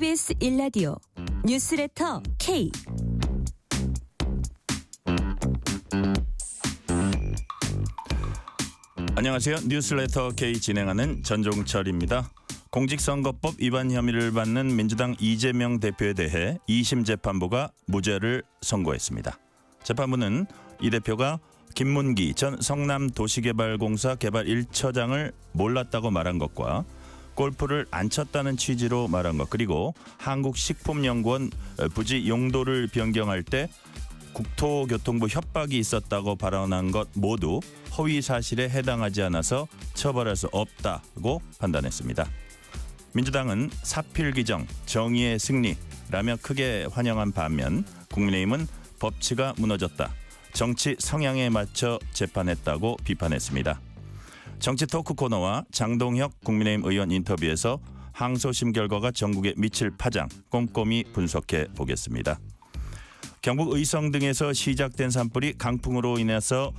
KBS 1라디오 뉴스레터 K. 안녕하세요. 뉴스레터 K 진행하는 전종철입니다. 공직선거법 위반 혐의를 받는 민주당 이재명 대표에 대해 2심 재판부가 무죄를 선고했습니다. 재판부는 이 대표가 김문기 전 성남도시개발공사 개발 1처장을 몰랐다고 말한 것과 골프를 안 쳤다는 취지로 말한 것, 그리고 한국식품연구원 부지 용도를 변경할 때 국토교통부 협박이 있었다고 발언한 것 모두 허위 사실에 해당하지 않아서 처벌할 수 없다고 판단했습니다. 민주당은 사필 규정, 정의의 승리라며 크게 환영한 반면 국민의힘은 법치가 무너졌다, 정치 성향에 맞춰 재판했다고 비판했습니다. 정치 토크 코너와 장동혁 국민의힘 의원 인터뷰에서 항소심 결과가 전국에 미칠 파장 꼼꼼히 분석해 보겠습니다. 경북 의성 등에서 시작된 산불이 강풍으로 인해서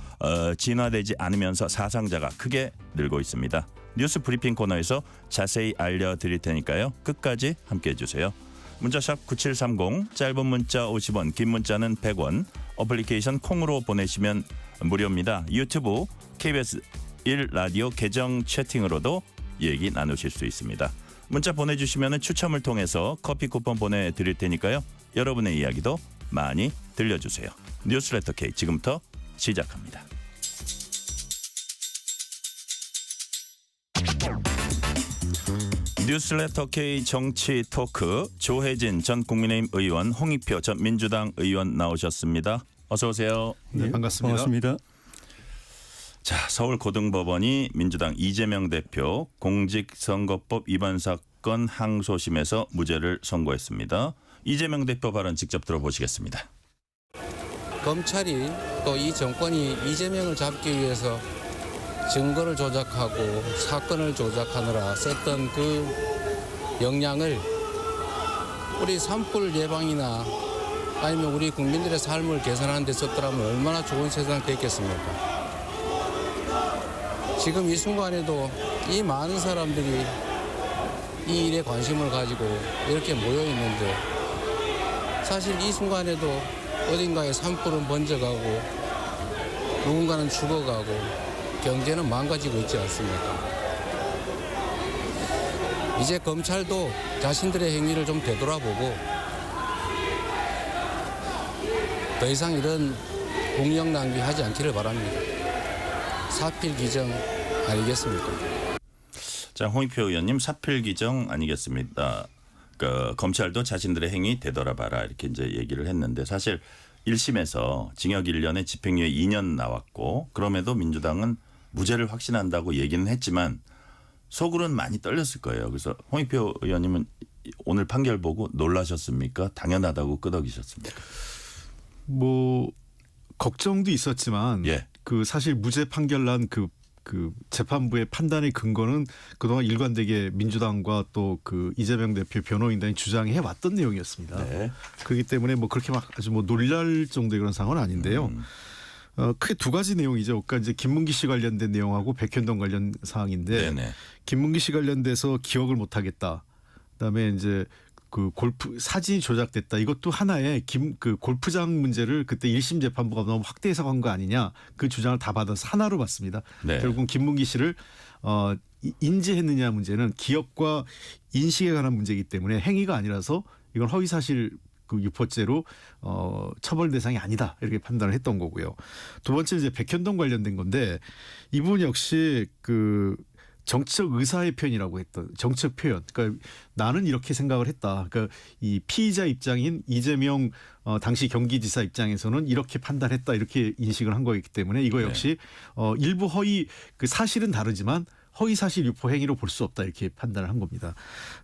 진화되지 않으면서 사상자가 크게 늘고 있습니다. 뉴스 브리핑 코너에서 자세히 알려드릴 테니까요. 끝까지 함께해 주세요. 문자샵 9730, 짧은 문자 50원, 긴 문자는 100원, 어플리케이션 콩으로 보내시면 무료입니다. 유튜브 KBS 1라디오 계정 채팅으로도 얘기 나누실 수 있습니다. 문자 보내주시면 추첨을 통해서 커피 쿠폰 보내드릴 테니까요. 여러분의 이야기도 많이 들려주세요. 뉴스레터 K 지금부터 시작합니다. 뉴스레터 K 정치 토크, 조혜진 전 국민의힘 의원, 홍익표 전 민주당 의원 나오셨습니다. 어서 오세요. 네, 반갑습니다. 반갑습니다. 자, 서울고등법원이 민주당 이재명 대표 공직선거법 위반 사건 항소심에서 무죄를 선고했습니다. 이재명 대표 발언 직접 들어보시겠습니다. 검찰이 또 이 정권이 이재명을 잡기 위해서 증거를 조작하고 사건을 조작하느라 썼던 그 역량을 우리 산불 예방이나 아니면 우리 국민들의 삶을 개선하는 데 썼더라면 얼마나 좋은 세상이 됐겠습니까? 지금 이 순간에도 이 많은 사람들이 이 일에 관심을 가지고 이렇게 모여 있는데 사실 이 순간에도 어딘가에 산불은 번져가고 누군가는 죽어가고 경제는 망가지고 있지 않습니까? 이제 검찰도 자신들의 행위를 좀 되돌아보고 더 이상 이런 공력 낭비하지 않기를 바랍니다. 사필 규정 아니겠습니까? 자, 홍익표 의원님, 사필 규정 아니겠습니다. 검찰도 자신들의 행위 되돌아봐라 이렇게 이제 얘기를 했는데, 사실 1심에서 징역 1년에 집행유예 2년 나왔고 그럼에도 민주당은 무죄를 확신한다고 얘기는 했지만 속으로는 많이 떨렸을 거예요. 그래서 홍익표 의원님은 오늘 판결 보고 놀라셨습니까? 당연하다고 끄덕이셨습니까? 뭐 걱정도 있었지만 예. 그 사실 무죄 판결 난 그 재판부의 판단의 근거는 그동안 일관되게 민주당과 또 그 이재명 대표 변호인단이 주장해 왔던 내용이었습니다. 네. 그렇기 때문에 뭐 그렇게 막 아주 뭐 놀랄 정도의 그런 상황은 아닌데요. 크게 두 가지 내용이죠. 그러니까 이제 김문기 씨 관련된 내용하고 백현동 관련 사항인데, 네네. 김문기 씨 관련돼서 기억을 못 하겠다. 그다음에 이제 그 골프 사진이 조작됐다. 이것도 하나의 그 골프장 문제를 그때 1심 재판부가 너무 확대 해석한 거 아니냐. 그 주장을 다 받아서 하나로 봤습니다. 네. 결국은 김문기 씨를 인지했느냐 문제는 기업과 인식에 관한 문제이기 때문에 행위가 아니라서 이건 허위사실 그 유포죄로 처벌 대상이 아니다 이렇게 판단을 했던 거고요. 두 번째 이제 백현동 관련된 건데, 이분 역시 그 정치적 의사의 표현이라고 했던 정치적 표현. 그러니까 나는 이렇게 생각을 했다. 그러니까 이 피의자 입장인 이재명 당시 경기지사 입장에서는 이렇게 판단했다 이렇게 인식을 한 거였기 때문에 이거 역시 일부 허위, 그 사실은 다르지만 허위 사실 유포 행위로 볼 수 없다 이렇게 판단을 한 겁니다.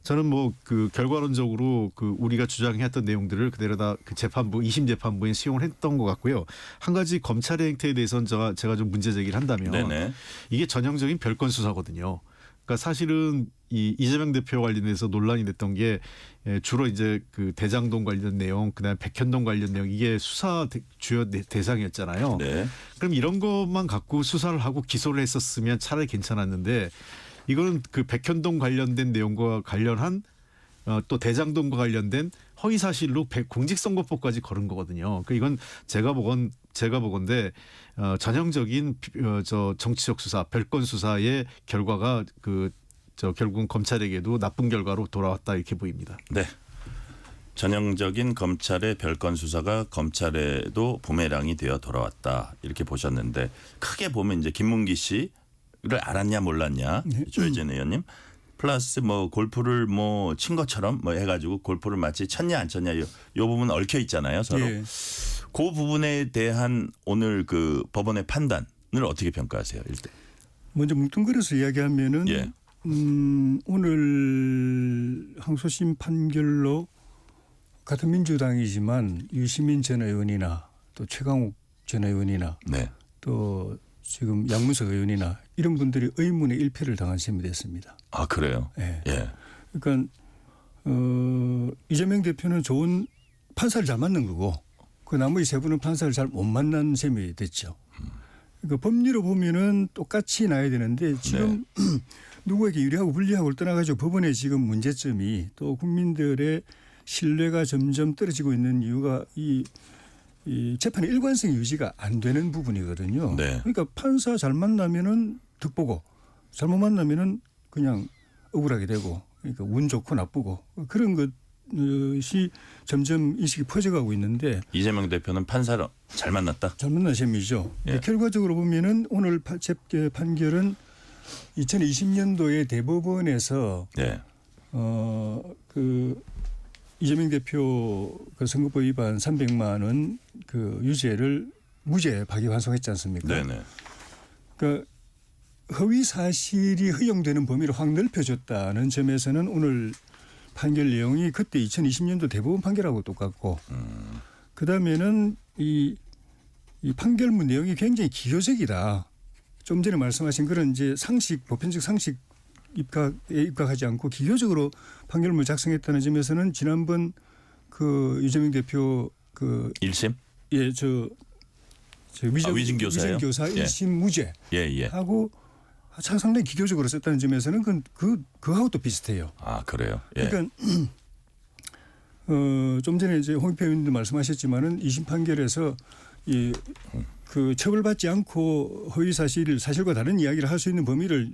저는 뭐 그 결과론적으로 그 우리가 주장했던 내용들을 그대로 다 그 재판부 2심 재판부에 수용을 했던 것 같고요. 한 가지 검찰의 행태에 대해서는 제가 좀 문제 제기를 한다면, 네네. 이게 전형적인 별건 수사거든요. 그러니까 사실은 이 이재명 대표 관련해서 논란이 됐던 게 주로 이제 그 대장동 관련 내용, 그다음에 백현동 관련 내용, 이게 수사 주요 대상이었잖아요. 네. 그럼 이런 것만 갖고 수사를 하고 기소를 했었으면 차라리 괜찮았는데, 이거는 그 백현동 관련된 내용과 관련한 또 대장동과 관련된 허위 사실로 공직선거법까지 걸은 거거든요. 그 이건 제가 보건데 전형적인 저 정치적 수사, 별건 수사의 결과가 결국은 검찰에게도 나쁜 결과로 돌아왔다 이렇게 보입니다. 네. 전형적인 검찰의 별건 수사가 검찰에도 부메랑이 되어 돌아왔다 이렇게 보셨는데 크게 보면 이제 김문기 씨를 알았냐 몰랐냐 조혜진 의원님 플러스 뭐 골프를 뭐 친 것처럼 뭐 해가지고 골프를 마치 쳤냐 안 쳤냐 요 부분 얽혀 있잖아요 서로. 예. 그 부분에 대한 오늘 그 법원의 판단을 어떻게 평가하세요? 일단. 먼저 뭉뚱그려서 이야기하면은 예. 오늘 항소심 판결로 같은 민주당이지만 유시민 전 의원이나 또 최강욱 전 의원이나 네. 또 지금 양문석 의원이나 이런 분들이 의문의 일패를 당한 셈이 됐습니다. 아 그래요? 예. 예. 그러니까 이재명 대표는 좋은 판사를 잘 만난 거고 그 나머지 세 분은 판사를 잘 못 만난 셈이 됐죠. 그러니까 법리로 보면은 똑같이 나야 되는데 지금 누구에게 유리하고 불리하고를 떠나가지고 법원의 지금 문제점이 또 국민들의 신뢰가 점점 떨어지고 있는 이유가 이 재판의 일관성 유지가 안 되는 부분이거든요. 네. 그러니까 판사 잘 만나면은 득보고 잘못 만나면은 그냥 억울하게 되고 그러니까 운 좋고 나쁘고 그런 것이 점점 인식이 퍼져가고 있는데 이재명 대표는 판사를 잘 만났다. 잘 만난 셈이죠. 예. 결과적으로 보면은 오늘 판결은 2020년도에 대법원에서 네. 이재명 대표 그 선거법 위반 300만 원 그 유죄를 무죄 파기환송했지 않습니까? 네네. 그러니까 허위 사실이 허용되는 범위를 확 넓혀줬다는 점에서는 오늘 판결 내용이 그때 2020년도 대법원 판결하고 똑같고 그다음에는 이 판결문 내용이 굉장히 기교적이다. 좀 전에 말씀하신 그런 이제 상식 보편적 상식 입각하지 않고 기교적으로 판결문을 작성했다는 점에서는 지난번 그 이재명 대표 그 1심? 예, 위증교사요? 위증교사 예. 1심 무죄 예. 하고 상당히 기교적으로 썼다는 점에서는 그하고 또 비슷해요. 아 그래요? 예. 그러니까 좀 전에 이제 홍익표 의원님도 말씀하셨지만은 2심 판결에서 그 처벌받지 않고 허위 사실과 다른 이야기를 할 수 있는 범위를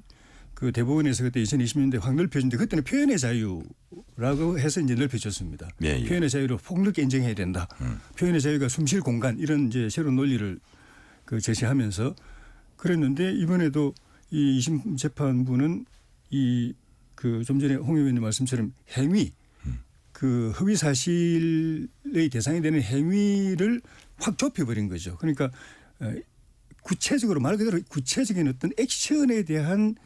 그 대법원에서 그때 2020년대 확 넓혀준데 그때는 표현의 자유라고 해서 이제 넓혀줬습니다. 예. 표현의 자유를 폭넓게 인정해야 된다. 표현의 자유가 숨쉴 공간 이런 이제 새로운 논리를 그 제시하면서 그랬는데 이번에도 이 2심 재판부는 그 좀 전에 홍 의원님 말씀처럼 행위 그 허위 사실의 대상이 되는 행위를 확 좁혀버린 거죠. 그러니까 구체적으로 말 그대로 구체적인 어떤 액션에 대한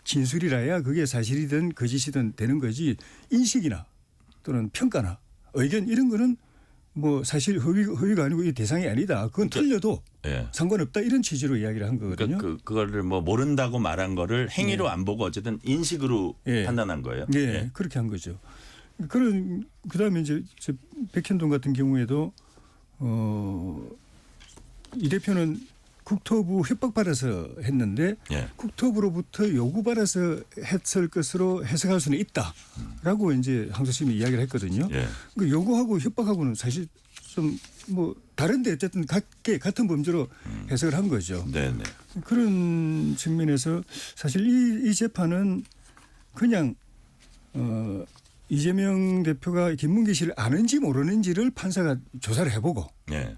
진술이라야 그게 사실이든 거짓이든 되는 거지 인식이나 또는 평가나 의견 이런 거는 뭐 사실 허위가 아니고 이 대상이 아니다. 그건 틀려도 예. 상관없다 이런 취지로 이야기를 한 거거든요. 그거를 뭐 모른다고 말한 거를 행위로 안 보고 어쨌든 인식으로 판단한 거예요. 네, 예. 그렇게 한 거죠. 그다음에 이제 백현동 같은 경우에도 이 대표는 국토부 협박받아서 했는데 예. 국토부로부터 요구받아서 했을 것으로 해석할 수는 있다라고 이제 항소심이 이야기를 했거든요. 예. 그 요구하고 협박하고는 사실 좀 뭐 다른데 어쨌든 같은 범죄로 해석을 한 거죠. 네네. 그런 측면에서 사실 이 재판은 그냥 이재명 대표가 김문기 씨를 아는지 모르는지를 판사가 조사를 해보고 예.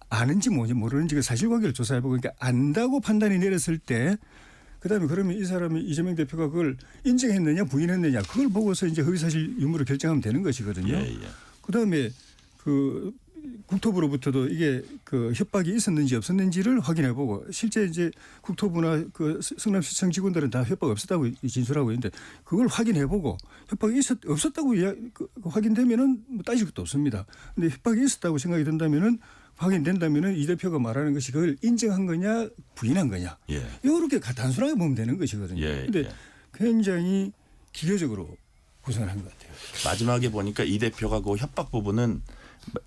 아는지 모르는지 그 사실관계를 조사해보고 그러니까 안다고 판단이 내렸을 때 그다음에 그러면 이 사람이 이재명 대표가 그걸 인정했느냐 부인했느냐 그걸 보고서 이제 허위사실 유무를 결정하면 되는 것이거든요. 예. 그다음에 그 국토부로부터도 이게 그 협박이 있었는지 없었는지를 확인해보고 실제 이제 국토부나 그 성남시청 직원들은 다 협박 없었다고 진술하고 있는데 그걸 확인해보고 협박이 없었다고 확인되면은 뭐 따질 것도 없습니다. 근데 협박이 있었다고 생각이 든다면은 확인된다면은 이 대표가 말하는 것이 그걸 인정한 거냐 부인한 거냐 예. 이렇게 단순하게 보면 되는 것이거든요. 그런데 굉장히 기계적으로 구성을 한 것 같아요. 마지막에 보니까 이 대표가 그 협박 부분은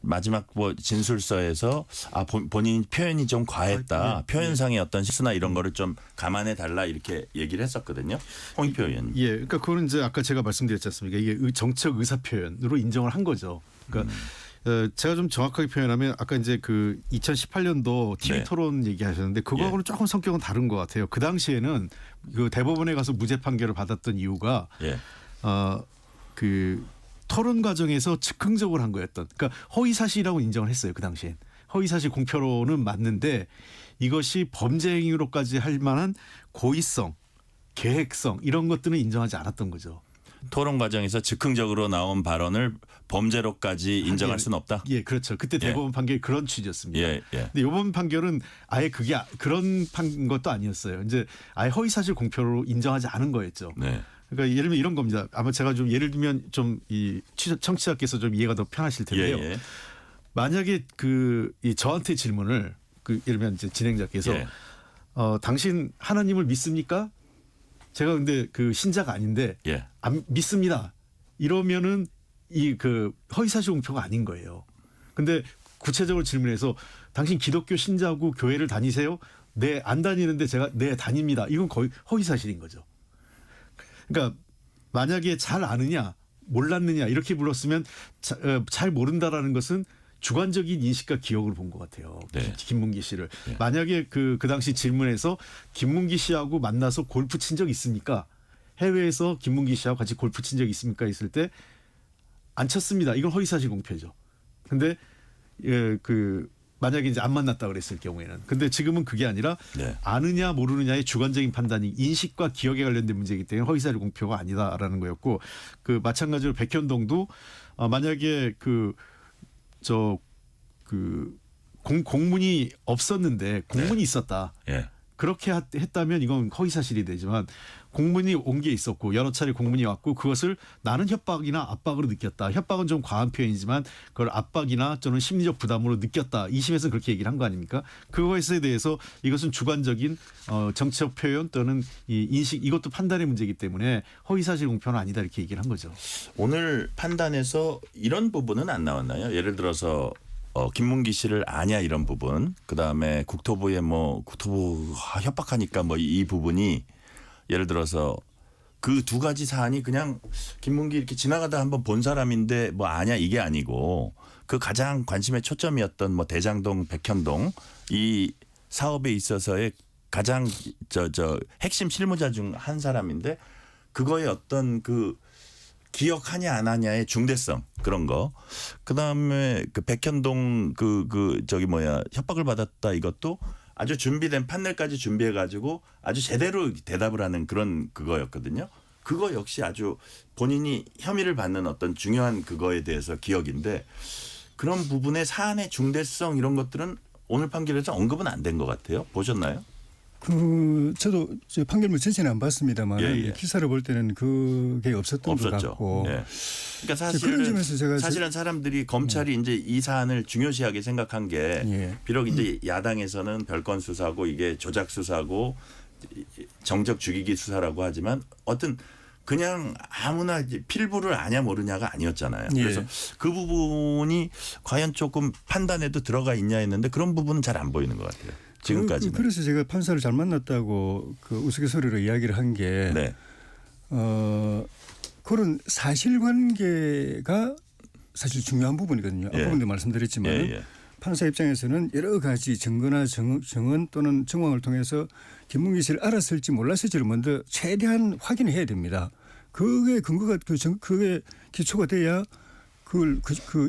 마지막 뭐 진술서에서 본인 표현이 좀 과했다. 표현상의 어떤 실수나 이런 거를 좀 감안해 달라 이렇게 얘기를 했었거든요. 홍익표 의원님. 예, 그러니까 그거는 이제 아까 제가 말씀드렸지 않습니까? 이게 정책 의사 표현으로 인정을 한 거죠. 그러니까 제가 좀 정확하게 표현하면 아까 이제 그 2018년도 TV 네. 토론 얘기하셨는데 그거하고는 조금 성격은 다른 것 같아요. 그 당시에는 그 대법원에 가서 무죄 판결을 받았던 이유가 예. 그 토론 과정에서 즉흥적으로 한 거였던. 그러니까 허위 사실이라고 인정을 했어요. 그 당시엔 허위 사실 공표로는 맞는데 이것이 범죄 행위로까지 할 만한 고의성, 계획성 이런 것들은 인정하지 않았던 거죠. 토론 과정에서 즉흥적으로 나온 발언을 범죄로까지 인정할 수는 없다. 예, 그렇죠. 그때 대법원 판결이 그런 취지였습니다. 예, 예. 근데 이번 판결은 아예 그게 그런 것도 아니었어요. 이제 아예 허위 사실 공표로 인정하지 않은 거였죠. 네. 그러니까 예를 들면 이런 겁니다. 아마 제가 좀 예를 들면 좀 이 청취자께서 좀 이해가 더 편하실 텐데요. 예, 예. 만약에 이 저한테 질문을 예를 들면 이제 진행자께서 예. 당신 하나님을 믿습니까? 제가 근데 그 신자가 아닌데 예. 안 믿습니다. 이러면은 그 허위사실 공표가 아닌 거예요. 근데 구체적으로 질문해서 당신 기독교 신자고 교회를 다니세요? 네, 안 다니는데 제가 네, 다닙니다. 이건 거의 허위사실인 거죠. 그러니까 만약에 잘 아느냐 몰랐느냐 이렇게 불렀으면 잘 모른다라는 것은 주관적인 인식과 기억을 본 것 같아요. 네. 김문기 씨를. 네. 만약에 그 당시 질문에서 김문기 씨하고 만나서 골프 친 적 있습니까? 해외에서 김문기 씨하고 같이 골프 친 적 있습니까? 했을 때 안 쳤습니다. 이건 허위사실 공표죠. 근데 만약에 이제 안 만났다 그랬을 경우에는. 근데 지금은 그게 아니라 네. 아느냐 모르느냐의 주관적인 판단이 인식과 기억에 관련된 문제이기 때문에 허위사실 공표가 아니다라는 거였고 그 마찬가지로 백현동도 만약에 공문이 없었는데 공문이 있었다. 예. 그렇게 했다면 이건 허위사실이 되지만 공문이 온 게 있었고 여러 차례 공문이 왔고 그것을 나는 협박이나 압박으로 느꼈다. 협박은 좀 과한 표현이지만 그걸 압박이나 저는 심리적 부담으로 느꼈다. 2심에서 그렇게 얘기를 한 거 아닙니까? 그것에 대해서 이것은 주관적인 정치적 표현 또는 이 인식 이것도 판단의 문제이기 때문에 허위사실 공표는 아니다 이렇게 얘기를 한 거죠. 오늘 판단에서 이런 부분은 안 나왔나요? 예를 들어서 김문기 씨를 아냐 이런 부분, 그 다음에 국토부에 국토부 협박하니까 이 부분이 예를 들어서 그 두 가지 사안이 그냥 김문기 이렇게 지나가다 한번 본 사람인데 아냐 이게 아니고 그 가장 관심의 초점이었던 대장동, 백현동 이 사업에 있어서의 가장 핵심 실무자 중 한 사람인데 그거의 어떤 기억하냐 안 하냐의 중대성 그런 거. 그다음에 백현동 협박을 받았다 이것도 아주 준비된 판넬까지 준비해 가지고 아주 제대로 대답을 하는 그거였거든요. 그거 역시 아주 본인이 혐의를 받는 어떤 중요한 그거에 대해서 기억인데 그런 부분의 사안의 중대성 이런 것들은 오늘 판결에서 언급은 안 된 것 같아요. 보셨나요? 저도 판결문 전체는 안 봤습니다만 예. 기사를 볼 때는 그게 없었던 것 같고. 예. 그러니까 그런 점에서 제가 사실은 사람들이 검찰이 이제 이 사안을 중요시하게 생각한 게 예. 비록 이제 야당에서는 별건 수사고 이게 조작 수사고 정적 죽이기 수사라고 하지만 어떤 그냥 아무나 필부를 아냐 모르냐가 아니었잖아요. 예. 그래서 그 부분이 과연 조금 판단에도 들어가 있냐 했는데 그런 부분은 잘 안 보이는 것 같아요. 지금까지는. 그래서 제가 판사를 잘 만났다고 우스갯소리로 이야기를 한 게 네. 그런 사실관계가 사실 중요한 부분이거든요. 예. 앞부분도 말씀드렸지만 예. 판사 입장에서는 여러 가지 증거나 정언 또는 정황을 통해서 김문기 씨를 알았을지 몰랐을지를 먼저 최대한 확인해야 됩니다. 그게 근거가 그게 기초가 돼야 그걸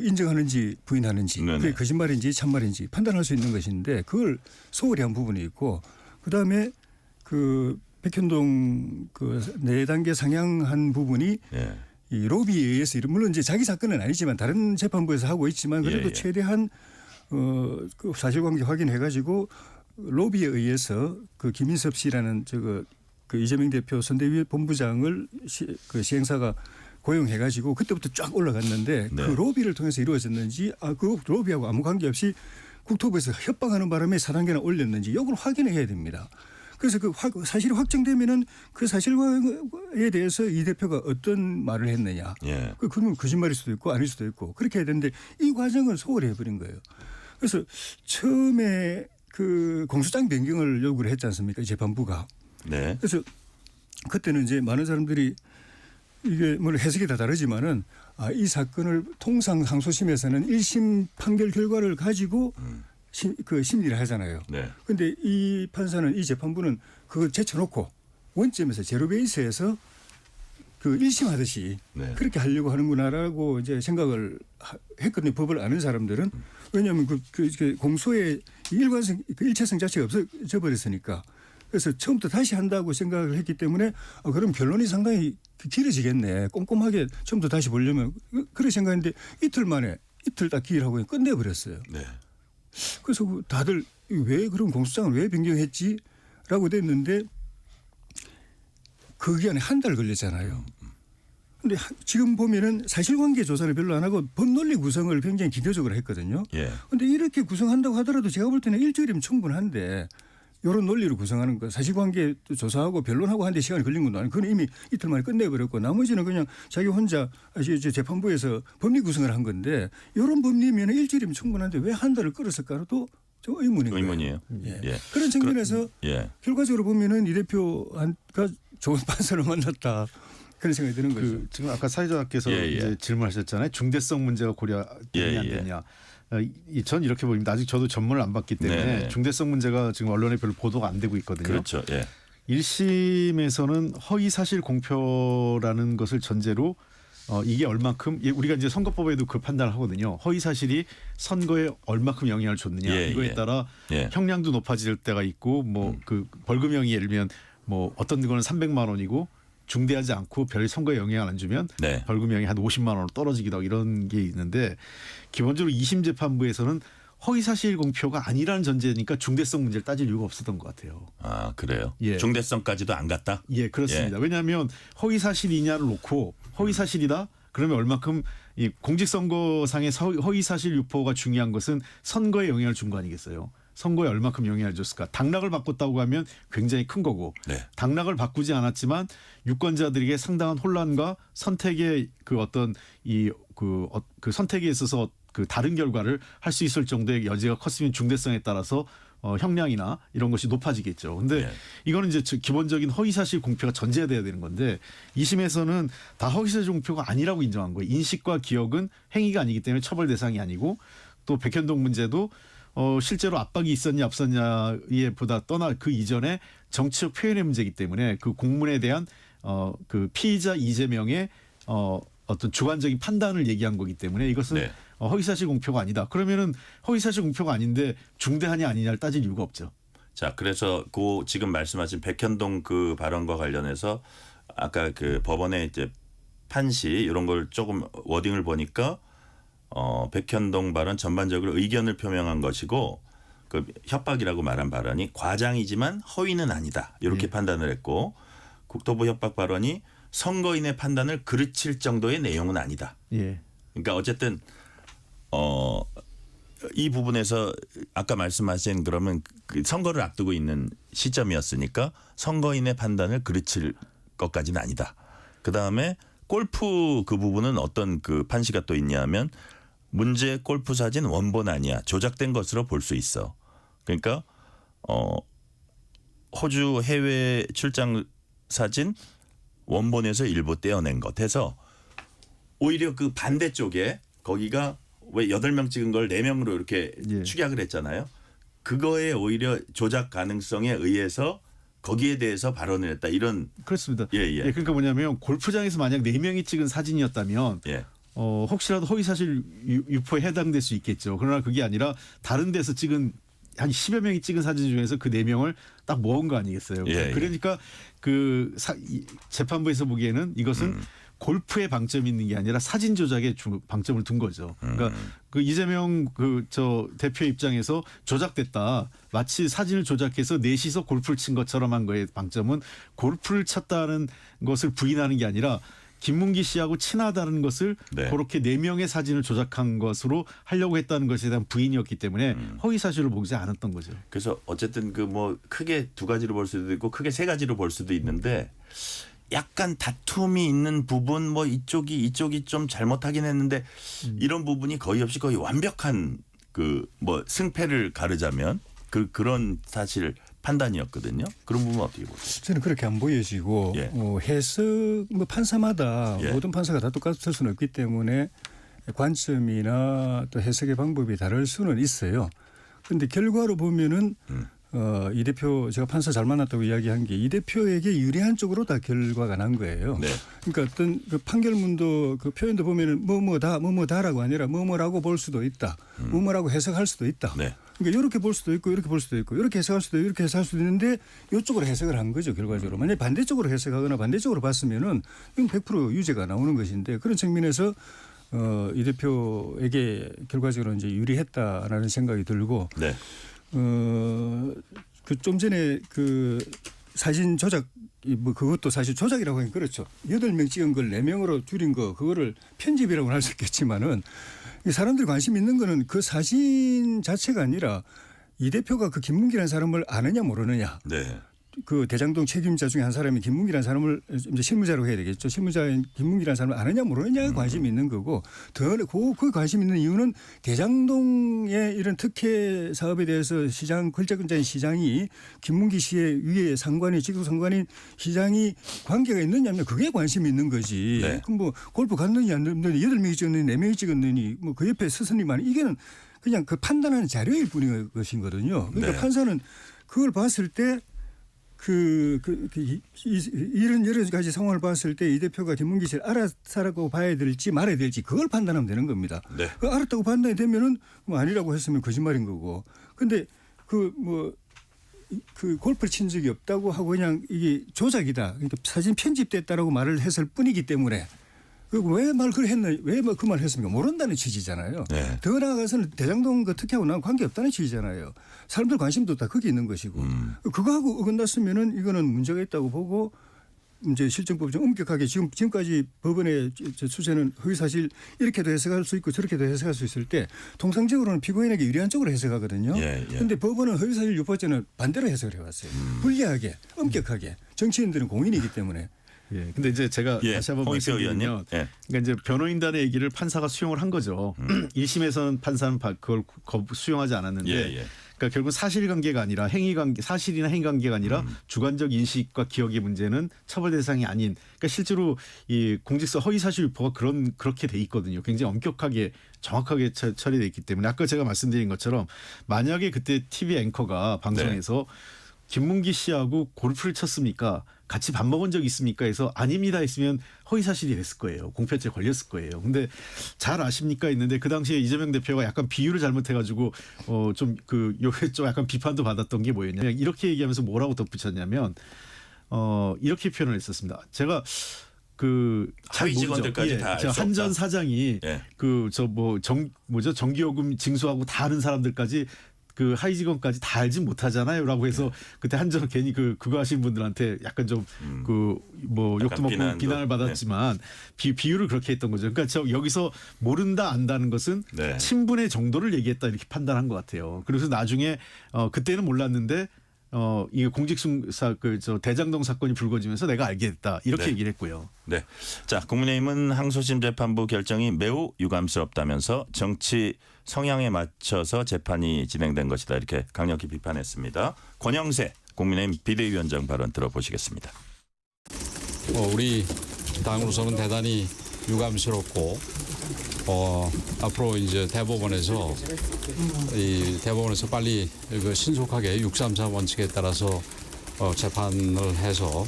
인정하는지 부인하는지 네네. 그게 거짓말인지 참말인지 판단할 수 있는 것인데 그걸 소홀히 한 부분이 있고 그다음에 백현동 4단계 상향한 부분이 예. 이 로비에 의해서 물론 이제 자기 사건은 아니지만 다른 재판부에서 하고 있지만 그래도 예. 최대한 그 사실관계 확인해 가지고 로비에 의해서 김인섭 씨라는 이재명 대표 선대위 본부장을 시행사가 고용해 가지고 그때부터 쫙 올라갔는데 네. 그 로비를 통해서 이루어졌는지 그 로비하고 아무 관계없이 국토부에서 협박하는 바람에 4단계나 올렸는지 이걸 확인해야 됩니다. 그래서 그 사실이 확정되면은 그 사실에 대해서 이 대표가 어떤 말을 했느냐. 예. 그러면 거짓말일 수도 있고 아닐 수도 있고 그렇게 해야 되는데 이 과정을 소홀히 해버린 거예요. 그래서 처음에 그 공소장 변경을 요구를 했지 않습니까? 재판부가. 네. 그래서 그때는 이제 많은 사람들이 이게 뭐 해석이 다 다르지만은 이 사건을 통상 상소심에서는 1심 판결 결과를 가지고 그 심리를 하잖아요. 네. 그런데 이 판사는 이 재판부는 그걸 제쳐놓고 원점에서 제로 베이스에서 그 1심 하듯이 네. 그렇게 하려고 하는구나라고 이제 생각을 했거든요. 법을 아는 사람들은. 왜냐하면 그 공소의 일관성, 그 일체성 자체가 없어져 버렸으니까. 그래서 처음부터 다시 한다고 생각을 했기 때문에 그럼 결론이 상당히 길어지겠네. 꼼꼼하게 처음부터 다시 보려면 그렇게 생각했는데 이틀 딱 기일하고 끝내버렸어요. 네. 그래서 다들 왜 그런 공소장을 왜 변경했지라고 됐는데 그 기간에 한 달 걸렸잖아요. 근데 지금 보면은 사실관계 조사를 별로 안 하고 법논리 구성을 굉장히 기교적으로 했거든요. 예. 근데 이렇게 구성한다고 하더라도 제가 볼 때는 일주일이면 충분한데 이런 논리로 구성하는 거 사실관계 조사하고 변론하고 하는데 시간이 걸린 것도 아니고 그건 이미 이틀 만에 끝내버렸고 나머지는 그냥 자기 혼자 재판부에서 법리 구성을 한 건데 이런 법리면 일주일이면 충분한데 왜 한 달을 끌었을까도 좀 의문인 거예요. 의문이에요. 예. 예. 그런 측면에서 예. 결과적으로 보면은 이 대표가 좋은 판사를 만났다 그런 생각이 드는 거죠. 지금 아까 사회자께서 예, 예. 이제 질문하셨잖아요. 중대성 문제가 고려되냐 안 예, 예. 되냐. 전 이렇게 보입니다. 아직 저도 전문을 안 받기 때문에 네. 중대성 문제가 지금 언론에 별로 보도가 안 되고 있거든요. 그렇죠. 예. 1심에서는 허위사실 공표라는 것을 전제로 이게 얼만큼 우리가 이제 선거법에도 그 판단을 하거든요. 허위사실이 선거에 얼만큼 영향을 줬느냐 예, 이거에 예. 따라 예. 형량도 높아질 때가 있고 뭐 그 벌금형이 예를 들면 뭐 어떤 거는 300만 원이고 중대하지 않고 별 선거에 영향을 안 주면 네. 벌금형이 한 50만 원으로 떨어지기도 하고 이런 게 있는데 기본적으로 2심 재판부에서는 허위사실 공표가 아니라는 전제니까 중대성 문제를 따질 이유가 없었던 것 같아요. 아, 그래요. 예. 중대성까지도 안 갔다. 예, 그렇습니다. 왜냐하면 허위사실이냐를 놓고 허위사실이다. 그러면 얼마큼 이 공직선거상의 허위사실 유포가 중요한 것은 선거에 영향을 준 거 아니겠어요. 선거에 얼마큼 영향을 줬을까. 당락을 바꿨다고 하면 굉장히 큰 거고 네. 당락을 바꾸지 않았지만 유권자들에게 상당한 혼란과 선택의 그 어떤 그 선택에 있어서 그 다른 결과를 할 수 있을 정도의 여지가 컸으면 중대성에 따라서 형량이나 이런 것이 높아지겠죠. 근데 네. 이거는 이제 기본적인 허위사실 공표가 전제돼야 되는 건데 2심에서는 다 허위사실 공표가 아니라고 인정한 거예요. 인식과 기억은 행위가 아니기 때문에 처벌 대상이 아니고 또 백현동 문제도 실제로 압박이 있었냐 없었냐에 보다 떠나 그 이전에 정치적 표현의 문제이기 때문에 그 공문에 대한 그 피의자 이재명의 어떤 주관적인 판단을 얘기한 거기 때문에 이것은 네. 허위사실 공표가 아니다. 그러면은 허위사실 공표가 아닌데 중대하냐 아니냐를 따질 이유가 없죠. 자, 그래서 그 지금 말씀하신 백현동 그 발언과 관련해서 아까 그 법원의 이제 판시 이런 걸 조금 워딩을 보니까 백현동 발언 전반적으로 의견을 표명한 것이고 그 협박이라고 말한 발언이 과장이지만 허위는 아니다. 이렇게 판단을 했고 국토부 협박 발언이 선거인의 판단을 그르칠 정도의 내용은 아니다. 예. 그러니까 어쨌든 이 부분에서 아까 말씀하신 그러면 그 선거를 앞두고 있는 시점이었으니까 선거인의 판단을 그르칠 것까지는 아니다. 그다음에 골프 그 부분은 어떤 그 판시가 또 있냐면 문제 골프 사진 원본 아니야. 조작된 것으로 볼 수 있어. 그러니까 호주 해외 출장 사진 원본에서 일부 떼어낸 것 해서 오히려 그 반대쪽에 거기가 왜 8명 찍은 걸 4명으로 이렇게 예. 축약을 했잖아요. 그거에 오히려 조작 가능성에 의해서 거기에 대해서 발언을 했다. 이런 그렇습니다. 예, 예. 그러니까 뭐냐면 골프장에서 만약 4명이 찍은 사진이었다면 예. 혹시라도 허위사실 유포에 해당될 수 있겠죠. 그러나 그게 아니라 다른 데서 찍은 한 10여 명이 찍은 사진 중에서 그 4명을 딱 모은 거 아니겠어요. 예, 그러니까 그 재판부에서 보기에는 이것은 골프에 방점이 있는 게 아니라 사진 조작에 방점을 둔 거죠. 그러니까 그 이재명 대표 입장에서 조작됐다. 마치 사진을 조작해서 넷이서 골프를 친 것처럼 한 거에 방점은 골프를 쳤다는 것을 부인하는 게 아니라 김문기 씨하고 친하다는 것을 네. 그렇게 4명의 사진을 조작한 것으로 하려고 했다는 것에 대한 부인이었기 때문에 허위 사실을 보지 않았던 거죠. 그래서 어쨌든 그 뭐 크게 두 가지로 볼 수도 있고 크게 세 가지로 볼 수도 있는데 약간 다툼이 있는 부분 뭐 이쪽이 좀 잘못하긴 했는데 이런 부분이 거의 없이 거의 완벽한 그 뭐 승패를 가르자면 그런 사실 판단이었거든요. 그런 부분 어떻게 보세요? 저는 그렇게 안 보여지고 예. 해석 뭐 판사마다 예. 모든 판사가 다 똑같을 수는 없기 때문에 관점이나 또 해석의 방법이 다를 수는 있어요. 그런데 결과로 보면은 이 대표 제가 판사 잘 만났다고 이야기한 게 이 대표에게 유리한 쪽으로 다 결과가 난 거예요. 네. 그러니까 어떤 그 판결문도 그 표현도 보면은 뭐뭐다라고 아니라 뭐뭐라고 볼 수도 있다. 뭐뭐라고 해석할 수도 있다. 네. 그러니까 이렇게 볼 수도 있고 이렇게 볼 수도 있고 이렇게 해석할 수도 있고 이렇게 해석할 수도 있는데 이쪽으로 해석을 한 거죠 결과적으로. 만약 반대쪽으로 해석하거나 반대쪽으로 봤으면은 이건 100% 유죄가 나오는 것인데 그런 측면에서 이 대표에게 결과적으로 이제 유리했다라는 생각이 들고 네. 그 좀 전에 그 사진 조작 뭐 그것도 사실 조작이라고 하긴 그렇죠. 8명 찍은 걸 4명으로 줄인 거 그거를 편집이라고는 할 수 있겠지만은 이 사람들이 관심 있는 거는 그 사진 자체가 아니라 이 대표가 그 김문기라는 사람을 아느냐 모르느냐. 네. 그 대장동 책임자 중에 한 사람이 김문기라는 사람을 이제 실무자로 해야 되겠죠. 실무자인 김문기라는 사람을 아느냐 모르느냐에 관심이 있는 거고 그 관심 있는 이유는 대장동의 이런 특혜 사업에 대해서 시장 글자근자인 시장이 김문기 씨의 위에 상관이 직속 상관인 시장이 관계가 있느냐면 그게 관심이 있는 거지. 네. 그럼 뭐 골프 갔느니 안 갔느니 8명이 찍었느니 4명이 찍었느니 뭐 그 옆에 스승님만 이게는 그냥 그 판단하는 자료일 뿐인 것이거든요. 그러니까 네. 판사는 그걸 봤을 때 이런 여러 가지 상황을 봤을 때 이 대표가 김문기 씨를 알았다고 봐야 될지 말아야 될지 그걸 판단하면 되는 겁니다. 네. 그 알았다고 판단이 되면은 뭐 아니라고 했으면 거짓말인 거고. 근데 그 골프를 친 적이 없다고 하고 그냥 이게 조작이다. 그러니까 사진 편집됐다라고 말을 했을 뿐이기 때문에 왜 말 그걸 했나 왜 그 말 했습니까? 모른다는 취지잖아요. 네. 더 나아가서는 대장동 그 특혜하고 나는 관계없다는 취지잖아요. 사람들 관심도 다 거기 있는 것이고 그거하고 어긋났으면은 이거는 문제가 있다고 보고 이제 실정법을 좀 엄격하게 지금까지 법원의 수재는 허위사실 이렇게도 해석할 수 있고 저렇게도 해석할 수 있을 때 통상적으로는 피고인에게 유리한 쪽으로 해석하거든요. 그런데 법원은 허위사실 유포죄는 반대로 해석을 해왔어요. 불리하게 엄격하게 정치인들은 공인이기 때문에. 예. 근데 이제 제가 다시 한번 홍익표 의원님. 말씀드리면 예. 그러니까 이제 변호인단의 얘기를 판사가 수용을 한 거죠. 1심에서는 판사는 그걸 수용하지 않았는데 예. 그러니까 결국 사실관계가 아니라 행위관계 사실이나 행위관계가 아니라 주관적 인식과 기억의 문제는 처벌 대상이 아닌 그러니까 실제로 이 공직서 허위사실 유포가 그렇게 돼 있거든요. 굉장히 엄격하게 정확하게 처리돼 있기 때문에 아까 제가 말씀드린 것처럼 만약에 그때 TV 앵커가 방송에서 김문기 씨하고 골프를 쳤습니까? 같이 밥 먹은 적 있습니까? 해서 아닙니다 했으면 허위사실이 됐을 거예요. 공표죄 걸렸을 거예요. 근데 잘 아십니까? 했는데 그 당시에 이재명 대표가 약간 비유를 잘못해가지고 요게 좀 약간 비판도 받았던 게 뭐였냐. 이렇게 얘기하면서 뭐라고 덧붙였냐면 이렇게 표현을 했었습니다. 제가 하위 직원들까지 다 알 수 없다. 한전 사장이 정기요금 징수하고 다 아는 사람들까지 그 하위 직원까지 다 알지 못하잖아요.라고 해서 그때 한전은 괜히 그거 하신 분들한테 약간 좀 욕도 먹고 비난을 받았지만 비유를 그렇게 했던 거죠. 그러니까 여기서 모른다 안다는 것은 친분의 정도를 얘기했다 이렇게 판단한 것 같아요. 그래서 나중에 그때는 몰랐는데 이게 공직수사 대장동 사건이 불거지면서 내가 알게 됐다 이렇게 얘기를 했고요. 네. 자, 국민의힘은 항소심 재판부 결정이 매우 유감스럽다면서 정치 성향에 맞춰서 재판이 진행된 것이다 이렇게 강력히 비판했습니다. 권영세 국민의힘 비대위원장 발언 들어보시겠습니다. 우리 당으로서는 대단히 유감스럽고 앞으로 이제 대법원에서 빨리 신속하게 633 원칙에 따라서 재판을 해서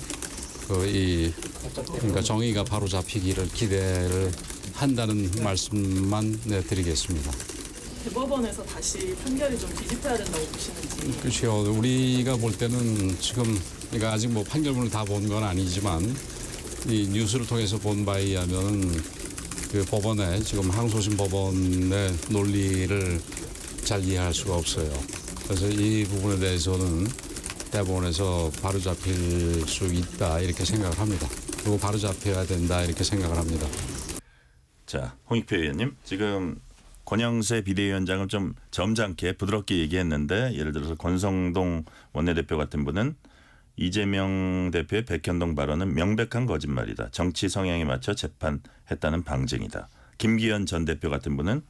그러니까 정의가 바로 잡히기를 기대를 한다는 말씀만 드리겠습니다. 대법원에서 다시 판결이 좀 뒤집혀야 된다고 보시는지. 그렇죠. 우리가 볼 때는 지금 그러니까 아직 뭐 판결문을 다 본 건 아니지만 이 뉴스를 통해서 본 바에 의하면 그 법원의 지금 항소심 법원의 논리를 잘 이해할 수가 없어요. 그래서 이 부분에 대해서는 대법원에서 바로잡힐 수 있다 이렇게 생각을 합니다. 그리고 바로잡혀야 된다 이렇게 생각을 합니다. 자, 홍익표 의원님 지금 권영세 비대위원장을 좀 점잖게 부드럽게 얘기했는데 예를 들어서 권성동 원내대표 같은 분은 이재명 대표의 백현동 발언은 명백한 거짓말이다. 정치 성향에 맞춰 재판했다는 방증이다. 김기현 전 대표 같은 분은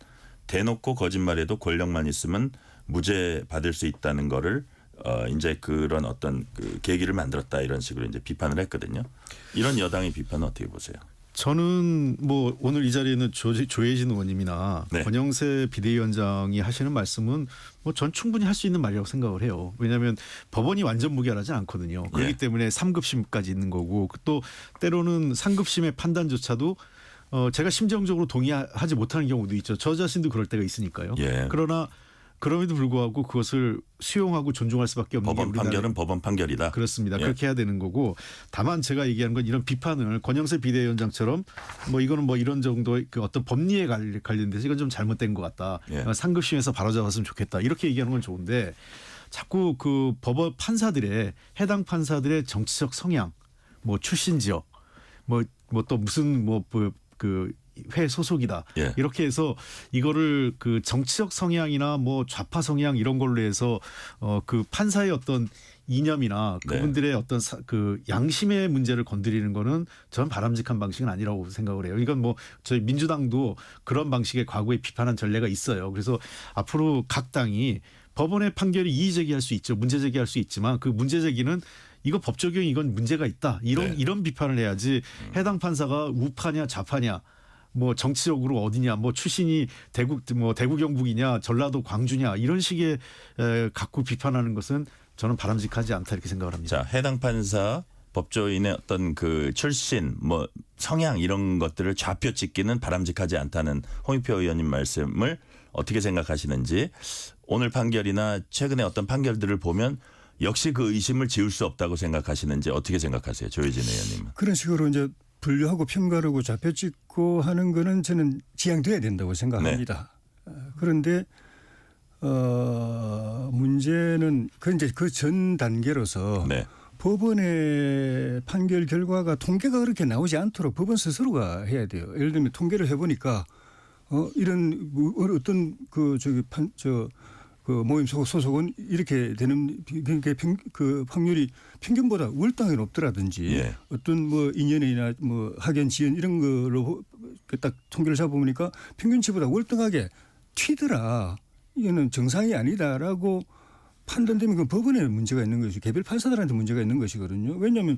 대놓고 거짓말해도 권력만 있으면 무죄 받을 수 있다는 거를 이제 그런 어떤 그 계기를 만들었다 이런 식으로 이제 비판을 했거든요. 이런 여당의 비판은 어떻게 보세요? 저는 뭐 오늘 이 자리에 있는 조혜진 의원님이나 네. 권영세 비대위원장이 하시는 말씀은 뭐 전 충분히 할 수 있는 말이라고 생각을 해요. 왜냐하면 법원이 완전 무결하지 않거든요. 그렇기 예. 때문에 3급심까지 있는 거고 또 때로는 상급심의 판단조차도 제가 심정적으로 동의하지 못하는 경우도 있죠. 저 자신도 그럴 때가 있으니까요. 예. 그러나 그럼에도 불구하고 그것을 수용하고 존중할 수밖에 없는 게 법원 우리나라의 판결은 법원 판결이다. 그렇습니다. 예. 그렇게 해야 되는 거고 다만 제가 얘기하는 건 이런 비판을 권영세 비대위원장처럼 뭐 이거는 뭐 이런 정도의 그 어떤 법리에 관련돼서 이건 좀 잘못된 것 같다. 예. 상급심에서 바로잡았으면 좋겠다. 이렇게 얘기하는 건 좋은데 자꾸 그 법원 판사들의 해당 판사들의 정치적 성향, 뭐 출신 지역, 뭐 또 무슨 그 회 소속이다. 예. 이렇게 해서 이거를 그 정치적 성향이나 뭐 좌파 성향 이런 걸로 해서 그 판사의 어떤 이념이나 네. 그분들의 어떤 그 양심의 문제를 건드리는 거는 저는 바람직한 방식은 아니라고 생각을 해요. 이건 뭐 저희 민주당도 그런 방식의 과거에 비판한 전례가 있어요. 그래서 앞으로 각 당이 법원의 판결이 이의 제기할 수 있죠. 문제 제기할 수 있지만 그 문제 제기는 이거 법 적용 이건 문제가 있다. 이런 비판을 해야지 해당 판사가 우파냐 좌파냐 뭐 정치적으로 어디냐 뭐 출신이 대구 경북이냐 전라도 광주냐 이런 식의 갖고 비판하는 것은 저는 바람직하지 않다 이렇게 생각을 합니다. 자, 해당 판사 법조인의 어떤 그 출신 뭐 성향 이런 것들을 좌표 찍기는 바람직하지 않다는 홍익표 의원님 말씀을 어떻게 생각하시는지 오늘 판결이나 최근에 어떤 판결들을 보면 역시 그 의심을 지울 수 없다고 생각하시는지 어떻게 생각하세요? 조혜진 의원님은. 그런 식으로 이제 분류하고 평가하고 좌표 찍고 하는 거는 저는 지양돼야 된다고 생각합니다. 그런데 문제는 그 이제 그 전 단계로서 네. 법원의 판결 결과가 통계가 그렇게 나오지 않도록 법원 스스로가 해야 돼요. 예를 들면 통계를 해보니까 이런 어떤 그 모임 소속은 이렇게 되는 그 확률이 평균보다 월등하게 높더라든지 예. 어떤 뭐 인연이나 뭐 학연 지연 이런 거로 딱 통계를 잡아보니까 평균치보다 월등하게 튀더라. 이거는 정상이 아니다라고 판단되면 그 법원에 문제가 있는 것이 개별 판사들한테 문제가 있는 것이거든요. 왜냐하면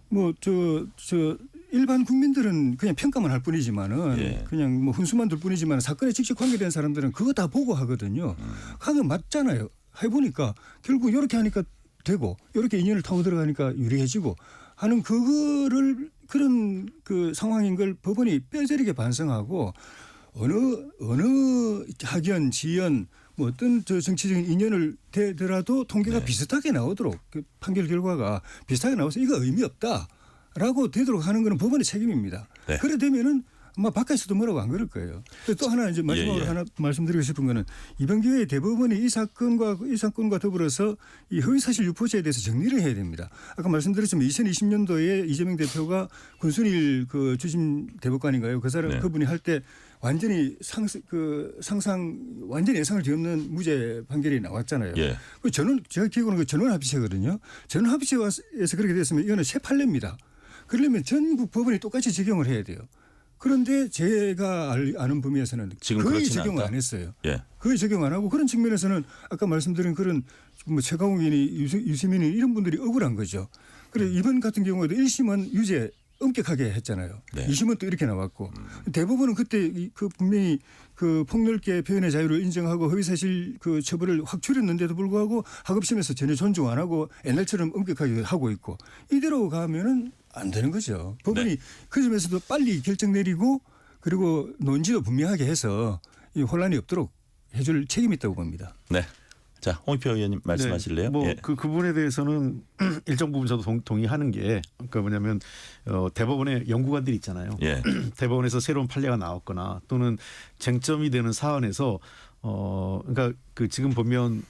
뭐 저 일반 국민들은 그냥 평가만 할 뿐이지만은 예. 그냥 뭐 훈수만 둘 뿐이지만 사건에 직접 관계된 사람들은 그거 다 보고 하거든요. 그게 맞잖아요. 해보니까 결국 이렇게 하니까 되고 이렇게 인연을 타고 들어가니까 유리해지고 하는 그거를 그런 그 상황인 걸 법원이 뼈저리게 반성하고 어느 학연 지연 뭐 어떤 저 정치적인 인연을 되더라도 통계가 네. 비슷하게 나오도록 그 판결 결과가 비슷하게 나와서 이거 의미 없다라고 되도록 하는 것은 법원의 책임입니다. 네. 그래 되면은 아마 바깥에서도 뭐라고 안 그럴 거예요. 또 하나 이제 마지막으로 예. 하나 말씀드리고 싶은 거는 이번 기회에 대법원이 이 사건과 더불어서 이 허위사실 유포죄에 대해서 정리를 해야 됩니다. 아까 말씀드렸지만 2020년도에 이재명 대표가 권순일 그 주심 대법관인가요? 그 사람 네. 그분이 할 때 완전히 완전히 예상을 뒤엎는 무죄 판결이 나왔잖아요. 예. 그 제가 기억하는 그 전원합의체거든요. 전원합의체에서 그렇게 됐으면 이거는 새 판례입니다. 그러려면 전국 법원이 똑같이 적용을 해야 돼요. 그런데 제가 아는 범위에서는 지금 거의 그렇지는 적용을 않다. 안 했어요. 예. 거의 적용 안 하고 그런 측면에서는 아까 말씀드린 그런 뭐 최강욱이니 유시민이 이런 분들이 억울한 거죠. 그래서 이번 같은 경우에도 1심은 유죄 엄격하게 했잖아요. 네. 2심은 또 이렇게 나왔고 대법원은 그때 그 분명히 그 폭넓게 표현의 자유를 인정하고 허위사실 그 처벌을 확 줄였는데도 불구하고 하급심에서 전혀 존중 안 하고 옛날처럼 엄격하게 하고 있고 이대로 가면은 안 되는 거죠. 법원이 네. 그 점에서도 빨리 결정 내리고 그리고 논지도 분명하게 해서 이 혼란이 없도록 해줄 책임이 있다고 봅니다. 네. 자, 홍익표 의원님 말씀하실래요? 네, 뭐 예. 그 부분에 대해서는 일정 부분 저도 동의하는 게 그러니까 뭐냐면 대법원의 연구관들이 있잖아요. 예. 대법원에서 새로운 판례가 나왔거나 또는 쟁점이 되는 사안에서 그러니까 그 지금 보면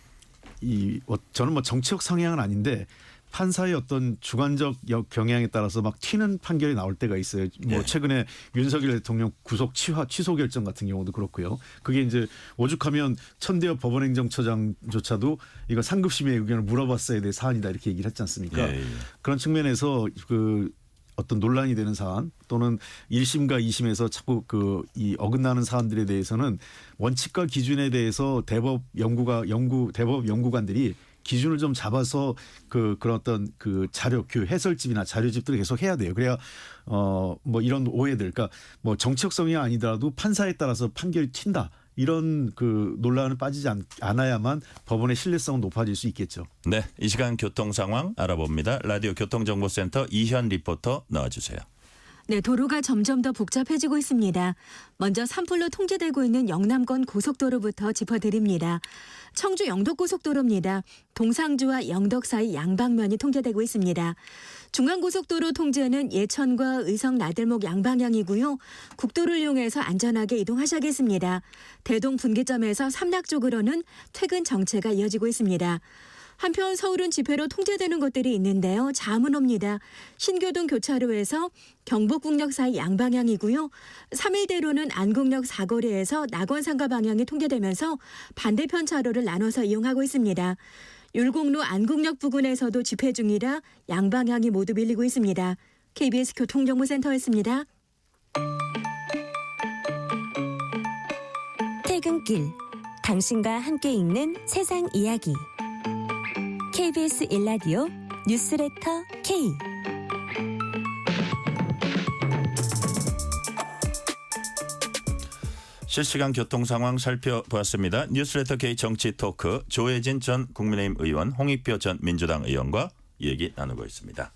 저는 뭐 정치적 성향은 아닌데 판사의 어떤 주관적 경향에 따라서 막 튀는 판결이 나올 때가 있어요. 뭐 예. 최근에 윤석열 대통령 구속 취소 결정 같은 경우도 그렇고요. 그게 이제 오죽하면 천대엽 법원행정처장조차도 이거 상급심의 의견을 물어봤어야 될 사안이다 이렇게 얘기를 했지 않습니까? 예, 예. 그런 측면에서 그 어떤 논란이 되는 사안 또는 1심과 2심에서 자꾸 이 어긋나는 사안들에 대해서는 원칙과 기준에 대해서 대법 연구관들이 기준을 좀 잡아서 그런 어떤 자료 해설집이나 자료집들을 계속 해야 돼요. 그래야 뭐 이런 오해들, 그러니까 뭐 정치적성이 아니더라도 판사에 따라서 판결이 튄다. 이런 논란을 빠지지 않아야만 법원의 신뢰성은 높아질 수 있겠죠. 네, 이 시간 교통 상황 알아봅니다. 라디오 교통정보센터 이현 리포터 나와주세요. 네, 도로가 점점 더 복잡해지고 있습니다. 먼저 산불로 통제되고 있는 영남권 고속도로부터 짚어드립니다. 청주 영덕고속도로입니다. 동상주와 영덕 사이 양방면이 통제되고 있습니다. 중간고속도로 통제는 예천과 의성 나들목 양방향이고요. 국도를 이용해서 안전하게 이동하셔야겠습니다. 대동 분기점에서 삼락 쪽으로는 퇴근 정체가 이어지고 있습니다. 한편 서울은 집회로 통제되는 곳들이 있는데요. 자문호입니다. 신교동 교차로에서 경복궁역 사이 양방향이고요. 3일대로는 안국역 사거리에서 낙원상가 방향이 통제되면서 반대편 차로를 나눠서 이용하고 있습니다. 율곡로 안국역 부근에서도 집회 중이라 양방향이 모두 밀리고 있습니다. KBS 교통정보센터였습니다. 퇴근길 당신과 함께 읽는 세상 이야기 KBS 1라디오 뉴스레터 K. 실시간 교통 상황 살펴보았습니다. 뉴스레터 K 정치 토크 조혜진 전 국민의힘 의원, 홍익표 전 민주당 의원과 얘기 나누고 있습니다.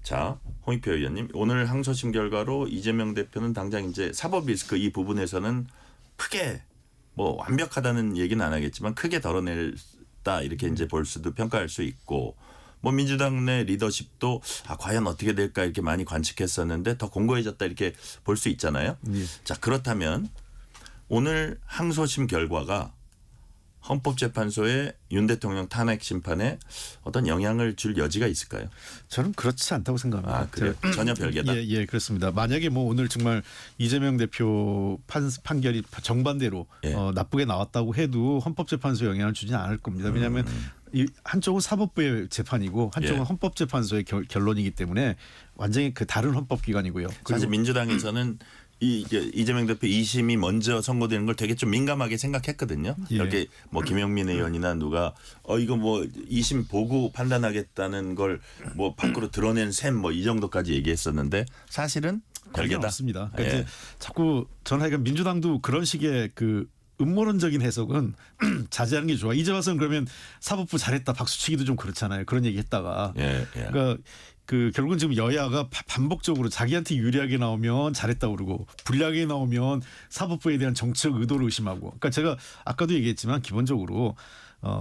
자, 홍익표 의원님, 오늘 항소심 결과로 이재명 대표는 당장 이제 사법 리스크 이 부분에서는 크게 뭐 완벽하다는 얘기는 안 하겠지만 크게 덜어냈다 이렇게 이제 볼 수도 평가할 수 있고, 뭐 민주당 내 리더십도 과연 어떻게 될까 이렇게 많이 관측했었는데 더 공고해졌다 이렇게 볼 수 있잖아요. 예. 자, 그렇다면 오늘 항소심 결과가 헌법재판소의 윤 대통령 탄핵 심판에 어떤 영향을 줄 여지가 있을까요? 저는 그렇지 않다고 생각합니다. 아, 그래요? 전혀 별개다. 예, 그렇습니다. 만약에 뭐 오늘 정말 이재명 대표 판결이 정반대로 예. 나쁘게 나왔다고 해도 헌법재판소에 영향을 주지는 않을 겁니다. 왜냐하면 이 한쪽은 사법부의 재판이고 한쪽은 예. 헌법재판소의 결론이기 때문에 완전히 다른 헌법기관이고요. 사실 민주당에서는 이재명 대표 2심이 먼저 선고되는 걸 되게 좀 민감하게 생각했거든요. 예. 이렇게 뭐 김영민 의원이나 누가 이거 뭐 2심 보고 판단하겠다는 걸 뭐 밖으로 드러낸 셈 뭐 이 정도까지 얘기했었는데 사실은 별개다. 없습니다. 그러니까 예. 이제 자꾸 저는 하여간 민주당도 그런 식의 음모론적인 해석은 자제하는 게 좋아. 이제 와서는 그러면 사법부 잘했다 박수치기도 좀 그렇잖아요. 그런 얘기 했다가. 예. 그러니까 결국은 지금 여야가 반복적으로 자기한테 유리하게 나오면 잘했다고 그러고 불리하게 나오면 사법부에 대한 정치적 의도를 의심하고. 그러니까 제가 아까도 얘기했지만 기본적으로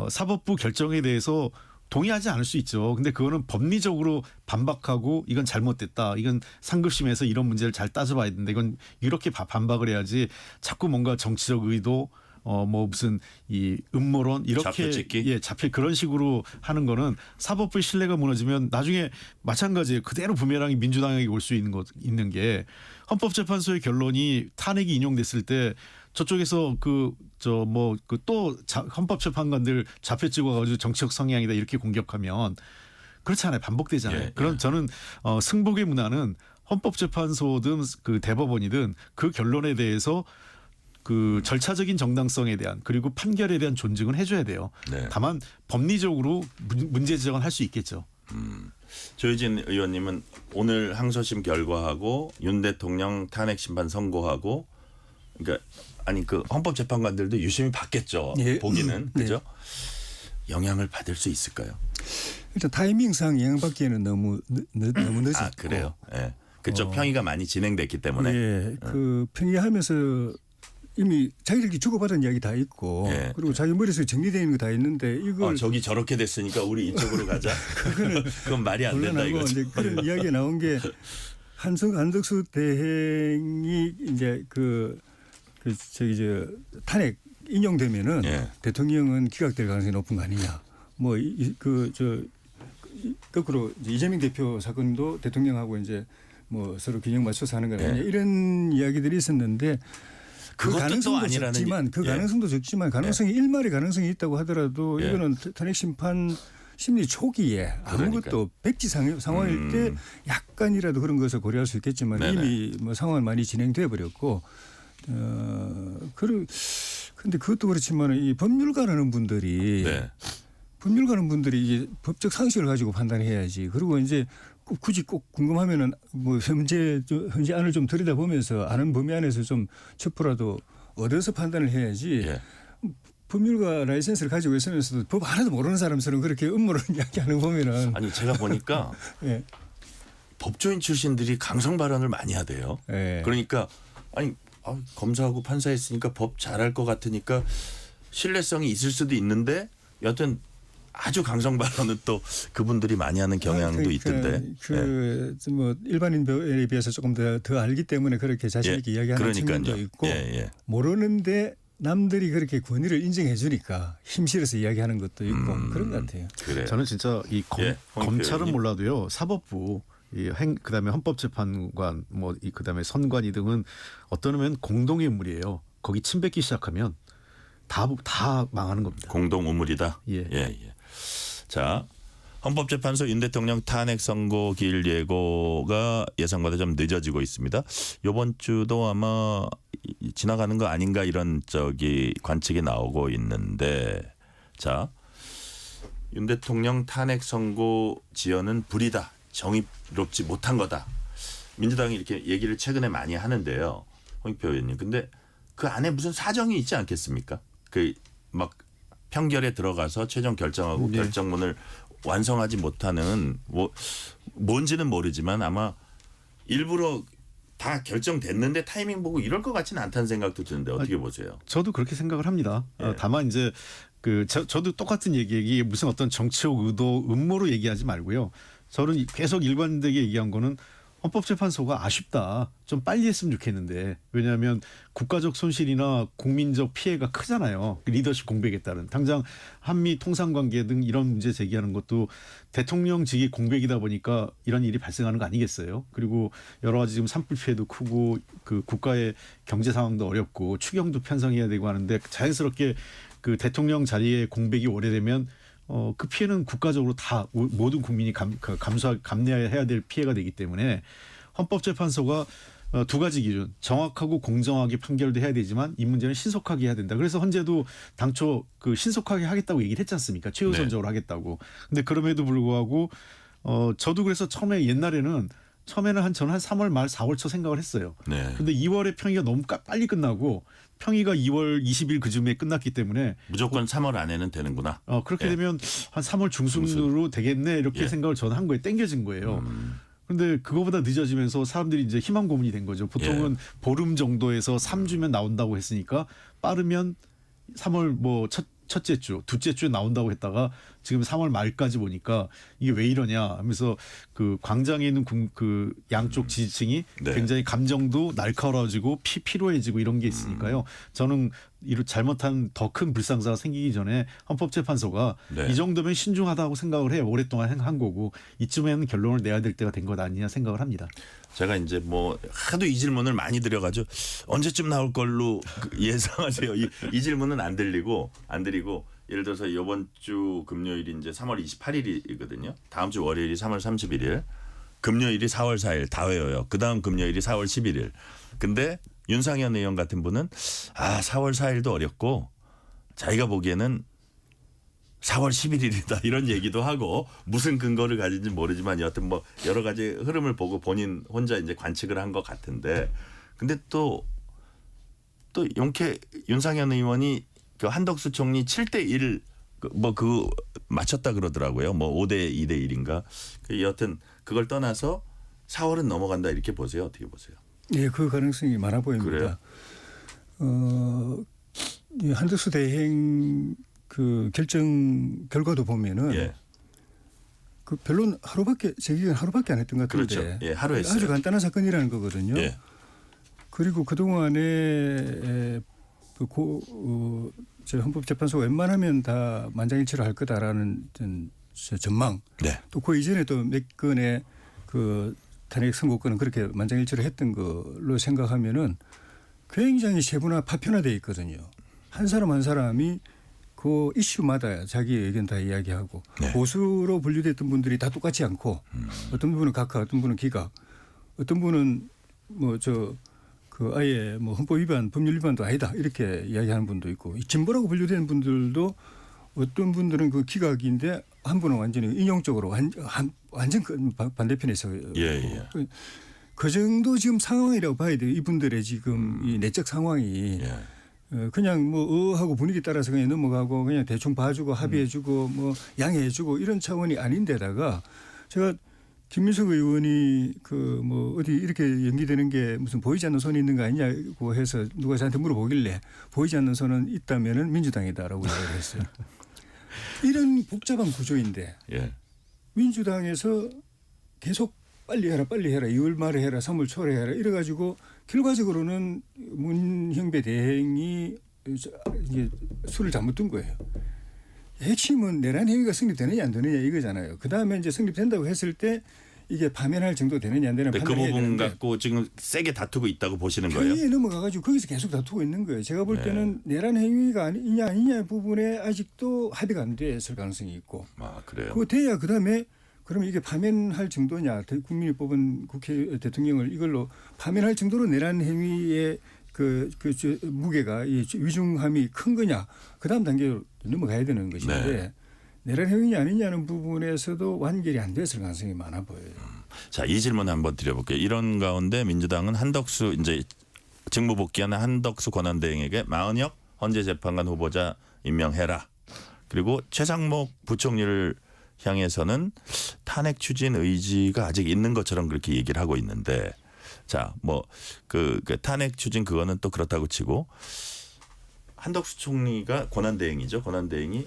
사법부 결정에 대해서 동의하지 않을 수 있죠. 근데 그거는 법리적으로 반박하고 이건 잘못됐다. 이건 상급심에서 이런 문제를 잘 따져봐야 된다. 이건 이렇게 반박을 해야지 자꾸 뭔가 정치적 의도 뭐 무슨 이 음모론 이렇게 잡힐 그런 식으로 하는 거는 사법부의 신뢰가 무너지면 나중에 마찬가지예요. 그대로 부메랑이 민주당에게 올 수 있는 게 헌법재판소의 결론이 탄핵이 인용됐을 때 저쪽에서 또 헌법재판관들 좌표 찍어가지고 정치적 성향이다 이렇게 공격하면 그렇잖아요. 반복되잖아요. 예, 그런 예. 저는 승복의 문화는 헌법재판소든 대법원이든 그 결론에 대해서 절차적인 정당성에 대한 그리고 판결에 대한 존중은 해줘야 돼요. 네. 다만 법리적으로 문제 지적은 할 수 있겠죠. 조혜진 의원님은 오늘 항소심 결과하고 윤 대통령 탄핵 심판 선고하고 그러니까 헌법재판관들도 유심히 봤겠죠. 예. 보기는 그죠? 네. 영향을 받을 수 있을까요? 일단 타이밍상 영향받기에는 너무 늦었고. 아, 그래요. 예. 그쪽 평의가 많이 진행됐기 때문에. 예, 평의하면서 이미 자기들끼리 주고받은 이야기 다 있고 예. 그리고 자기 머릿속에 정리되어 있는 거 다 있는데 이걸 저기 저렇게 됐으니까 우리 이쪽으로 가자. 그건 말이 안 된다 곤란하고 이거죠. 이제 그런 이야기가 나온 게 한덕수 대행이 이제 탄핵 인용되면은 예. 대통령은 기각될 가능성이 높은 거 아니냐. 거꾸로 이제 이재명 대표 사건도 대통령하고 이제 뭐 서로 균형 맞춰서 하는 건 아니냐 이런 이야기들이 있었는데 그 그것도 또 가능성도 아니라는 적지만 그 예. 가능성도 적지만 가능성이 일말의 가능성이 있다고 하더라도 예. 이거는 탄핵 심판 심리 초기에 아무것도 백지 상황일 때 약간이라도 그런 것을 고려할 수 있겠지만 네네. 이미 뭐 상황은 많이 진행돼 버렸고 근데 그것도 그렇지만 이 법률가라는 분들이 네. 법률가는 분들이 이게 법적 상식을 가지고 판단해야지. 그리고 이제 굳이 꼭 궁금하면은 뭐 현재 안을 좀 들여다보면서 아는 범위 안에서 좀 첩보라도 얻어서 판단을 해야지. 예. 법률가 라이센스를 가지고 있으면서도 법 하나도 모르는 사람처럼 그렇게 음모를 이야기하는 거 보면은 아니 제가 보니까 예. 법조인 출신들이 강성 발언을 많이 하대요. 예. 그러니까 아니 검사하고 판사했으니까 법 잘할 것 같으니까 신뢰성이 있을 수도 있는데 여튼 아주 강성 발언은 또 그분들이 많이 하는 경향도 있던데. 뭐 일반인에 비해서 조금 더 알기 때문에 그렇게 자신 있게 이야기하는 측면도 있고 모르는데 남들이 그렇게 권위를 인정해 주니까 힘실어서 이야기하는 것도 있고 그런 것 같아요. 그래요. 저는 진짜 이 검찰은 의원님. 몰라도요 사법부 그다음에 헌법재판관 그다음에 선관위 등은 어떤 의미는 공동의 인물이에요. 거기 침 뱉기 시작하면 다 망하는 겁니다. 공동 우물이다. 예. 자, 헌법재판소 윤 대통령 탄핵 선고 기일 예고가 예상보다 좀 늦어지고 있습니다. 이번 주도 아마 지나가는 거 아닌가 이런 관측이 나오고 있는데, 자, 윤 대통령 탄핵 선고 지연은 불이다, 정의롭지 못한 거다. 민주당이 이렇게 얘기를 최근에 많이 하는데요, 홍익표 의원님. 근데 그 안에 무슨 사정이 있지 않겠습니까? 그 막 평결에 들어가서 최종 결정하고 결정문을 완성하지 못하는 뭔지는 모르지만 아마 일부러 다 결정됐는데 타이밍 보고 이럴 것 같지는 않다는 생각도 드는데 어떻게 보세요? 저도 그렇게 생각을 합니다. 예. 다만 이제 저도 똑같은 얘기 무슨 어떤 정치적 의도 음모로 얘기하지 말고요. 저는 계속 일관되게 얘기한 거는 헌법재판소가 아쉽다. 좀 빨리 했으면 좋겠는데. 왜냐하면 국가적 손실이나 국민적 피해가 크잖아요. 리더십 공백에 따른. 당장 한미 통상관계 등 이런 문제 제기하는 것도 대통령직이 공백이다 보니까 이런 일이 발생하는 거 아니겠어요. 그리고 여러 가지 지금 산불 피해도 크고 그 국가의 경제 상황도 어렵고 추경도 편성해야 되고 하는데 자연스럽게 그 대통령 자리에 공백이 오래되면 그 피해는 국가적으로 다 모든 국민이 감내해야 될 피해가 되기 때문에 헌법재판소가 두 가지 기준 정확하고 공정하게 판결도 해야 되지만 이 문제는 신속하게 해야 된다. 그래서 헌재도 당초 그 신속하게 하겠다고 얘기를 했지 않습니까? 최우선적으로 하겠다고. 근데 그럼에도 불구하고 저도 그래서 옛날에는 저는 한 3월 말 4월 초 생각을 했어요. 네. 근데 2월에 평의가 너무 빨리 끝나고 평의가 2월 20일 그쯤에 끝났기 때문에 무조건 3월 안에는 되는구나. 그렇게 되면 한 3월 중순으로 되겠네 이렇게 생각을 저는 한 거예요. 땡겨진 거예요. 그런데 그거보다 늦어지면서 사람들이 이제 희망 고문이 된 거죠. 보통은 보름 정도에서 3주면 나온다고 했으니까 빠르면 3월 첫째 주, 둘째 주에 나온다고 했다가 지금 3월 말까지 보니까 이게 왜 이러냐 하면서 그 광장에 있는 그 양쪽 지지층이 굉장히 감정도 날카로워지고 피로해지고 이런 게 있으니까요. 저는 잘못한 더 큰 불상사가 생기기 전에 헌법재판소가 이 정도면 신중하다고 생각을 해요. 오랫동안 한 거고 이쯤에는 결론을 내야 될 때가 된 것 아니냐 생각을 합니다. 제가 이제 하도 이 질문을 많이 드려가지고 언제쯤 나올 걸로 예상하세요. 이 질문은 안 드리고 예를 들어서 이번 주 금요일이 이제 3월 28일이거든요. 다음 주 월요일이 3월 31일, 금요일이 4월 4일 다 외워요. 그 다음 금요일이 4월 11일. 근데 윤상현 의원 같은 분은 4월 4일도 어렵고 자기가 보기에는 4월 11일이다 이런 얘기도 하고 무슨 근거를 가진지 모르지만 여하튼 여러 가지 흐름을 보고 본인 혼자 이제 관측을 한 것 같은데 근데 또 윤상현 의원이 그 한덕수 총리 7대1 맞췄다 그러더라고요. 5대 2대 1인가. 여하튼 그걸 떠나서 4월은 넘어간다 이렇게 보세요. 어떻게 보세요? 예, 그 가능성이 많아 보입니다. 이 한덕수 대행 그 결정 결과도 보면은 그 별로 제 기억엔 하루밖에 안 했던 것 같은데. 그렇죠. 예, 하루 했어요. 아주 간단한 사건이라는 거거든요. 예. 그리고 그 동안에 헌법재판소가 웬만하면 다 만장일치로 할 거다라는 전망 네. 또 그 이전에 또 몇 건의 그 탄핵 선고권은 그렇게 만장일치로 했던 걸로 생각하면은 굉장히 세분화 파편화되어 있거든요. 한 사람 한 사람이 그 이슈마다 자기 의견 다 이야기하고 네. 보수로 분류됐던 분들이 다 똑같지 않고 어떤 분은 각하, 어떤 분은 기각, 어떤 분은 뭐 그 아예 뭐 헌법 위반, 법률 위반도 아니다 이렇게 이야기하는 분도 있고 이 진보라고 분류되는 분들도 어떤 분들은 그 기각인데 한 분은 완전히 인용적으로 완전 반대편에 서요. 예. 그 정도 지금 상황이라고 봐야 돼요. 이분들의 지금 이 내적 상황이 예. 그냥 뭐 하고 분위기 따라서 그냥 넘어가고 그냥 대충 봐주고 합의해주고 뭐 양해해주고 이런 차원이 아닌데다가 제가 김민석 의원이 그 뭐 어디 이렇게 연기되는 게 무슨 보이지 않는 손이 있는 거 아니냐고 해서 누가 저한테 물어보길래 보이지 않는 손은 있다면은 민주당이다라고 이야기를 했어요. 이런 복잡한 구조인데 예. 민주당에서 계속 빨리 해라 2월 말에 해라 3월 초에 해라 이래가지고 결과적으로는 문형배 대행이 이제 수를 잘못 둔 거예요. 핵심은 내란 행위가 성립되느냐 안 되느냐 이거잖아요. 그다음에 이제 성립된다고 했을 때 이게 파면할 정도 되느냐 안 되느냐 그 판단해야 부분 되는데 갖고 지금 세게 다투고 있다고 보시는 거예요? 평의에 넘어가가지고 거기서 계속 다투고 있는 거예요. 제가 볼 때는 내란 행위가 아니냐 부분에 아직도 합의가 안 됐을 가능성이 있고 아 그래요. 그거 돼야 그다음에 그러면 이게 파면할 정도냐 국민이 뽑은 국회 대통령을 이걸로 파면할 정도로 내란 행위의 그 무게가 이 위중함이 큰 거냐 그다음 단계로 넘어가야 되는 것인데 네. 내란 행위냐 아니냐는 부분에서도 완결이 안 됐을 가능성이 많아 보여요. 자, 이 질문 한번 드려볼게요. 이런 가운데 민주당은 한덕수 이제 직무 복귀하는 한덕수 권한대행에게 마은혁 헌재재판관 후보자 임명해라. 그리고 최상목 부총리를 향해서는 탄핵 추진 의지가 아직 있는 것처럼 그렇게 얘기를 하고 있는데, 자, 뭐 그 탄핵 추진 그거는 또 그렇다고 치고 한덕수 총리가 권한대행이죠. 권한대행이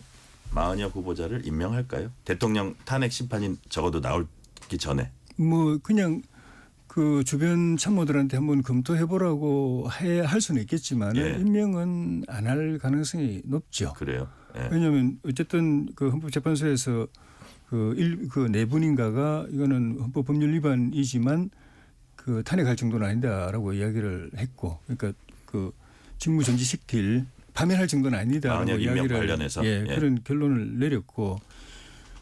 마은혁 후보자를 임명할까요? 대통령 탄핵 심판이 적어도 나오기 전에. 뭐 그냥 그 주변 참모들한테 한번 검토해 보라고 할 수는 있겠지만 예. 임명은 안 할 가능성이 높죠. 그래요. 예. 왜냐하면 어쨌든 그 헌법재판소에서 그 네 분인가가 이거는 헌법 법률 위반이지만 그 탄핵할 정도는 아니다라고 이야기를 했고, 그러니까 그 직무 정지시킬 파면할 정도는 아니다라고 마은혁 임명 이야기를 관련해서 예, 그런 결론을 내렸고,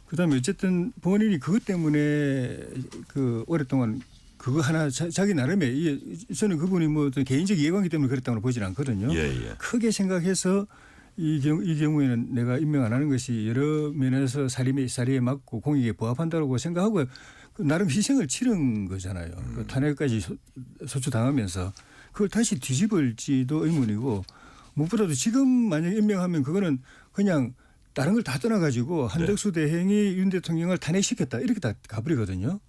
그다음에 어쨌든 본인이 그것 때문에 그 오랫동안 그거 하나 자기 나름의 저는 그분이 뭐 어떤 개인적 이해관계 때문에 그랬다고 보지는 않거든요. 예. 크게 생각해서 이 경우에는 내가 임명 안 하는 것이 여러 면에서 사리에 맞고 공익에 부합한다고 생각하고 나름 희생을 치른 거잖아요. 그 탄핵까지 소추당하면서 그걸 다시 뒤집을지도 의문이고, 무엇보다도 지금 만약 임명하면 그거는 그냥 다른 걸 다 떠나가지고 한덕수 대행이 윤 대통령을 탄핵시켰다 이렇게 다 가버리거든요.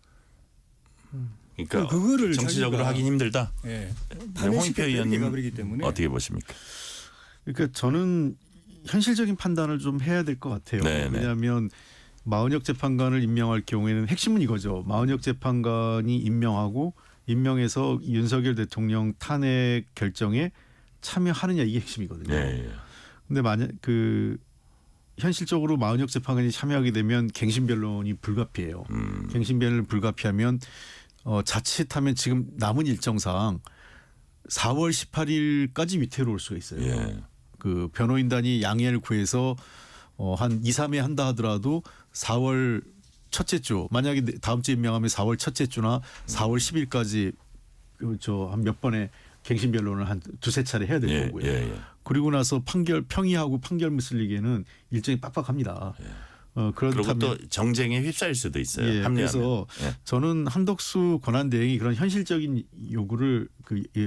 그러니까 그거를 정치적으로 자기가- 하긴 힘들다. 예. 홍익표 의원님 가버리기 때문에 어떻게 보십니까? 그러니까 저는 현실적인 판단을 좀 해야 될 것 같아요. 네네. 왜냐하면 마은혁 재판관을 임명할 경우에는 핵심은 이거죠. 마은혁 재판관이 임명해서 윤석열 대통령 탄핵 결정에 참여하느냐 이게 핵심이거든요. 예. 근데 만약 현실적으로 마은혁 재판관이 참여하게 되면 갱신 변론이 불가피해요. 갱신 변론을 불가피하면 자칫하면 지금 남은 일정상 4월 18일까지 위태로울 수가 있어요. 예. 그 변호인단이 양해를 구해서 한 2, 3회 한다 하더라도 4월 첫째 주, 만약에 다음 주에 임명하면 4월 첫째 주나 4월 10일까지 한 몇 번의 갱신 변론을 한 두세 차례 해야 될 거고요. 그리고 나서 평의하고 판결 무슬리기에는 일정이 빡빡합니다. 그리고 그렇다면 또 정쟁에 휩싸일 수도 있어요. 예, 합리하면. 그래서 예. 저는 한덕수 권한대행이 그런 현실적인 요구를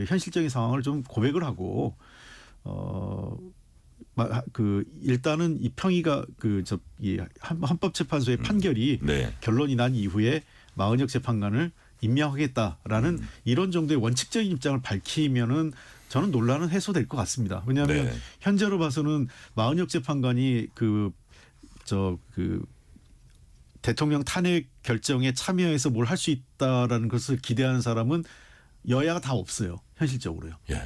현실적인 상황을 좀 고백을 하고 일단은 이 평의가 이 헌법재판소의 판결이 네. 결론이 난 이후에 마은혁 재판관을 임명하겠다라는 이런 정도의 원칙적인 입장을 밝히면은 저는 논란은 해소될 것 같습니다. 왜냐하면 네. 현재로 봐서는 마은혁 재판관이 대통령 탄핵 결정에 참여해서 뭘 할 수 있다라는 것을 기대하는 사람은 여야가 다 없어요. 현실적으로요. 예.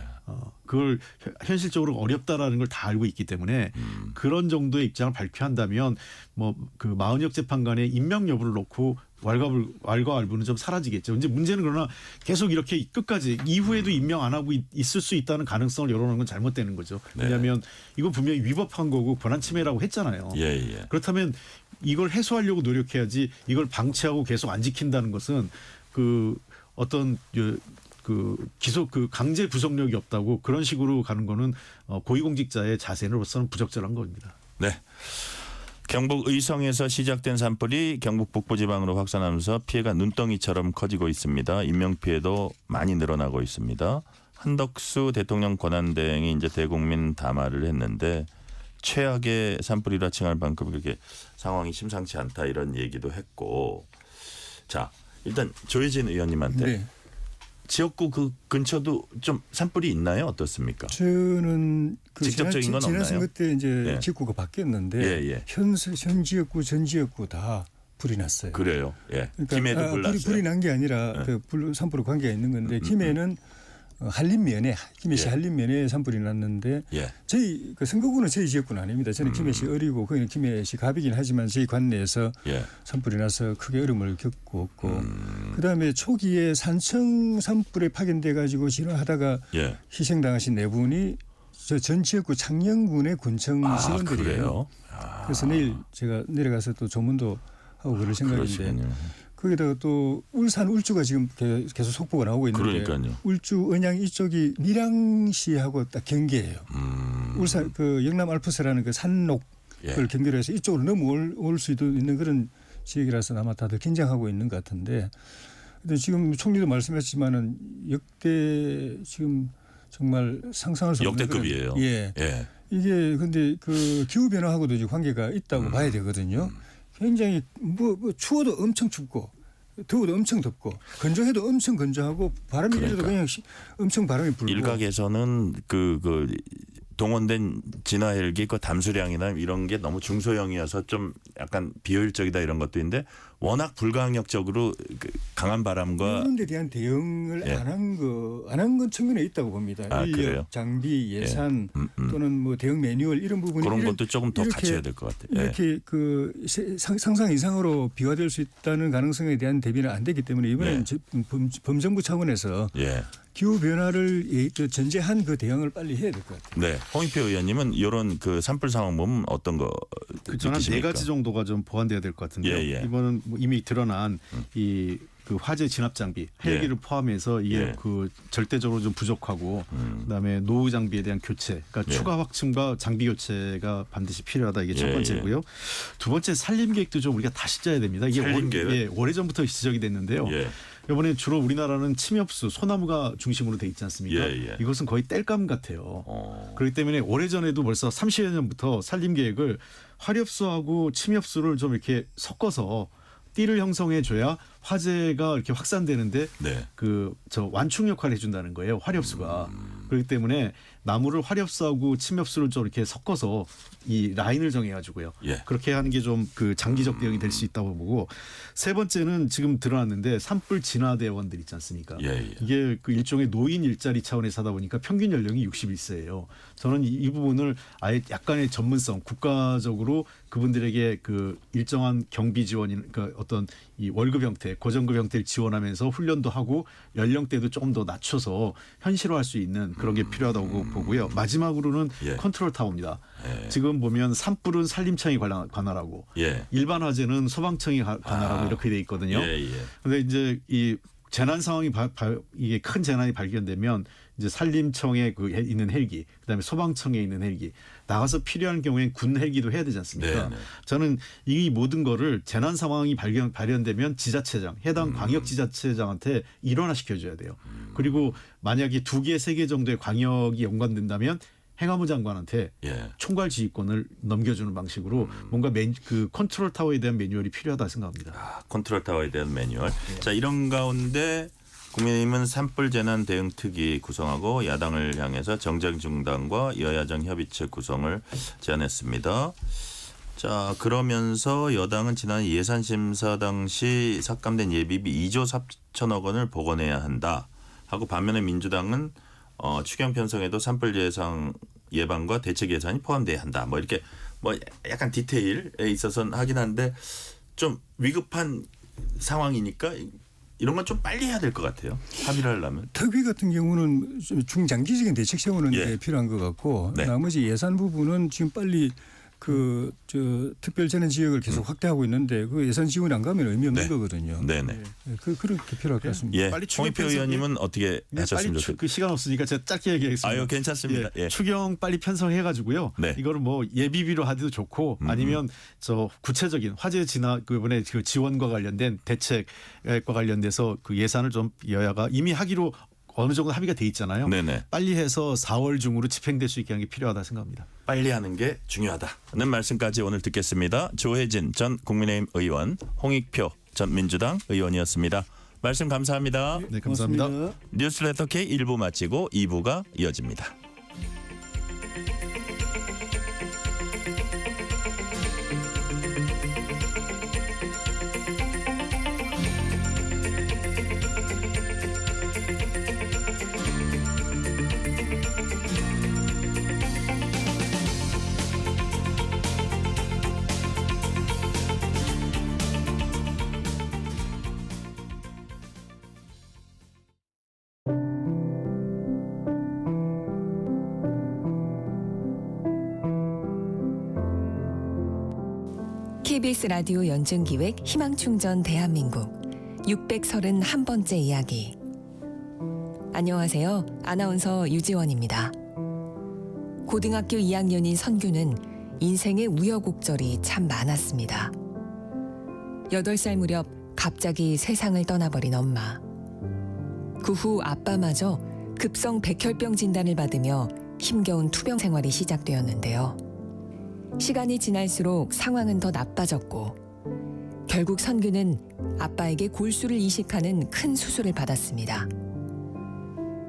그걸 현실적으로 어렵다라는 걸 다 알고 있기 때문에 그런 정도의 입장을 발표한다면 뭐 그 마은혁 재판관의 임명 여부를 놓고 왈가왈부는 좀 사라지겠죠. 이제 문제는 그러나 계속 이렇게 끝까지 이후에도 임명 안 하고 있을 수 있다는 가능성을 열어놓은 건 잘못되는 거죠. 네. 왜냐하면 이건 분명히 위법한 거고 권한 침해라고 했잖아요. 예, 예. 그렇다면 이걸 해소하려고 노력해야지 이걸 방치하고 계속 안 지킨다는 것은 그 어떤 그 기소 그 강제 구속력이 없다고 그런 식으로 가는 거는 고위공직자의 자세로서는 부적절한 겁니다. 네. 경북 의성에서 시작된 산불이 경북 북부지방으로 확산하면서 피해가 눈덩이처럼 커지고 있습니다. 인명피해도 많이 늘어나고 있습니다. 한덕수 대통령 권한대행이 이제 대국민 담화를 했는데 최악의 산불이라 칭할 만큼 그렇게 상황이 심상치 않다 이런 얘기도 했고, 자 일단 조혜진 의원님한테 네. 지역구 그 근처도 좀 산불이 있나요? 어떻습니까? 저는 그 직접적인 건 지난 없나요? 선거 때 이제 예. 지역구가 바뀌었는데 예, 예. 현 지역구 전 지역구 다 불이 났어요. 그래요. 예. 그러니까 김해도 불 났어요. 불이 난 게 아니라 네. 그 산불로 관계가 있는 건데 김해는 한림면에 김해시 예. 한림면에 산불이 났는데 예. 저희 그 선거구는 저희 지역구는 아닙니다. 저는 김해시 어리고 거기는 김해시 갑이긴 하지만 저희 관내에서 예. 산불이 나서 크게 어려움을 겪었고 그다음에 초기에 산청 산불에 파견돼 가지고 진화하다가 예. 희생당하신 네 분이 저 전 지역구 창녕군의 군청 직원들이에요. 그래요? 그래서 내일 제가 내려가서 또 조문도 하고 그럴 생각인데 그러시군요. 거기다가 또 울산 울주가 지금 계속 속보가 나오고 있는데 그러니까요. 울주 언양 이쪽이 밀양시하고 딱 경계예요. 울산 그 영남 알프스라는 그 산록을 예. 경계로 해서 이쪽으로 넘어올 수도 있는 그런 지역이라서 아마 다들 긴장하고 있는 것 같은데 근데 지금 총리도 말씀하셨지만은 역대 지금 정말 상상할 수 없는 역대급이에요. 그런, 예. 예. 이게 근데 그 기후 변화하고도 이제 관계가 있다고 봐야 되거든요. 굉장히 뭐 추워도 엄청 춥고 더워도 엄청 덥고 건조해도 엄청 건조하고 바람이 일어도 그러니까. 그냥 엄청 바람이 불고. 일각에서는 그 동원된 진화 헬기 그 담수량이나 이런 게 너무 중소형이어서 좀 약간 비효율적이다 이런 것도 있는데 워낙 불가항력적으로 그 강한 바람과 이런 데 대한 대응을 예. 안 한 건 측면에 있다고 봅니다. 아, 그래요? 인력, 장비, 예산 또는 뭐 대응 매뉴얼 이런 부분이 그런 이런- 것도 조금 더 이렇게- 갖춰야 될 것 같아요. 예. 이렇게 그 상상 이상으로 비화될 수 있다는 가능성에 대한 대비는 안 되기 때문에 이번에는 범정부 차원에서 예. 기후 변화를 전제한 그 대응을 빨리 해야 될 것 같아요. 네. 홍익표 의원님은 이런 그 산불 상황 보면 어떤 거 저는 한 네 느끼십니까? 가지 정도가 좀 보완돼야 될 것 같은데요. 예, 예. 이거는 뭐 이미 드러난 이 그 화재 진압 장비 헬기를 포함해서 이게 예. 그 절대적으로 좀 부족하고 그다음에 노후 장비에 대한 교체, 그러니까 예. 추가 확충과 장비 교체가 반드시 필요하다. 이게 첫 예, 번째고요. 두 번째 산림 계획도 좀 우리가 다시 짜야 됩니다. 이게 산림 계획? 오래 전부터 지적이 됐는데요. 예. 이번에 주로 우리나라는 침엽수, 소나무가 중심으로 돼 있지 않습니까? 예, 예. 이것은 거의 땔감 같아요. 그렇기 때문에 오래전에도 벌써 30여 년부터 산림 계획을 화렵수하고 침엽수를 좀 이렇게 섞어서 띠를 형성해 줘야 화재가 이렇게 확산되는데 네. 그 저 완충 역할을 해준다는 거예요. 화렵수가. 그렇기 때문에 나무를 화렵수하고 침엽수를 좀 이렇게 섞어서 이 라인을 정해가지고요. 예. 그렇게 하는 게 좀 그 장기적 대응이 될 수 있다고 보고 세 번째는 지금 드러났는데 산불 진화 대원들 있지 않습니까? 예, 예. 이게 그 일종의 노인 일자리 차원에서 하다 보니까 평균 연령이 61세예요. 저는 이 부분을 아예 약간의 전문성, 국가적으로 그분들에게 그 일정한 경비 지원이 그러니까 어떤 이 월급 형태, 고정급 형태를 지원하면서 훈련도 하고 연령대도 조금 더 낮춰서 현실화할 수 있는 그런 게 필요하다고 보고요. 마지막으로는 예. 컨트롤 타워입니다. 예. 지금 보면 산불은 산림청이 관할하고 예. 일반 화재는 소방청이 관할하고 이렇게 돼 있거든요. 예, 예. 근데 이제 이 재난 상황이 이게 큰 재난이 발견되면 이제 산림청에 그 있는 헬기, 그다음에 소방청에 있는 헬기 나가서 필요한 경우엔 군 헬기도 해야 되지 않습니까? 네, 네. 저는 이 모든 거를 재난 상황이 발견되면 지자체장, 해당 광역 지자체장한테 일원화시켜 줘야 돼요. 그리고 만약에 2개, 3개 정도의 광역이 연관된다면 행안부 장관한테 예. 총괄 지휘권을 넘겨주는 방식으로 뭔가 그 컨트롤 타워에 대한 매뉴얼이 필요하다 생각합니다. 컨트롤 타워에 대한 매뉴얼. 자, 이런 가운데 국민의힘은 산불 재난 대응 특위 구성하고 야당을 향해서 정쟁 중단과 여야정 협의체 구성을 제안했습니다. 자, 그러면서 여당은 지난 예산 심사 당시 삭감된 예비비 2조 4천억 원을 복원해야 한다. 하고 반면에 민주당은 추경 편성에도 산불 예방과 대책 예산이 포함돼야 한다. 뭐 이렇게 뭐 약간 디테일에 있어서는 하긴 한데 좀 위급한 상황이니까 이런 건 좀 빨리 해야 될 것 같아요. 합의를 하려면. 특위 같은 경우는 좀 중장기적인 대책 세우는 예. 게 필요한 것 같고 네. 나머지 예산 부분은 지금 빨리 특별 재난 지역을 계속 확대하고 있는데 그 예산 지원이 안 가면 의미 없는 네. 거거든요. 네네. 그렇게 필요할 것 같습니다. 예. 빨리 추경 홍익표 편성에- 의원님은 어떻게 네, 하셨으면 빨리 좋겠어요? 그 시간 없으니까 제가 짧게 얘기하겠습니다. 아유 괜찮습니다. 예. 추경 빨리 편성해가지고요. 네. 이거를 뭐 예비비로 하도 좋고 아니면 저 구체적인 화재 이번에 그 지원과 관련된 대책과 관련돼서 그 예산을 좀 여야가 이미 하기로 어느 정도 합의가 돼 있잖아요. 네네. 빨리 해서 4월 중으로 집행될 수 있게 하는 게 필요하다 생각합니다. 빨리 하는 게 중요하다는 말씀까지 오늘 듣겠습니다. 조혜진 전 국민의힘 의원, 홍익표 전 민주당 의원이었습니다. 말씀 감사합니다. 네, 감사합니다. 고맙습니다. 뉴스레터 K 1부 마치고 2부가 이어집니다. KBS 라디오 연증기획 희망충전 대한민국 631번째 이야기. 안녕하세요. 아나운서 유지원입니다. 고등학교 2학년인 선규는 인생의 우여곡절이 참 많았습니다. 8살 무렵 갑자기 세상을 떠나버린 엄마. 그 후 아빠마저 급성 백혈병 진단을 받으며 힘겨운 투병 생활이 시작되었는데요. 시간이 지날수록 상황은 더 나빠졌고 결국 선규는 아빠에게 골수를 이식하는 큰 수술을 받았습니다.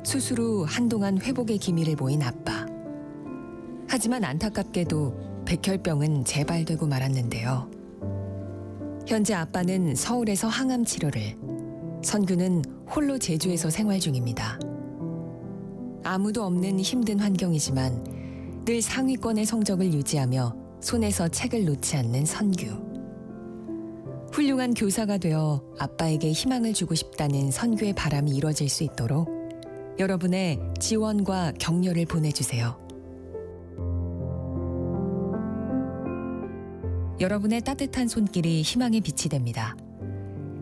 수술 후 한동안 회복의 기미를 보인 아빠. 하지만 안타깝게도 백혈병은 재발되고 말았는데요. 현재 아빠는 서울에서 항암 치료를, 선규는 홀로 제주에서 생활 중입니다. 아무도 없는 힘든 환경이지만 늘 상위권의 성적을 유지하며 손에서 책을 놓지 않는 선규. 훌륭한 교사가 되어 아빠에게 희망을 주고 싶다는 선규의 바람이 이뤄질 수 있도록 여러분의 지원과 격려를 보내주세요. 여러분의 따뜻한 손길이 희망의 빛이 됩니다.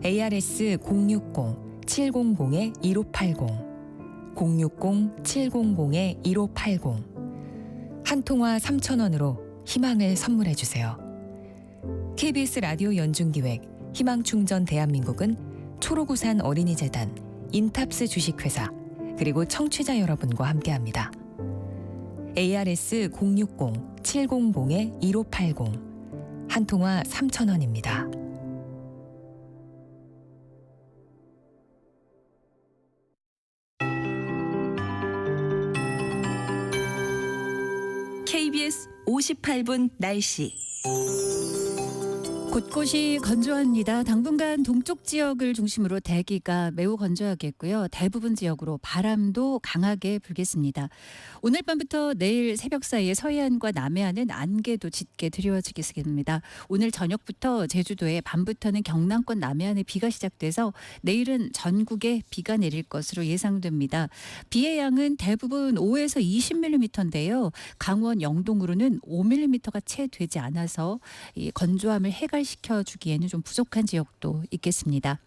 ARS 060-700-1580 060-700-1580 한 통화 3,000원으로 희망을 선물해 주세요. KBS 라디오 연중기획 희망충전 대한민국은 초록우산 어린이재단, 인탑스 주식회사, 그리고 청취자 여러분과 함께합니다. ARS 060-700-1580 한 통화 3,000원입니다. KBS 58분 날씨. 곳곳이 건조합니다. 당분간 동쪽 지역을 중심으로 대기가 매우 건조하겠고요. 대부분 지역으로 바람도 강하게 불겠습니다. 오늘 밤부터 내일 새벽 사이에 서해안과 남해안은 안개도 짙게 드리워지겠습니다. 오늘 저녁부터 제주도에 밤부터는 경남권 남해안에 비가 시작돼서 내일은 전국에 비가 내릴 것으로 예상됩니다. 비의 양은 대부분 5에서 20mm인데요. 강원 영동으로는 5mm가 채 되지 않아서 이 건조함을 해결시켜주기에는 좀 부족한 지역도 있겠습니다.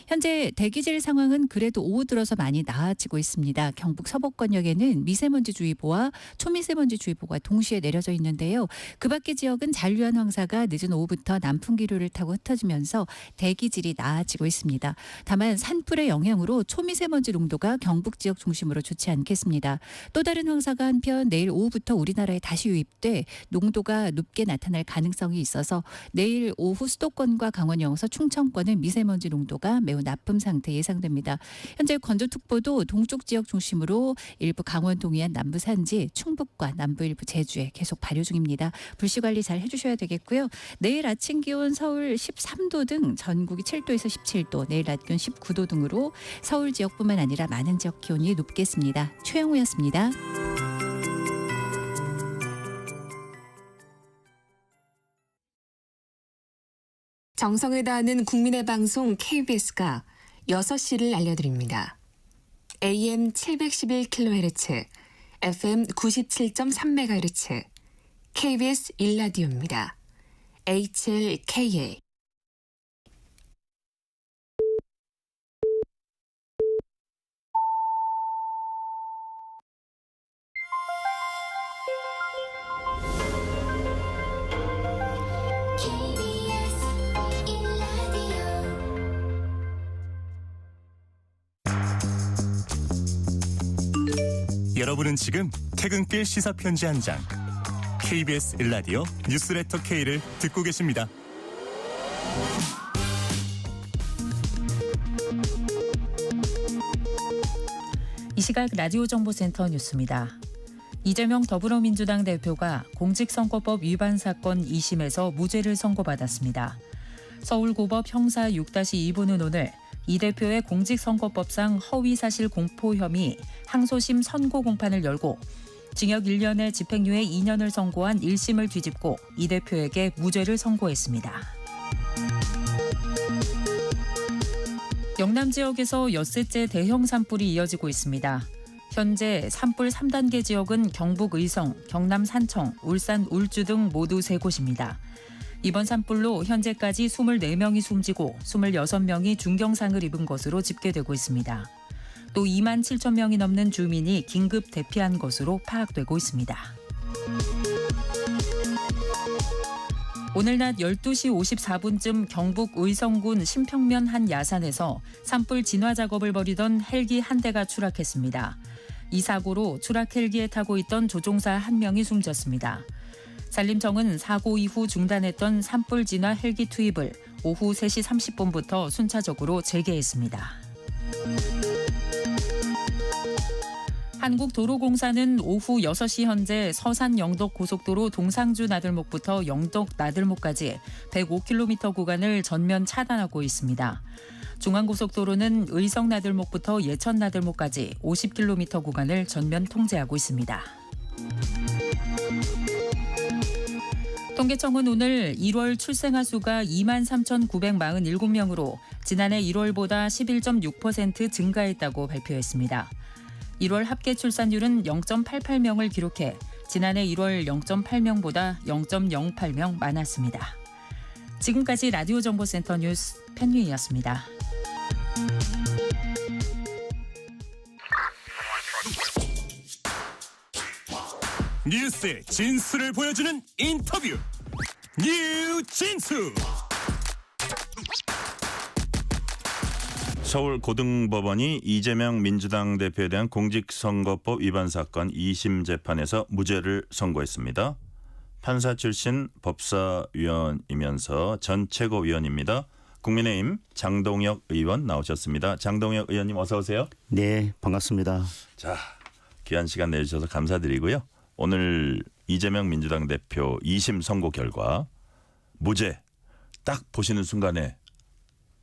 현재 대기질 상황은 그래도 오후 들어서 많이 나아지고 있습니다. 경북 서부권역에는 미세먼지주의보와 초미세먼지주의보가 동시에 내려져 있는데요. 그 밖의 지역은 잔류한 황사가 늦은 오후부터 남풍기류를 타고 흩어지면서 대기질이 나아지고 있습니다. 다만 산불의 영향으로 초미세먼지 농도가 경북 지역 중심으로 좋지 않겠습니다. 또 다른 황사가 한편 내일 오후부터 우리나라에 다시 유입돼 농도가 높게 나타날 가능성이 있어서 내일 오후 수도권과 강원 영서 충청권은 미세먼지 농도가 건조가 매우 나쁨 상태 예상됩니다. 현재 건조특보도 동쪽 지역 중심으로 일부 강원 동해안 남부 산지, 충북과 남부 일부 제주에 계속 발효 중입니다. 불씨 관리 잘 해주셔야 되겠고요. 내일 아침 기온 서울 13도 등 전국이 7도에서 17도, 내일 낮 기온 19도 등으로 서울 지역뿐만 아니라 많은 지역 기온이 높겠습니다. 최영우였습니다. 정성을 다하는 국민의 방송 KBS가 6시를 알려드립니다. AM 711kHz, FM 97.3MHz, KBS 1라디오입니다. HLKA. 여러분은 지금 퇴근길 시사편지 한 장, KBS 1라디오 뉴스레터 K를 듣고 계십니다. 이 시각 라디오 정보센터 뉴스입니다. 이재명 더불어민주당 대표가 공직선거법 위반 사건 2심에서 무죄를 선고받았습니다. 서울고법 형사 6-2부는 오늘 이 대표의 공직선거법상 허위사실 공포 혐의 항소심 선고 공판을 열고 징역 1년에 집행유예 2년을 선고한 1심을 뒤집고 이 대표에게 무죄를 선고했습니다. 영남 지역에서 엿새째 대형 산불이 이어지고 있습니다. 현재 산불 3단계 지역은 경북 의성, 경남 산청, 울산 울주 등 모두 3곳입니다. 이번 산불로 현재까지 24명이 숨지고 26명이 중경상을 입은 것으로 집계되고 있습니다. 또 2만 7천 명이 넘는 주민이 긴급 대피한 것으로 파악되고 있습니다. 오늘 낮 12시 54분쯤 경북 의성군 신평면 한 야산에서 산불 진화 작업을 벌이던 헬기 한 대가 추락했습니다. 이 사고로 추락 헬기에 타고 있던 조종사 1명이 숨졌습니다. 산림청은 사고 이후 중단했던 산불 진화 헬기 투입을 오후 3시 30분부터 순차적으로 재개했습니다. 한국도로공사는 오후 6시 현재 서산 영덕 고속도로 동상주 나들목부터 영덕 나들목까지 105km 구간을 전면 차단하고 있습니다. 중앙고속도로는 의성 나들목부터 예천 나들목까지 50km 구간을 전면 통제하고 있습니다. 통계청은 오늘 1월 출생아 수가 23,947명으로 지난해 1월보다 11.6% 증가했다고 발표했습니다. 1월 합계 출산율은 0.88명을 기록해 지난해 1월 0.8명보다 0.08명 많았습니다. 지금까지 라디오 정보센터 뉴스 편유이였습니다. 뉴스의 진수를 보여주는 인터뷰, 뉴진수. 서울고등법원이 이재명 민주당 대표에 대한 공직선거법 위반 사건 2심 재판에서 무죄를 선고했습니다. 판사 출신 법사위원이면서 전 최고위원입니다. 국민의힘 장동혁 의원 나오셨습니다. 장동혁 의원님 어서 오세요. 네, 반갑습니다. 자, 귀한 시간 내주셔서 감사드리고요. 오늘 이재명 민주당 대표 2심 선고 결과 무죄 딱 보시는 순간에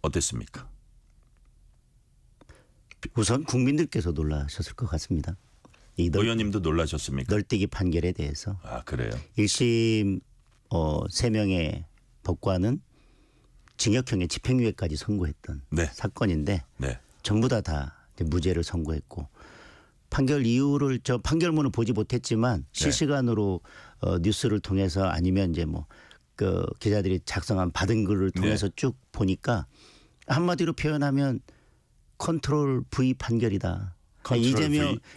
어땠습니까? 우선 국민들께서 놀라셨을 것 같습니다. 의원님도 놀라셨습니까? 널뛰기 판결에 대해서. 아, 그래요? 1심 3명의 법관은 징역형의 집행유예까지 선고했던 사건인데 전부 다 무죄를 선고했고 판결 이유를 판결문을 보지 못했지만 실시간으로 뉴스를 통해서 아니면 이제 그 기자들이 작성한 받은 글을 통해서 쭉 보니까 한마디로 표현하면 컨트롤 V 판결이다.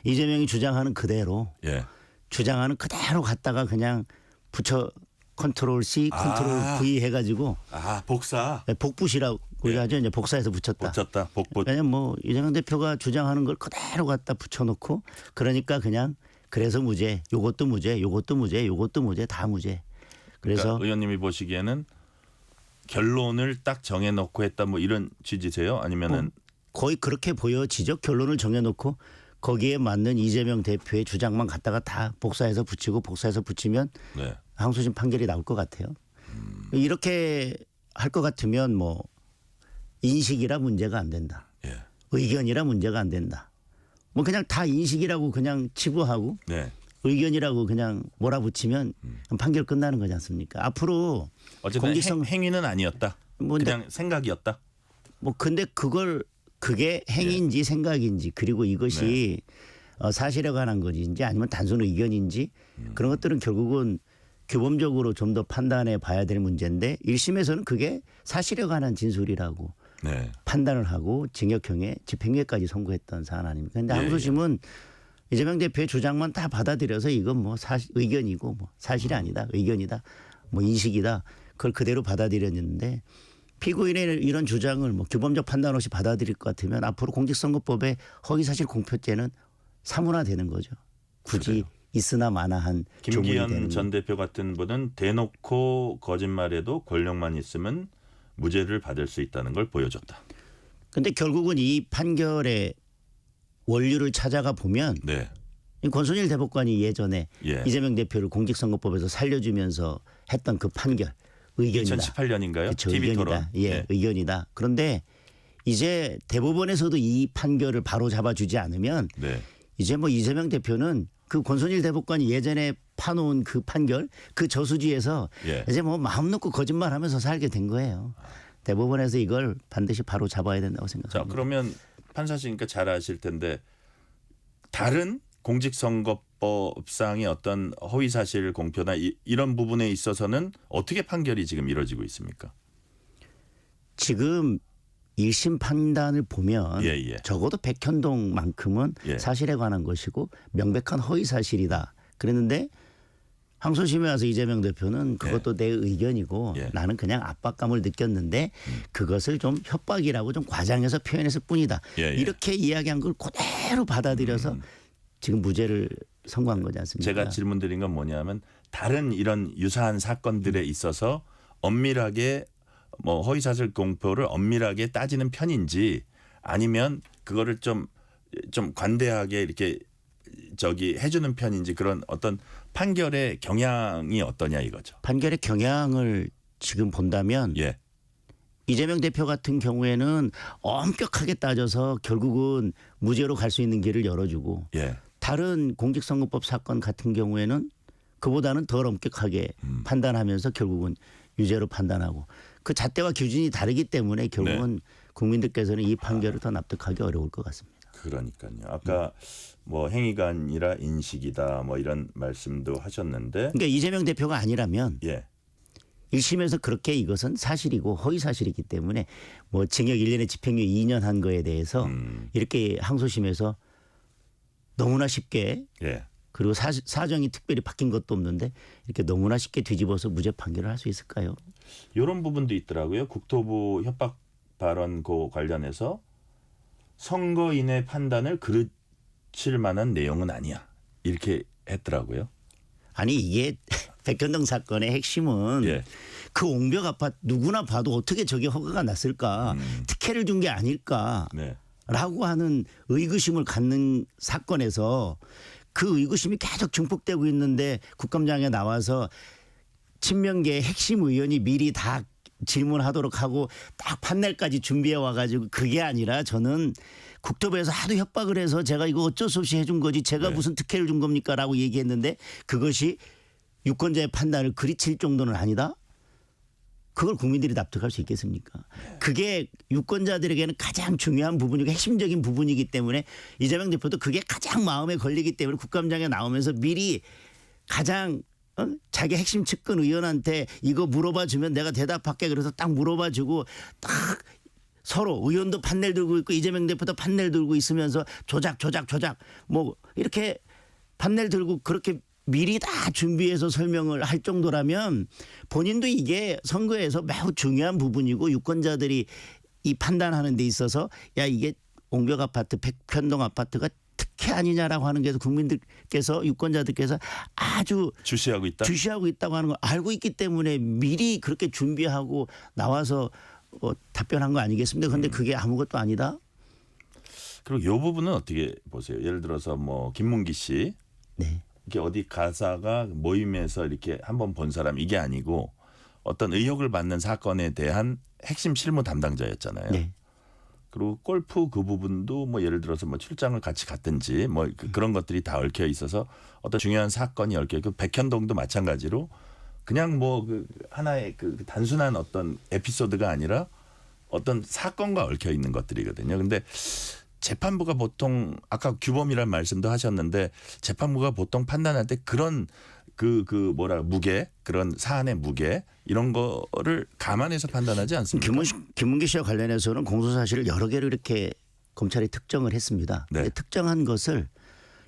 이재명이 주장하는 그대로 주장하는 그대로 갔다가 그냥 붙여 컨트롤 C, 컨트롤 V 해가지고 복붙이라고 하죠. 이제 복사해서 붙였다. 복붙. 왜냐면 이재명 대표가 주장하는 걸 그대로 갖다 붙여놓고 그러니까 그냥 그래서 무죄, 요것도 무죄, 요것도 무죄, 요것도 무죄, 다 무죄. 그래서 그러니까 의원님이 보시기에는 결론을 딱 정해놓고 했다 뭐 이런 취지세요? 아니면은 거의 그렇게 보여지죠. 결론을 정해놓고 거기에 맞는 이재명 대표의 주장만 갖다가 다 복사해서 붙이고 복사해서 붙이면 네. 항소심 판결이 나올 것 같아요. 이렇게 할 것 같으면 뭐 인식이라 문제가 안 된다. 예. 의견이라 문제가 안 된다. 뭐 그냥 다 인식이라고 그냥 치부하고 네. 의견이라고 그냥 몰아붙이면 판결 끝나는 거지 않습니까? 앞으로 어쨌든 공직성 행위는 아니었다. 뭐 그냥 생각이었다. 뭐 근데 그게 행위인지 생각인지 그리고 이것이 사실에 관한 것인지 아니면 단순 의견인지 그런 것들은 결국은 규범적으로 좀 더 판단해 봐야 될 문제인데 1심에서는 그게 사실에 관한 진술이라고 네. 판단을 하고 징역형에 집행유예까지 선고했던 사안 아닙니까? 근데 예, 항소심은 이재명 대표의 주장만 다 받아들여서 이건 뭐 의견이고 뭐 사실이 아니다. 의견이다. 뭐 인식이다. 그걸 그대로 받아들였는데 피고인의 이런 주장을 뭐 규범적 판단 없이 받아들일 것 같으면 앞으로 공직선거법의 허위사실 공표죄는 사문화되는 거죠. 굳이 그래요. 있으나 마나한 조문이 김기현 되는 전 대표 같은 분은 대놓고 거짓말해도 권력만 있으면 무죄를 받을 수 있다는 걸 보여줬다. 근데 결국은 이 판결의 원류를 찾아가 보면 네. 이 권순일 대법관이 예전에 예. 이재명 대표를 공직선거법에서 살려주면서 했던 그 판결 의견이다. 2018년인가요? 그렇죠. TV 토론. 의견이다. 예, 네. 의견이다. 그런데 이제 대법원에서도 이 판결을 바로 잡아주지 않으면 네. 이제 뭐 이재명 대표는 그 권순일 대법관이 예전에 파놓은 그 판결 그 저수지에서 예. 이제 뭐 마음 놓고 거짓말하면서 살게 된 거예요. 대법원에서 이걸 반드시 바로 잡아야 된다고 생각합니다. 자, 그러면 판사시니까 잘 아실 텐데 다른 공직선거법상의 어떤 허위사실 공표나 이런 부분에 있어서는 어떻게 판결이 지금 이루어지고 있습니까? 지금 1심 판단을 보면 예. 적어도 백현동만큼은 예. 사실에 관한 것이고 명백한 허위사실이다. 그랬는데 항소심에 와서 이재명 대표는 그것도 내 의견이고 예. 나는 그냥 압박감을 느꼈는데 그것을 좀 협박이라고 좀 과장해서 표현했을 뿐이다. 예. 이렇게 이야기한 걸 그대로 받아들여서 지금 무죄를 선고한 거지 않습니까? 제가 질문드린 건 뭐냐면 다른 이런 유사한 사건들에 있어서 엄밀하게 뭐 허위사실 공표를 엄밀하게 따지는 편인지 아니면 그거를 좀 관대하게 이렇게 해주는 편인지 그런 어떤 판결의 경향이 어떠냐 이거죠. 판결의 경향을 지금 본다면 예. 이재명 대표 같은 경우에는 엄격하게 따져서 결국은 무죄로 갈 수 있는 길을 열어주고 예. 다른 공직선거법 사건 같은 경우에는 그보다는 덜 엄격하게 판단하면서 결국은 유죄로 판단하고 그 잣대와 기준이 다르기 때문에 결국은 국민들께서는 이 판결을 더 납득하기 어려울 것 같습니다. 그러니까요. 아까 뭐 행위가 아니라 인식이다 뭐 이런 말씀도 하셨는데 그러니까 이재명 대표가 아니라면 예. 1심에서 그렇게 이것은 사실이고 허위사실이기 때문에 뭐 징역 1년에 집행유예 2년 한 거에 대해서 이렇게 항소심에서 너무나 쉽게 예. 그리고 사정이 특별히 바뀐 것도 없는데 이렇게 너무나 쉽게 뒤집어서 무죄 판결을 할 수 있을까요? 이런 부분도 있더라고요. 국토부 협박 발언 그 관련해서 선거인의 판단을 그르칠 만한 내용은 아니야. 이렇게 했더라고요. 아니 이게 백현동 사건의 핵심은 예. 그 옹벽 아파트 누구나 봐도 어떻게 저게 허가가 났을까? 특혜를 준 게 아닐까? 네. 라고 하는 의구심을 갖는 사건에서 그 의구심이 계속 증폭되고 있는데 국감장에 나와서 친명계의 핵심 의원이 미리 다 질문하도록 하고 딱 판넬까지 준비해 와가지고 그게 아니라 저는 국토부에서 하도 협박을 해서 제가 이거 어쩔 수 없이 해준 거지 제가 무슨 특혜를 준 겁니까 라고 얘기했는데 그것이 유권자의 판단을 그리칠 정도는 아니다? 그걸 국민들이 납득할 수 있겠습니까? 그게 유권자들에게는 가장 중요한 부분이고 핵심적인 부분이기 때문에 이재명 대표도 그게 가장 마음에 걸리기 때문에 국감장에 나오면서 미리 가장 자기 핵심 측근 의원한테 이거 물어봐 주면 내가 대답할게 그래서 딱 물어봐 주고 딱 서로 의원도 판넬 들고 있고 이재명 대표도 판넬 들고 있으면서 조작 뭐 이렇게 판넬 들고 그렇게 미리 다 준비해서 설명을 할 정도라면 본인도 이게 선거에서 매우 중요한 부분이고 유권자들이 이 판단하는 데 있어서 야 이게 옹벽 아파트 백현동 아파트가 특혜 아니냐라고 하는 게 국민들께서 유권자들께서 아주 주시하고 있다고 하는 걸 알고 있기 때문에 미리 그렇게 준비하고 나와서 답변한 거 아니겠습니까? 그런데 그게 아무것도 아니다. 그리고 이 부분은 어떻게 보세요? 예를 들어서 뭐 김문기 씨 네. 이게 어디 가사가 모임에서 이렇게 한번 본 사람 이게 아니고 어떤 의혹을 받는 사건에 대한 핵심 실무 담당자였잖아요. 네. 그리고 골프 그 부분도 뭐 예를 들어서 뭐 출장을 같이 갔든지 뭐 그런 것들이 다 얽혀 있어서 어떤 중요한 사건이 얽혀 있고 백현동도 마찬가지로 그냥 뭐 그 하나의 그 단순한 어떤 에피소드가 아니라 어떤 사건과 얽혀 있는 것들이거든요. 근데 재판부가 보통 아까 규범이란 말씀도 하셨는데 재판부가 보통 판단할 때 그런 무게 그런 사안의 무게 이런 거를 감안해서 판단하지 않습니까? 김문기 씨와 관련해서는 공소사실을 여러 개로 이렇게 검찰이 특정을 했습니다. 네. 특정한 것을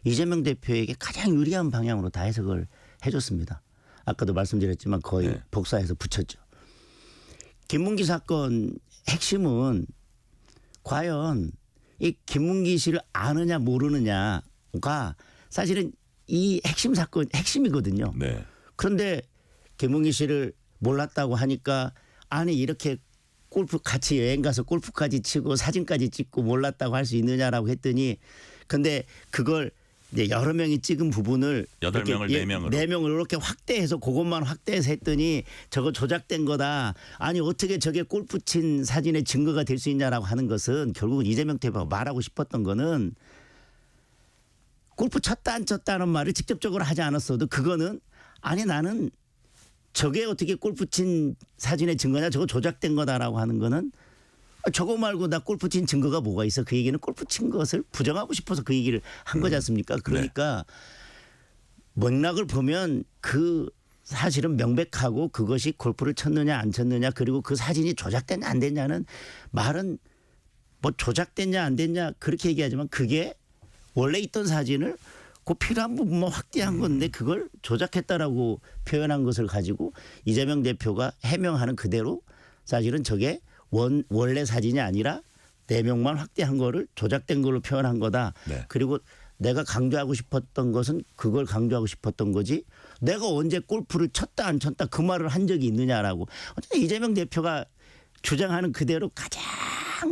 이재명 대표에게 가장 유리한 방향으로 다 해석을 해줬습니다. 아까도 말씀드렸지만 거의 네. 복사해서 붙였죠. 김문기 사건 핵심은 과연 이 김문기 씨를 아느냐 모르느냐가 사실은 이 핵심이거든요. 네. 그런데 김문기 씨를 몰랐다고 하니까 아니 이렇게 골프 같이 여행 가서 골프까지 치고 사진까지 찍고 몰랐다고 할 수 있느냐라고 했더니 근데 그걸 이제 여러 명이 찍은 부분을 8명을 4명으로 4명을 이렇게 확대해서 그것만 확대해서 했더니 저거 조작된 거다. 아니 어떻게 저게 골프 친 사진의 증거가 될 수 있냐라고 하는 것은 결국은 이재명 대표가 말하고 싶었던 거는 골프 쳤다 안 쳤다는 말을 직접적으로 하지 않았어도 그거는 아니 나는 저게 어떻게 골프 친 사진의 증거냐 저거 조작된 거다라고 하는 거는 저거 말고 나 골프 친 증거가 뭐가 있어. 그 얘기는 골프 친 것을 부정하고 싶어서 그 얘기를 한 거지 않습니까? 그러니까 맥락을 보면 그 사실은 명백하고 그것이 골프를 쳤느냐 안 쳤느냐 그리고 그 사진이 조작됐냐 안 됐냐는 말은 뭐 조작됐냐 안 됐냐 그렇게 얘기하지만 그게 원래 있던 사진을 그 필요한 부분만 확대한 건데 그걸 조작했다라고 표현한 것을 가지고 이재명 대표가 해명하는 그대로 사실은 저게 원래 사진이 아니라 4명만 확대한 거를 조작된 걸로 표현한 거다. 네. 그리고 내가 강조하고 싶었던 것은 그걸 강조하고 싶었던 거지 내가 언제 골프를 쳤다 안 쳤다 그 말을 한 적이 있느냐라고. 어쨌든 이재명 대표가 주장하는 그대로 가장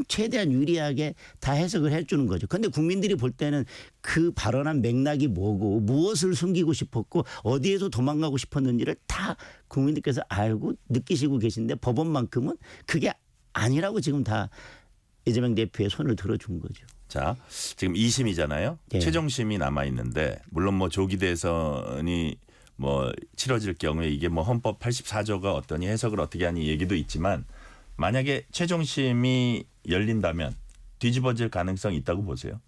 최대한 유리하게 다 해석을 해주는 거죠. 그런데 국민들이 볼 때는 그 발언한 맥락이 뭐고 무엇을 숨기고 싶었고 어디에서 도망가고 싶었는지를 다 국민들께서 알고 느끼시고 계신데 법원만큼은 그게 아니라고 지금 다 이재명 대표의 손을 들어준 거죠. 자, 지금 2심이잖아요. 예. 최종심이 남아 있는데 물론 뭐 조기 대선이 뭐 치러질 경우에 이게 뭐 헌법 84조가 어떠니 해석을 어떻게 하니 얘기도 있지만 만약에 최종심이 열린다면 뒤집어질 가능성이 있다고 보세요?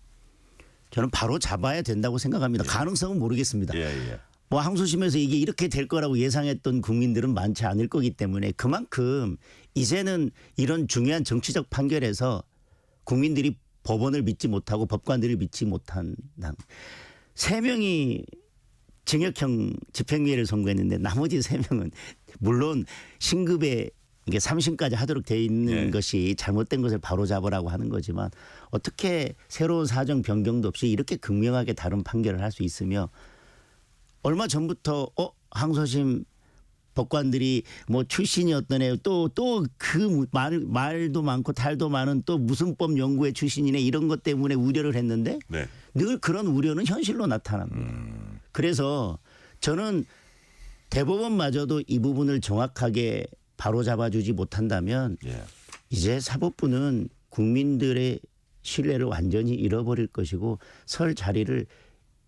저는 바로 잡아야 된다고 생각합니다. 예. 가능성은 모르겠습니다. 예. 뭐 항소심에서 이게 이렇게 될 거라고 예상했던 국민들은 많지 않을 거기 때문에 그만큼 이제는 이런 중요한 정치적 판결에서 국민들이 법원을 믿지 못하고 법관들을 믿지 못한 3명이 징역형 집행유예를 선고했는데 나머지 3명은 물론 신급에 이게 3심까지 하도록 돼 있는 것이 잘못된 것을 바로잡으라고 하는 거지만 어떻게 새로운 사정 변경도 없이 이렇게 극명하게 다른 판결을 할 수 있으며 얼마 전부터 항소심 법관들이 뭐 출신이 어떤 애 또 그 말도 많고 탈도 많은 또 무슨 법 연구회 출신이네 이런 것 때문에 우려를 했는데 네. 늘 그런 우려는 현실로 나타납니다. 그래서 저는 대법원마저도 이 부분을 정확하게 바로잡아주지 못한다면 이제 사법부는 국민들의 신뢰를 완전히 잃어버릴 것이고 설 자리를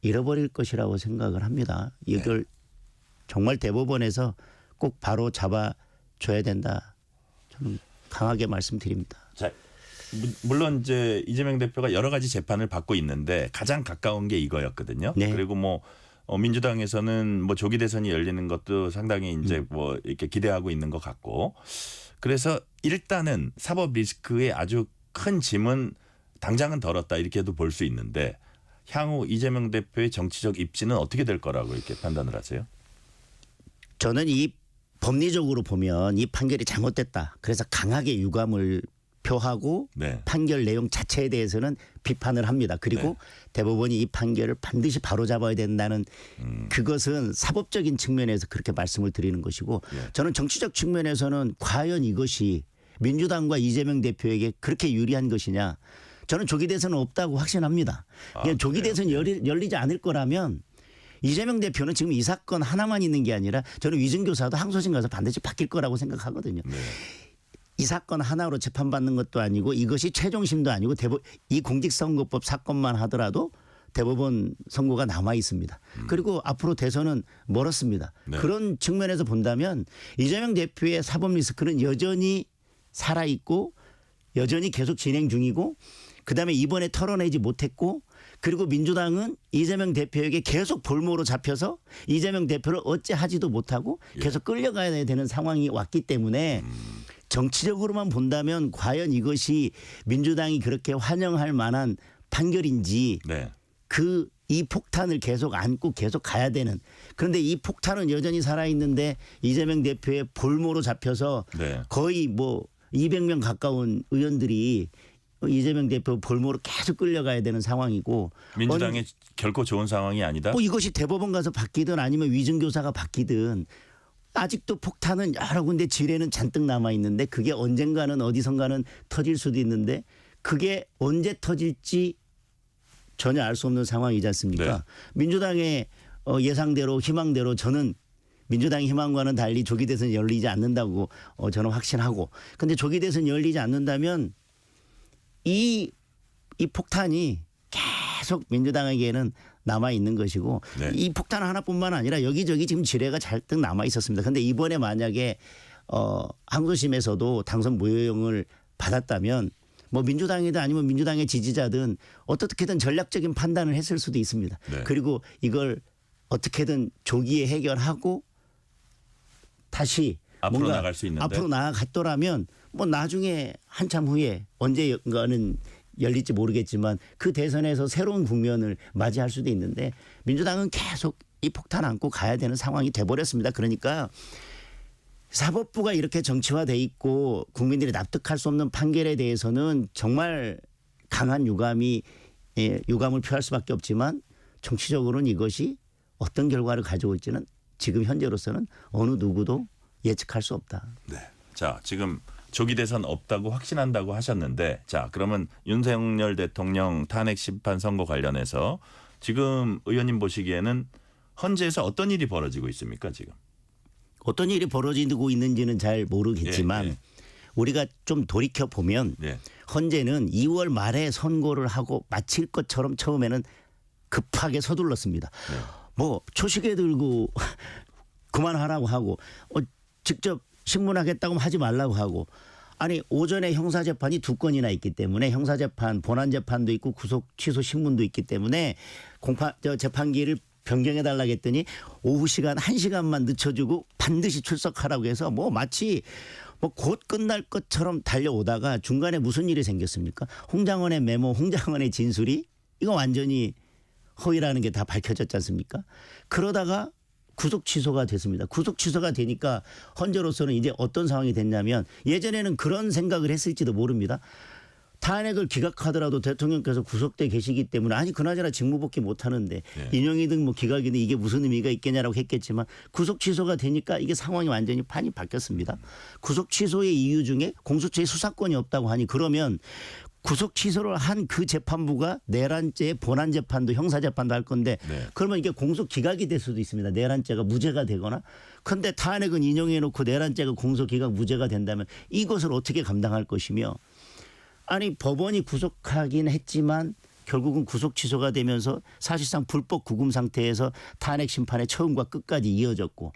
잃어버릴 것이라고 생각을 합니다. 이걸 정말 대법원에서 꼭 바로 잡아줘야 된다. 저는 강하게 말씀드립니다. 자, 물론 이제 이재명 대표가 여러 가지 재판을 받고 있는데 가장 가까운 게 이거였거든요. 네. 그리고 뭐 민주당에서는 뭐 조기 대선이 열리는 것도 상당히 이제 뭐 이렇게 기대하고 있는 것 같고 그래서 일단은 사법 리스크의 아주 큰 짐은 당장은 덜었다 이렇게도 볼 수 있는데 향후 이재명 대표의 정치적 입지는 어떻게 될 거라고 이렇게 판단을 하세요? 저는 이 법리적으로 보면 이 판결이 잘못됐다. 그래서 강하게 유감을 표하고 네. 판결 내용 자체에 대해서는 비판을 합니다. 그리고 네. 대법원이 이 판결을 반드시 바로잡아야 된다는 그것은 사법적인 측면에서 그렇게 말씀을 드리는 것이고 예. 저는 정치적 측면에서는 과연 이것이 민주당과 이재명 대표에게 그렇게 유리한 것이냐. 저는 조기 대선은 없다고 확신합니다. 조기 대선 열리지 않을 거라면 이재명 대표는 지금 이 사건 하나만 있는 게 아니라 저는 위증교사도 항소심 가서 반드시 바뀔 거라고 생각하거든요. 네. 이 사건 하나로 재판받는 것도 아니고 이것이 최종심도 아니고 이 공직선거법 사건만 하더라도 대법원 선고가 남아 있습니다. 그리고 앞으로 대선은 멀었습니다. 네. 그런 측면에서 본다면 이재명 대표의 사법 리스크는 여전히 살아있고 여전히 계속 진행 중이고 그다음에 이번에 털어내지 못했고 그리고 민주당은 이재명 대표에게 계속 볼모로 잡혀서 이재명 대표를 어찌하지도 못하고 계속 끌려가야 되는 상황이 왔기 때문에 정치적으로만 본다면 과연 이것이 민주당이 그렇게 환영할 만한 판결인지 네. 이 폭탄을 계속 안고 계속 가야 되는 그런데 이 폭탄은 여전히 살아있는데 이재명 대표의 볼모로 잡혀서 네. 거의 뭐 200명 가까운 의원들이 이재명 대표 볼모로 계속 끌려가야 되는 상황이고 민주당이 결코 좋은 상황이 아니다. 뭐 이것이 대법원 가서 바뀌든 아니면 위증교사가 바뀌든 아직도 폭탄은 여러 군데 지뢰는 잔뜩 남아 있는데 그게 언젠가는 어디선가는 터질 수도 있는데 그게 언제 터질지 전혀 알 수 없는 상황이지 않습니까? 네. 민주당의 예상대로 희망대로 저는 민주당의 희망과는 달리 조기 대선이 열리지 않는다고 저는 확신하고 근데 조기 대선이 열리지 않는다면 이 폭탄이 계속 민주당에게는 남아 있는 것이고 네. 이 폭탄 하나뿐만 아니라 여기저기 지금 지뢰가 잔뜩 남아 있었습니다. 그런데 이번에 만약에 항소심에서도 당선 무효형을 받았다면 뭐 민주당이든 아니면 민주당의 지지자든 어떻게든 전략적인 판단을 했을 수도 있습니다. 네. 그리고 이걸 어떻게든 조기에 해결하고 다시 앞으로 뭔가 나갈 수 있는데. 앞으로 나아갔더라면 뭐 나중에 한참 후에 언제가는 열릴지 모르겠지만 그 대선에서 새로운 국면을 맞이할 수도 있는데 민주당은 계속 이 폭탄 안고 가야 되는 상황이 돼버렸습니다. 그러니까 사법부가 이렇게 정치화돼 있고 국민들이 납득할 수 없는 판결에 대해서는 정말 강한 유감을 표할 수밖에 없지만 정치적으로는 이것이 어떤 결과를 가져올지는 지금 현재로서는 어느 누구도 예측할 수 없다. 네. 자, 지금 조기 대선 없다고 확신한다고 하셨는데 자, 그러면 윤석열 대통령 탄핵 심판 선고 관련해서 지금 의원님 보시기에는 헌재에서 어떤 일이 벌어지고 있습니까, 지금? 어떤 일이 벌어지고 있는지는 잘 모르겠지만 우리가 좀 돌이켜 보면 헌재는 2월 말에 선고를 하고 마칠 것처럼 처음에는 급하게 서둘렀습니다. 뭐 초시계 들고 그만하라고 하고 직접 신문하겠다고 하지 말라고 하고 아니 오전에 형사재판이 2건이나 있기 때문에 형사재판 본안재판도 있고 구속 취소 신문도 있기 때문에 재판기를 변경해달라고 했더니 오후 시간 1시간만 늦춰주고 반드시 출석하라고 해서 뭐 마치 뭐 곧 끝날 것처럼 달려오다가 중간에 무슨 일이 생겼습니까? 홍장원의 메모, 홍장원의 진술이 이거 완전히 허위라는 게 다 밝혀졌지 않습니까? 그러다가 구속 취소가 됐습니다. 구속 취소가 되니까 헌재로서는 이제 어떤 상황이 됐냐면 예전에는 그런 생각을 했을지도 모릅니다. 탄핵을 기각하더라도 대통령께서 구속돼 계시기 때문에 아니 그나저나 직무복귀 못하는데 인용이든 뭐 기각이든 이게 무슨 의미가 있겠냐라고 했겠지만 구속 취소가 되니까 이게 상황이 완전히 판이 바뀌었습니다. 구속 취소의 이유 중에 공수처의 수사권이 없다고 하니 그러면 구속 취소를 한 그 재판부가 내란죄 본안재판도 형사재판도 할 건데 그러면 이게 공소 기각이 될 수도 있습니다. 내란죄가 무죄가 되거나 그런데 탄핵은 인용해놓고 내란죄가 공소 기각 무죄가 된다면 이것을 어떻게 감당할 것이며 아니 법원이 구속하긴 했지만 결국은 구속 취소가 되면서 사실상 불법 구금 상태에서 탄핵 심판의 처음과 끝까지 이어졌고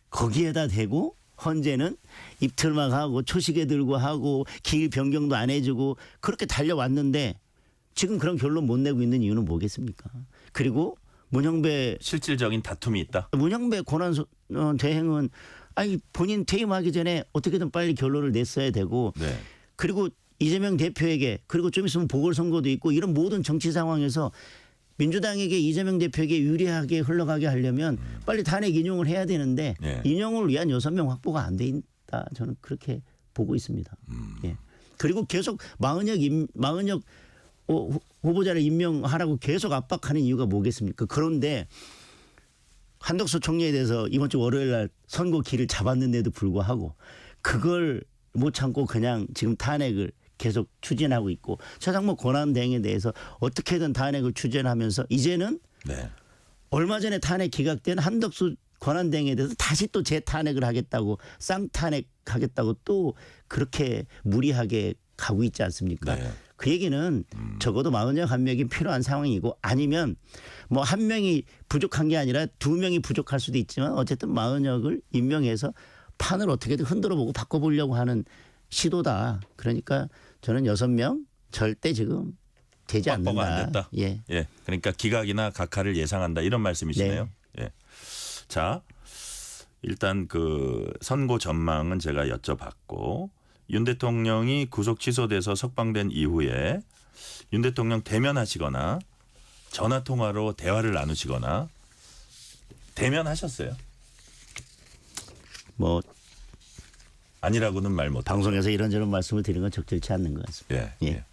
거기에다 대고 헌재는 입틀막 하고 초시계 들고 하고 기일 변경도 안 해주고 그렇게 달려왔는데 지금 그런 결론 못 내고 있는 이유는 뭐겠습니까? 그리고 문형배 실질적인 다툼이 있다. 문형배 권한 대행은 아니 본인 퇴임하기 전에 어떻게든 빨리 결론을 냈어야 되고 그리고 이재명 대표에게 그리고 좀 있으면 보궐선거도 있고 이런 모든 정치 상황에서 민주당에게 이재명 대표에게 유리하게 흘러가게 하려면 빨리 탄핵 인용을 해야 되는데 인용을 위한 6명 확보가 안 돼 있다. 저는 그렇게 보고 있습니다. 그리고 계속 마은혁 후보자를 임명하라고 계속 압박하는 이유가 뭐겠습니까? 그런데 한덕수 총리에 대해서 이번 주 월요일 날 선고 기를 잡았는데도 불구하고 그걸 못 참고 그냥 지금 탄핵을 계속 추진하고 있고 최상목 권한대행에 대해서 어떻게든 탄핵을 추진하면서 이제는 네. 얼마 전에 탄핵 기각된 한덕수 권한대행에 대해서 다시 또 재탄핵을 하겠다고 쌍탄핵하겠다고 또 그렇게 무리하게 가고 있지 않습니까? 네. 그 얘기는 적어도 마은혁 한 명이 필요한 상황이고 아니면 뭐 한 명이 부족한 게 아니라 두 명이 부족할 수도 있지만 어쨌든 마은혁을 임명해서 판을 어떻게든 흔들어 보고 바꿔보려고 하는 시도다. 그러니까 저는 6명 절대 지금 되지 않는다. 확보가 안 됐다. 예. 예. 그러니까 기각이나 각하를 예상한다 이런 말씀이시네요. 네. 예. 자, 일단 그 선고 전망은 제가 여쭤봤고 윤 대통령이 구속 취소돼서 석방된 이후에 윤 대통령 대면하시거나 전화 통화로 대화를 나누시거나 대면하셨어요? 뭐 아니라고는 말 못. 방송에서 이런저런 말씀을 드리는 건 적절치 않는 것 같습니다. 예. 예.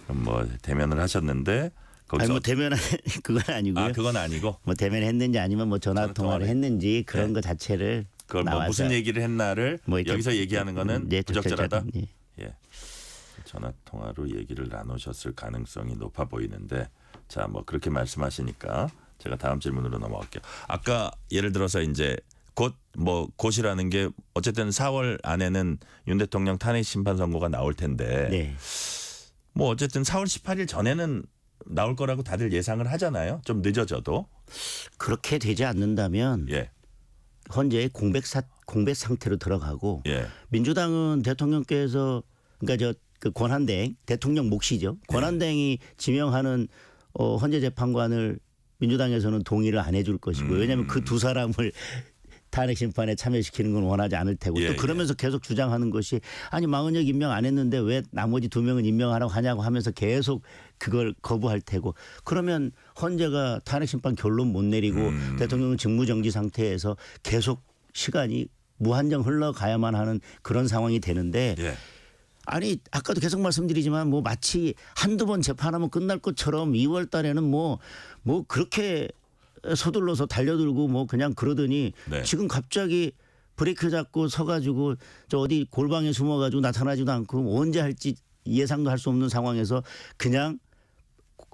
그럼 뭐 대면을 하셨는데 거기서 아니 뭐 대면은 그건 아니고요. 아 그건 아니고 뭐 대면했는지 아니면 뭐 전화 통화를 했는지 그런 거 자체를 그걸 뭐 무슨 얘기를 했나를 뭐 여기서 얘기하는 거는 부적절하다. 예. 예. 전화 통화로 얘기를 나누셨을 가능성이 높아 보이는데 자 뭐 그렇게 말씀하시니까 제가 다음 질문으로 넘어갈게요. 아까 예를 들어서 이제 곧이라는 게 어쨌든 4월 안에는 윤 대통령 탄핵 심판 선고가 나올 텐데 네. 뭐 어쨌든 4월 18일 전에는 나올 거라고 다들 예상을 하잖아요. 좀 늦어져도 그렇게 되지 않는다면 예. 현재 공백 상태로 들어가고 예. 민주당은 대통령께서 그러니까 그 권한대행 대통령 몫이죠. 권한대행이 지명하는 헌재 재판관을 민주당에서는 동의를 안 해줄 것이고 왜냐하면 그 두 사람을 탄핵 심판에 참여시키는 건 원하지 않을 테고 예, 또 그러면서 계속 주장하는 것이 아니 마은혁 임명 안 했는데 왜 나머지 2명은 임명하라고 하냐고 하면서 계속 그걸 거부할 테고 그러면 헌재가 탄핵 심판 결론 못 내리고 대통령은 직무정지 상태에서 계속 시간이 무한정 흘러가야만 하는 그런 상황이 되는데 예. 아니 아까도 계속 말씀드리지만 뭐 마치 한두 번 재판하면 끝날 것처럼 2월 달에는 뭐 그렇게 서둘러서 달려들고 뭐 그냥 그러더니 네. 지금 갑자기 브레이크 잡고 서가지고 저 어디 골방에 숨어가지고 나타나지도 않고 언제 할지 예상도 할 수 없는 상황에서 그냥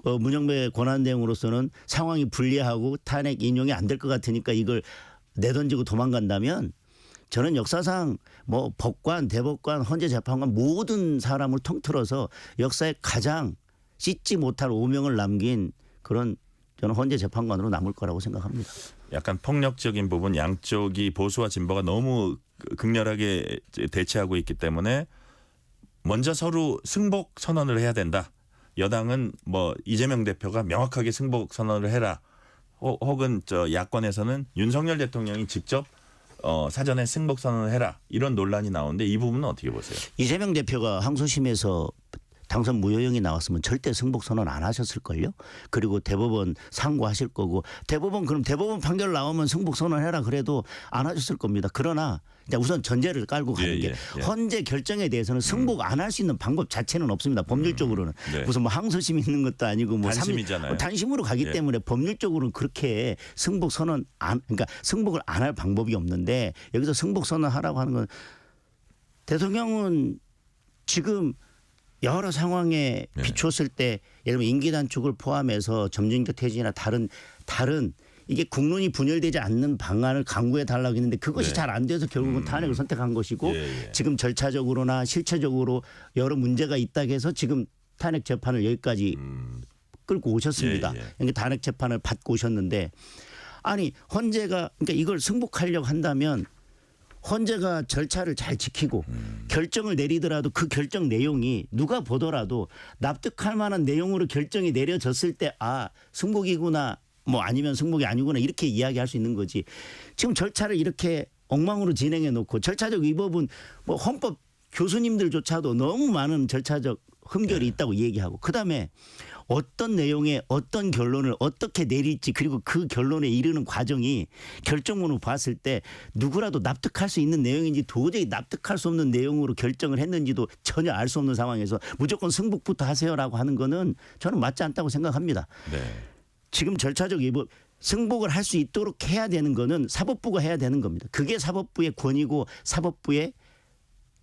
문영배 권한대행으로서는 상황이 불리하고 탄핵 인용이 안 될 것 같으니까 이걸 내던지고 도망간다면 저는 역사상 뭐 법관, 대법관, 헌재 재판관 모든 사람을 통틀어서 역사에 가장 씻지 못할 오명을 남긴 그런 저는 헌재 재판관으로 남을 거라고 생각합니다. 약간 폭력적인 부분 양쪽이 보수와 진보가 너무 극렬하게 대치하고 있기 때문에 먼저 서로 승복 선언을 해야 된다. 여당은 뭐 이재명 대표가 명확하게 승복 선언을 해라. 혹은 저 야권에서는 윤석열 대통령이 직접 사전에 승복 선언을 해라. 이런 논란이 나오는데 이 부분은 어떻게 보세요? 이재명 대표가 항소심에서 당선 무효형이 나왔으면 절대 승복 선언 안 하셨을걸요. 그리고 대법원 상고하실 거고 그럼 대법원 판결 나오면 승복 선언해라 그래도 안 하셨을 겁니다. 그러나 우선 전제를 깔고 가는 게 헌재 결정에 대해서는 승복 안 할 수 있는 방법 자체는 없습니다. 법률적으로는 무슨 뭐 항소심 있는 것도 아니고 뭐 단심이잖아요. 단심으로 가기 때문에 법률적으로는 그렇게 승복 선언 그러니까 승복을 안 할 방법이 없는데 여기서 승복 선언하라고 하는 건 대통령은 지금 여러 상황에 비추었을 때 예를 들면 임기 단축을 포함해서 점진적 퇴진이나 다른 이게 국론이 분열되지 않는 방안을 강구해 달라고 했는데 그것이 잘 안 돼서 결국은 탄핵을 선택한 것이고 지금 절차적으로나 실체적으로 여러 문제가 있다고 해서 지금 탄핵 재판을 여기까지 끌고 오셨습니다. 그러니까 탄핵 재판을 받고 오셨는데 아니 헌재가 그러니까 이걸 승복하려고 한다면 헌재가 절차를 잘 지키고 결정을 내리더라도 그 결정 내용이 누가 보더라도 납득할 만한 내용으로 결정이 내려졌을 때 승복이구나 뭐 아니면 승복이 아니구나 이렇게 이야기할 수 있는 거지. 지금 절차를 이렇게 엉망으로 진행해 놓고 절차적 위법은 뭐 헌법 교수님들조차도 너무 많은 절차적 흠결이 있다고 얘기하고 그다음에 어떤 내용에 어떤 결론을 어떻게 내릴지 그리고 그 결론에 이르는 과정이 결정문을 봤을 때 누구라도 납득할 수 있는 내용인지 도저히 납득할 수 없는 내용으로 결정을 했는지도 전혀 알 수 없는 상황에서 무조건 승복부터 하세요라고 하는 거는 저는 맞지 않다고 생각합니다. 네. 지금 절차적 승복을 할 수 있도록 해야 되는 거는 사법부가 해야 되는 겁니다. 그게 사법부의 권위고 사법부의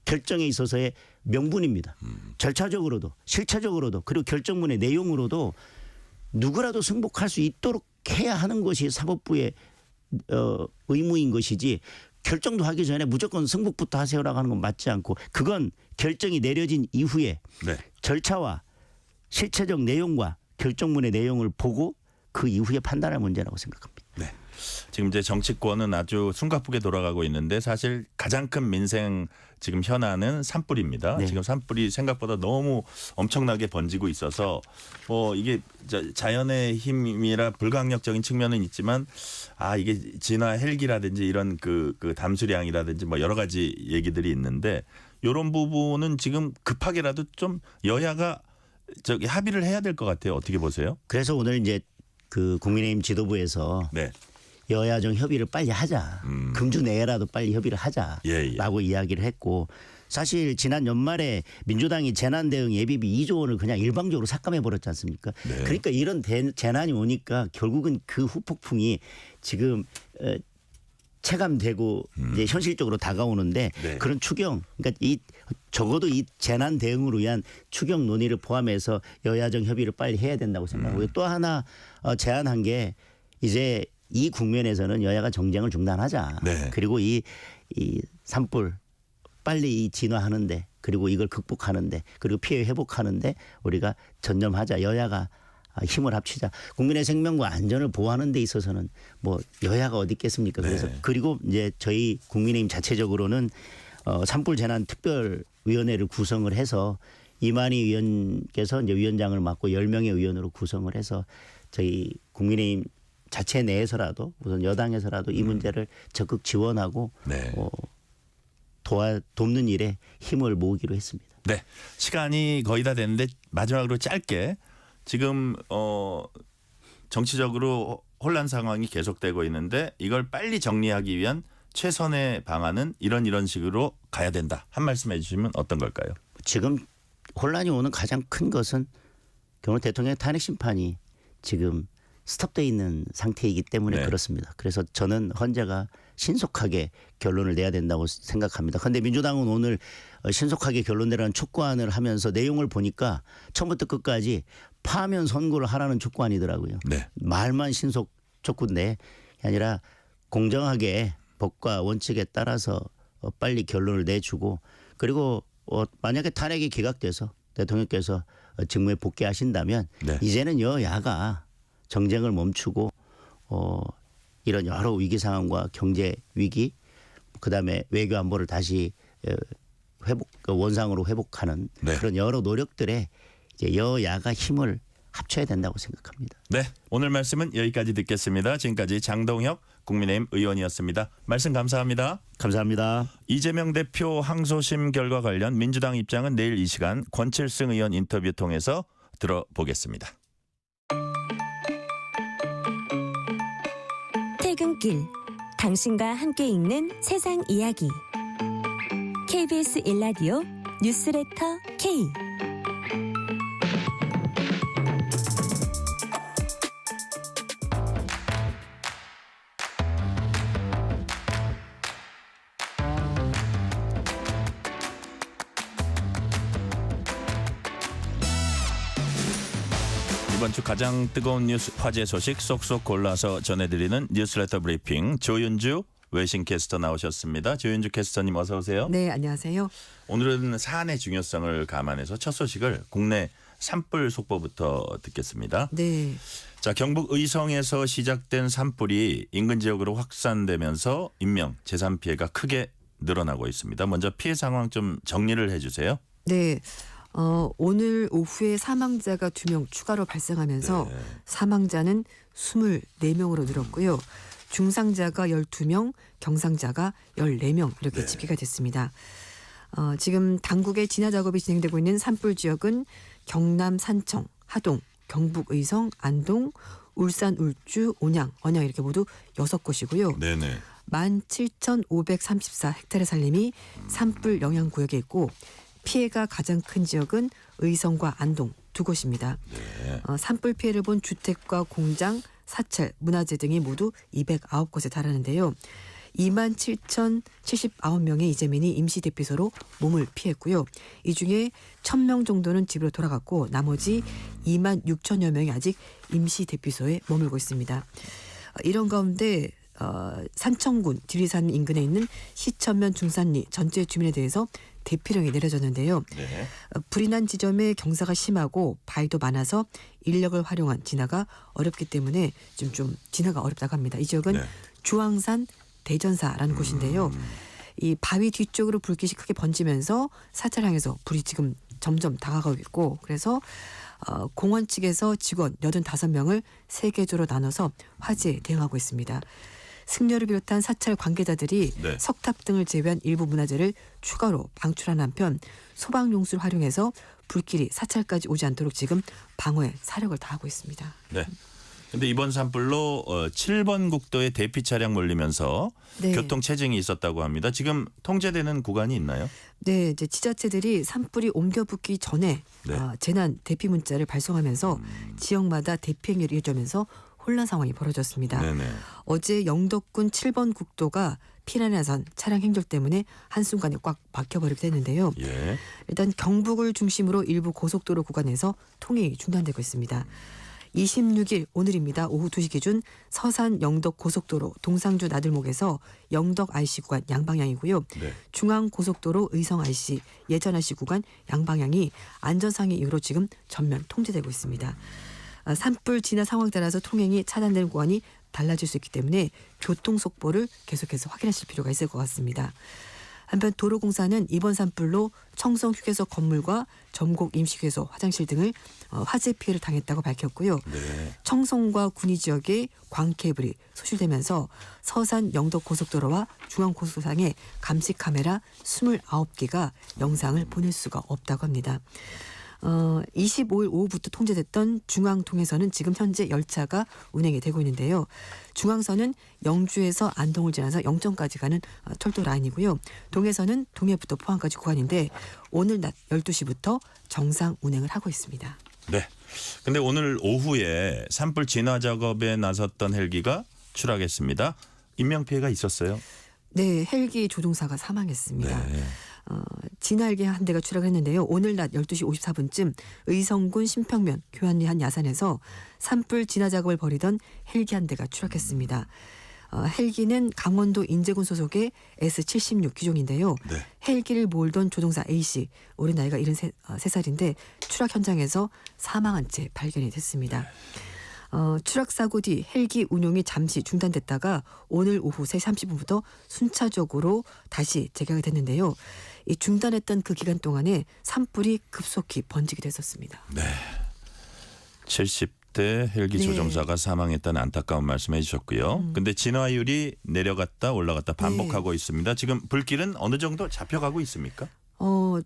결정에 있어서의 명분입니다. 절차적으로도 실체적으로도 그리고 결정문의 내용으로도 누구라도 승복할 수 있도록 해야 하는 것이 사법부의 의무인 것이지 결정도 하기 전에 무조건 승복부터 하세요라고 하는 건 맞지 않고 그건 결정이 내려진 이후에 네. 절차와 실체적 내용과 결정문의 내용을 보고 그 이후에 판단할 문제라고 생각합니다. 네. 지금 이제 정치권은 아주 숨가쁘게 돌아가고 있는데 사실 가장 큰 민생 지금 현안은 산불입니다. 네. 지금 산불이 생각보다 너무 엄청나게 번지고 있어서 이게 자연의 힘이라 불가항력적인 측면은 있지만 이게 진화 헬기라든지 이런 그 담수량이라든지 뭐 여러 가지 얘기들이 있는데 이런 부분은 지금 급하게라도 좀 여야가 합의를 해야 될 것 같아요. 어떻게 보세요? 그래서 오늘 이제 그 국민의힘 지도부에서 네. 여야정 협의를 빨리 하자. 금주 내에라도 빨리 협의를 하자라고 이야기를 했고 사실 지난 연말에 민주당이 재난대응 예비비 2조 원을 그냥 일방적으로 삭감해 버렸지 않습니까? 네. 그러니까 이런 재난이 오니까 결국은 그 후폭풍이 지금 체감되고 이제 현실적으로 다가오는데 네. 그런 추경 그러니까 적어도 이 재난 대응을 위한 추경 논의를 포함해서 여야정 협의를 빨리 해야 된다고 생각하고요. 또 하나 제안한 게 이제 이 국면에서는 여야가 정쟁을 중단하자. 네. 그리고 이 산불 빨리 진화하는데 그리고 이걸 극복하는데 그리고 피해 회복하는데 우리가 전념하자. 여야가 힘을 합치자. 국민의 생명과 안전을 보호하는 데 있어서는 뭐 여야가 어디 있겠습니까? 그래서 네. 그리고 이제 저희 국민의힘 자체적으로는 산불 재난 특별위원회를 구성을 해서 이만희 의원께서 이제 위원장을 맡고 10명의 의원으로 구성을 해서 저희 국민의힘 자체 내에서라도 우선 여당에서라도 이 문제를 적극 지원하고 네. 돕는 일에 힘을 모으기로 했습니다. 네. 시간이 거의 다 됐는데 마지막으로 짧게 지금 정치적으로 혼란 상황이 계속되고 있는데 이걸 빨리 정리하기 위한 최선의 방안은 이런 식으로 가야 된다. 한 말씀 해주시면 어떤 걸까요? 지금 혼란이 오는 가장 큰 것은 결국 대통령의 탄핵 심판이 지금 스톱돼 있는 상태이기 때문에 네. 그렇습니다. 그래서 저는 헌재가 신속하게 결론을 내야 된다고 생각합니다. 그런데 민주당은 오늘 신속하게 결론 내라는 촉구안을 하면서 내용을 보니까 처음부터 끝까지 파면 선고를 하라는 촉구안이더라고요. 네. 말만 신속 촉구인데 아니라 공정하게 법과 원칙에 따라서 빨리 결론을 내주고 그리고 만약에 탄핵이 기각돼서 대통령께서 직무에 복귀하신다면 네. 이제는 여야가 정쟁을 멈추고 이런 여러 위기 상황과 경제 위기 그다음에 외교 안보를 다시 원상으로 회복하는 네. 그런 여러 노력들에 이제 여야가 힘을 합쳐야 된다고 생각합니다. 네. 오늘 말씀은 여기까지 듣겠습니다. 지금까지 장동혁 국민의힘 의원이었습니다. 말씀 감사합니다. 감사합니다. 이재명 대표 항소심 결과 관련 민주당 입장은 내일 이 시간 권칠승 의원 인터뷰 통해서 들어보겠습니다. 퇴근길 당신과 함께 읽는 세상 이야기 KBS 1라디오 뉴스레터 K 이번 주 가장 뜨거운 뉴스 화제 소식 쏙쏙 골라서 전해드리는 뉴스레터 브리핑 조윤주 외신캐스터 나오셨습니다. 조윤주 캐스터님 어서 오세요. 네, 안녕하세요. 오늘은 사안의 중요성을 감안해서 첫 소식을 국내 산불 속보부터 듣겠습니다. 네. 자, 경북 의성에서 시작된 산불이 인근 지역으로 확산되면서 인명, 재산 피해가 크게 늘어나고 있습니다. 먼저 피해 상황 좀 정리를 해주세요. 네. 오늘 오후에 사망자가 2명 추가로 발생하면서 네. 사망자는 24명으로 늘었고요. 중상자가 12명, 경상자가 14명 이렇게 네. 집계가 됐습니다. 지금 당국의 진화 작업이 진행되고 있는 산불 지역은 경남 산청, 하동, 경북 의성, 안동, 울산 울주, 온양, 언양 이렇게 모두 6곳이고요. 네네. 17,534헥타르 산림이 산불 영향 구역에 있고 피해가 가장 큰 지역은 의성과 안동 2곳입니다. 네. 산불 피해를 본 주택과 공장, 사찰, 문화재 등이 모두 209곳에 달하는데요. 27,079명의 이재민이 임시 대피소로 몸을 피했고요. 이 중에 1,000명 정도는 집으로 돌아갔고 나머지 26,000여 명이 아직 임시 대피소에 머물고 있습니다. 이런 가운데 산청군 지리산 인근에 있는 시천면 중산리 전체 주민에 대해서 대피령이 내려졌는데요. 네. 불이 난 지점에 경사가 심하고 바위도 많아서 인력을 활용한 진화가 어렵기 때문에 좀 진화가 어렵다고 합니다. 이 지역은 네. 주황산 대전사라는 곳인데요. 이 바위 뒤쪽으로 불빛이 크게 번지면서 사찰 향해서 불이 지금 점점 다가가고 있고 그래서 공원 측에서 직원 85명을 3개조로 나눠서 화재에 대응하고 있습니다. 승려를 비롯한 사찰 관계자들이 네. 석탑 등을 제외한 일부 문화재를 추가로 방출한 한편 소방용수를 활용해서 불길이 사찰까지 오지 않도록 지금 방어에 사력을 다하고 있습니다. 네. 근데 이번 산불로 7번 국도에 대피 차량 몰리면서 네. 교통 체증이 있었다고 합니다. 지금 통제되는 구간이 있나요? 네, 이제 지자체들이 산불이 옮겨 붙기 전에 네. 재난 대피 문자를 발송하면서 지역마다 대피 행렬이 이어지면서 혼란 상황이 벌어졌습니다. 네네. 어제 영덕군 7번 국도가 피난에 나선 차량 행렬 때문에 한순간에 꽉 막혀버리게 됐는데요. 예. 일단 경북을 중심으로 일부 고속도로 구간에서 통행이 중단되고 있습니다. 26일 오늘입니다. 오후 2시 기준 서산 영덕 고속도로 동상주 나들목에서 영덕 IC 구간 양방향이고요. 네. 중앙 고속도로 의성 IC 예전 IC 구간 양방향이 안전상의 이유로 지금 전면 통제되고 있습니다. 산불 진화 상황에 따라서 통행이 차단되는 구간이 달라질 수 있기 때문에 교통 속보를 계속해서 확인하실 필요가 있을 것 같습니다. 한편 도로공사는 이번 산불로 청성 휴게소 건물과 점곡 임시휴게소 화장실 등을 화재 피해를 당했다고 밝혔고요. 네. 청송과 군위 지역에 광케이블이 소실되면서 서산 영덕 고속도로와 중앙 고속도로상에 감시 카메라 29개가 영상을 보낼 수가 없다고 합니다. 25일 오후부터 통제됐던 중앙통에서는 지금 현재 열차가 운행이 되고 있는데요. 중앙선은 영주에서 안동을 지나서 영천까지 가는 철도 라인이고요. 동해선은 동해부터 포항까지 구간인데 오늘 낮 12시부터 정상 운행을 하고 있습니다. 네. 근데 오늘 오후에 산불 진화 작업에 나섰던 헬기가 추락했습니다. 인명 피해가 있었어요? 네, 헬기 조종사가 사망했습니다. 네. 진화 헬기 한 대가 추락했는데요. 오늘 낮 12시 54분쯤 의성군 신평면 교안리 한 야산에서 산불 진화 작업을 벌이던 헬기 한 대가 추락했습니다. 헬기는 강원도 인제군 소속의 S-76 기종인데요. 네. 헬기를 몰던 조종사 A씨, 올해 나이가 73살인데 추락 현장에서 사망한 채 발견이 됐습니다. 추락 사고 뒤 헬기 운용이 잠시 중단됐다가 오늘 오후 3시 30분부터 순차적으로 다시 재개가 됐는데요. 이 중단했던 그 기간 동안에 산불이 급속히 번지게 됐었습니다. 네. 70대 헬기 네. 조종사가 사망했다는 안타까운 말씀해 주셨고요. 근데 진화율이 내려갔다 올라갔다 반복하고 있습니다. 지금 불길은 어느 정도 잡혀가고 있습니까?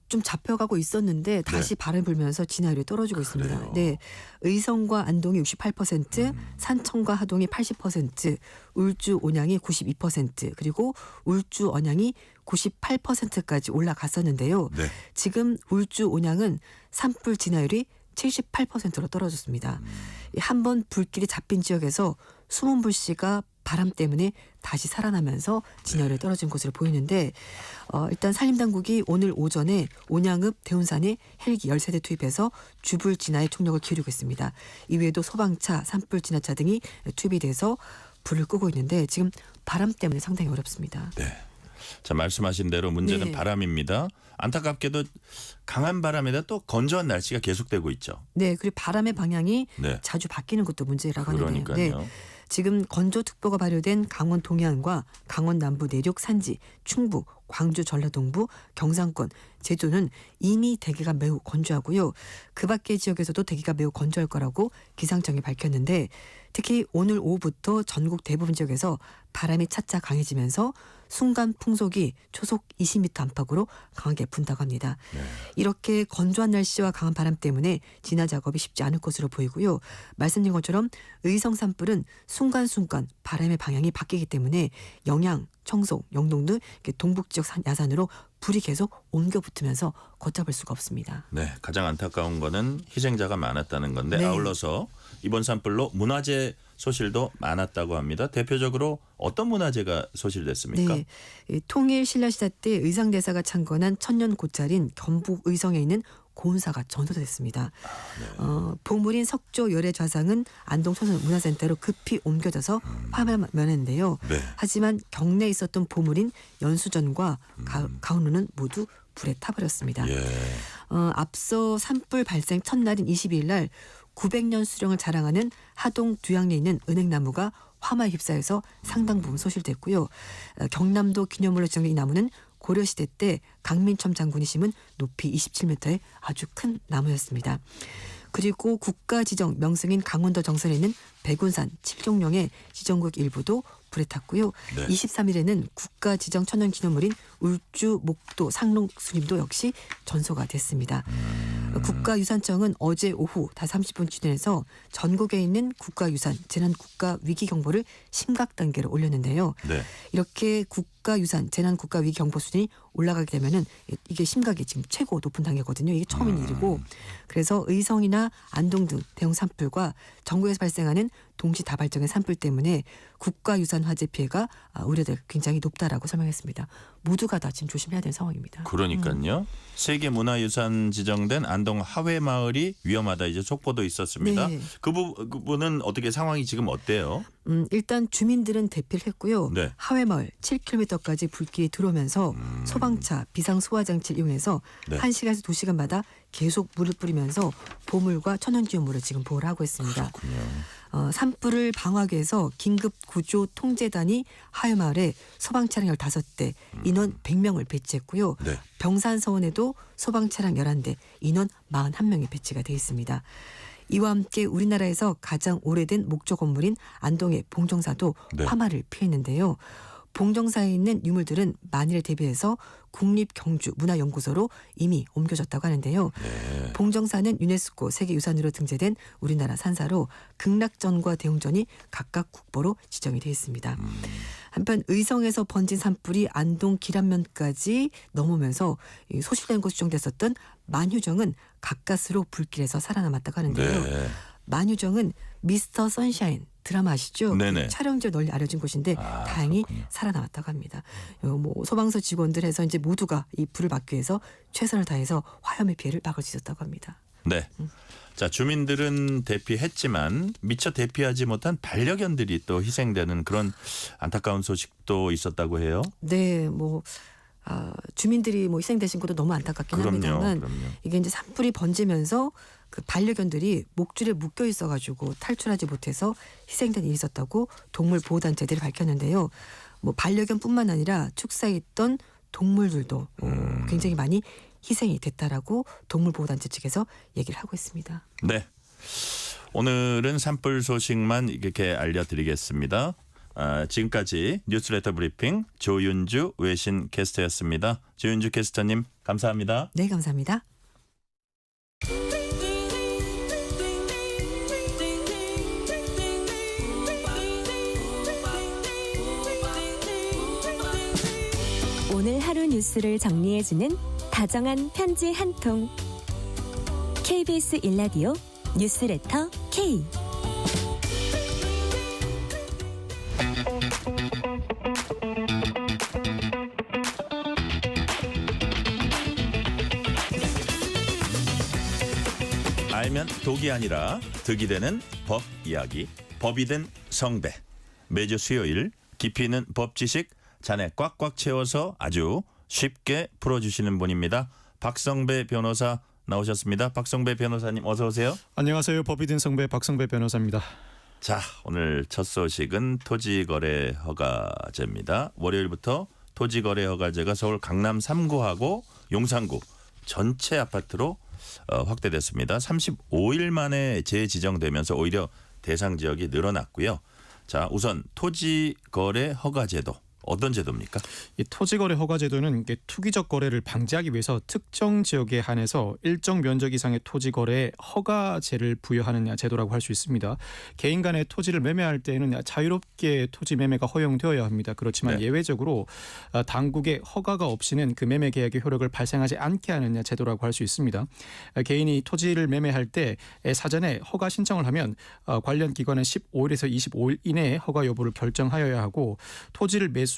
좀 잡혀가고 있었는데 다시 바람이 불면서 진화율이 떨어지고 있습니다. 그래요? 네, 의성과 안동이 68%, 산청과 하동이 80%, 울주 온양이 92%, 그리고 울주 언양이 98%까지 올라갔었는데요. 네. 지금 울주 온양은 산불 진화율이 78%로 떨어졌습니다. 한 번 불길이 잡힌 지역에서 숨은 불씨가 바람 때문에 다시 살아나면서 진화율이 떨어진 것으로 보이는데 일단 산림당국이 오늘 오전에 온양읍 대운산에 헬기 13대 투입해서 주불 진화에 총력을 기울이고 있습니다. 이외에도 소방차, 산불 진화차 등이 투입이 돼서 불을 끄고 있는데 지금 바람 때문에 상당히 어렵습니다. 네. 자, 말씀하신 대로 문제는 네. 바람입니다. 안타깝게도 강한 바람에다 또 건조한 날씨가 계속되고 있죠. 네, 그리고 바람의 방향이 네. 자주 바뀌는 것도 문제라고 하는데요. 그러니까요. 네. 지금 건조특보가 발효된 강원 동해안과 강원 남부 내륙 산지, 충북, 광주, 전라동부, 경상권, 제주는 이미 대기가 매우 건조하고요. 그 밖의 지역에서도 대기가 매우 건조할 거라고 기상청이 밝혔는데 특히 오늘 오후부터 전국 대부분 지역에서 바람이 차차 강해지면서 순간 풍속이 초속 20m 안팎으로 강하게 분다고 합니다. 이렇게 건조한 날씨와 강한 바람 때문에 진화 작업이 쉽지 않을 것으로 보이고요. 말씀드린 것처럼 의성 산불은 순간순간 바람의 방향이 바뀌기 때문에 영양, 청송, 영동 등 동북 지역 야산으로 불이 계속 옮겨 붙으면서 걷잡을 수가 없습니다. 네, 가장 안타까운 거는 희생자가 많았다는 건데 네. 아울러서 이번 산불로 문화재 소실도 많았다고 합니다. 대표적으로 어떤 문화재가 소실됐습니까? 네, 통일 신라시대 때 의상대사가 창건한 천년 고찰인 경북 의성에 있는 고운사가 전소됐습니다. 보물인 석조 열애 좌상은 안동 청소년문화센터로 급히 옮겨져서 화를 면했는데요. 네. 하지만 경내에 있었던 보물인 연수전과 가운루는 모두 불에 타버렸습니다. 예. 앞서 산불 발생 첫날인 22일 날 900년 수령을 자랑하는 하동 두양리에 있는 은행나무가 화마에 휩싸여서 상당 부분 소실됐고요. 경남도 기념물로 지정된 이 나무는 고려시대 때 강민첨 장군이 심은 높이 27m의 아주 큰 나무였습니다. 그리고 국가지정 명승인 강원도 정선에 있는 백운산 칠종령의 지정구역 일부도 불에 탔고요. 네. 23일에는 국가지정 천연기념물인 울주, 목도, 상록 수림도 역시 전소가 됐습니다. 국가유산청은 어제 오후 5시 30분 기준에서 전국에 있는 국가유산 재난국가위기경보를 심각 단계로 올렸는데요. 네. 이렇게 국가유산 재난국가위기경보 수준이 올라가게 되면은 이게 심각이 지금 최고 높은 단계거든요. 이게 처음인 일이고 그래서 의성이나 안동 등 대형 산불과 전국에서 발생하는 동시다발적인 산불 때문에 국가유산 화재 피해가 우려될 굉장히 높다라고 설명했습니다. 모두가 다 지금 조심해야 되는 상황입니다. 그러니까요. 세계문화유산 지정된 안동 하회마을이 위험하다 이제 속보도 있었습니다. 네. 그 부분은 어떻게 상황이 지금 어때요? 일단 주민들은 대피를 했고요. 네. 하회마을 7km까지 불길이 들어오면서 소방차, 비상소화장치를 이용해서 네. 1시간에서 2시간마다 계속 물을 뿌리면서 보물과 천연기념물을 지금 보호를 하고 있습니다. 산불을 방어하기 위해서 긴급구조통제단이 하회마을에 소방 차량 15대, 인원 100명을 배치했고요. 네. 병산서원에도 소방 차량 11대, 인원 41명이 배치가 되어 있습니다. 이와 함께 우리나라에서 가장 오래된 목조 건물인 안동의 봉정사도 네. 화마를 피했는데요. 봉정사에 있는 유물들은 만일에 대비해서 국립경주문화연구소로 이미 옮겨졌다고 하는데요. 네. 봉정사는 유네스코 세계유산으로 등재된 우리나라 산사로 극락전과 대웅전이 각각 국보로 지정이 되어 있습니다. 한편 의성에서 번진 산불이 안동 기란면까지 넘으면서 소실된 것으로 추정됐었던 만휴정은 가까스로 불길에서 살아남았다고 하는데요. 네. 만휴정은 미스터 선샤인 드라마 아시죠? 네네. 촬영지로 널리 알려진 곳인데 다행히 그렇군요. 살아남았다고 합니다. 뭐 소방서 직원들 해서 이제 모두가 이 불을 막기 위해서 최선을 다해서 화염의 피해를 막을 수 있었다고 합니다. 네. 자, 주민들은 대피했지만 미처 대피하지 못한 반려견들이 또 희생되는 그런 안타까운 소식도 있었다고 해요. 네, 뭐 주민들이 뭐 희생되신 것도 너무 안타깝긴 합니다만 이게 이제 산불이 번지면서 그 반려견들이 목줄에 묶여 있어가지고 탈출하지 못해서 희생된 일이 있었다고 동물보호단체들이 밝혔는데요. 뭐 반려견뿐만 아니라 축사에 있던 동물들도 굉장히 많이 희생이 됐다라고 동물보호단체 측에서 얘기를 하고 있습니다. 네. 오늘은 산불 소식만 이렇게 알려드리겠습니다. 지금까지 뉴스레터 브리핑 조윤주 외신 캐스터였습니다. 조윤주 캐스터님 감사합니다. 네, 감사합니다. 오늘 하루 뉴스를 정리해주는 다정한 편지 한 통. KBS 일라디오 뉴스레터 K. 알면 독이 아니라 득이 되는 법 이야기, 법이 든 성배. 매주 수요일 깊이 있는 법 지식 잔에 꽉꽉 채워서 아주 쉽게 풀어주시는 분입니다. 박성배 변호사 나오셨습니다. 박성배 변호사님 어서 오세요. 안녕하세요. 법이 든 성배 박성배 변호사입니다. 자, 오늘 첫 소식은 토지거래 허가제입니다. 월요일부터 토지거래 허가제가 서울 강남 3구하고 용산구 전체 아파트로 확대됐습니다. 35일 만에 재지정되면서 오히려 대상 지역이 늘어났고요. 자, 우선 토지거래 허가제도. 어떤 제도입니까? 이 토지거래 허가제도는 이게 투기적 거래를 방지하기 위해서 특정 지역에 한해서 일정 면적 이상의 토지거래에 허가제를 부여하는 제도라고 할 수 있습니다. 개인 간의 토지를 매매할 때는 자유롭게 토지 매매가 허용되어야 합니다. 그렇지만 네. 예외적으로 당국의 허가가 없이는 그 매매 계약의 효력을 발생하지 않게 하는 제도라고 할 수 있습니다. 개인이 토지를 매매할 때 사전에 허가 신청을 하면 관련 기관은 15일에서 25일 이내에 허가 여부를 결정하여야 하고 토지를 매수한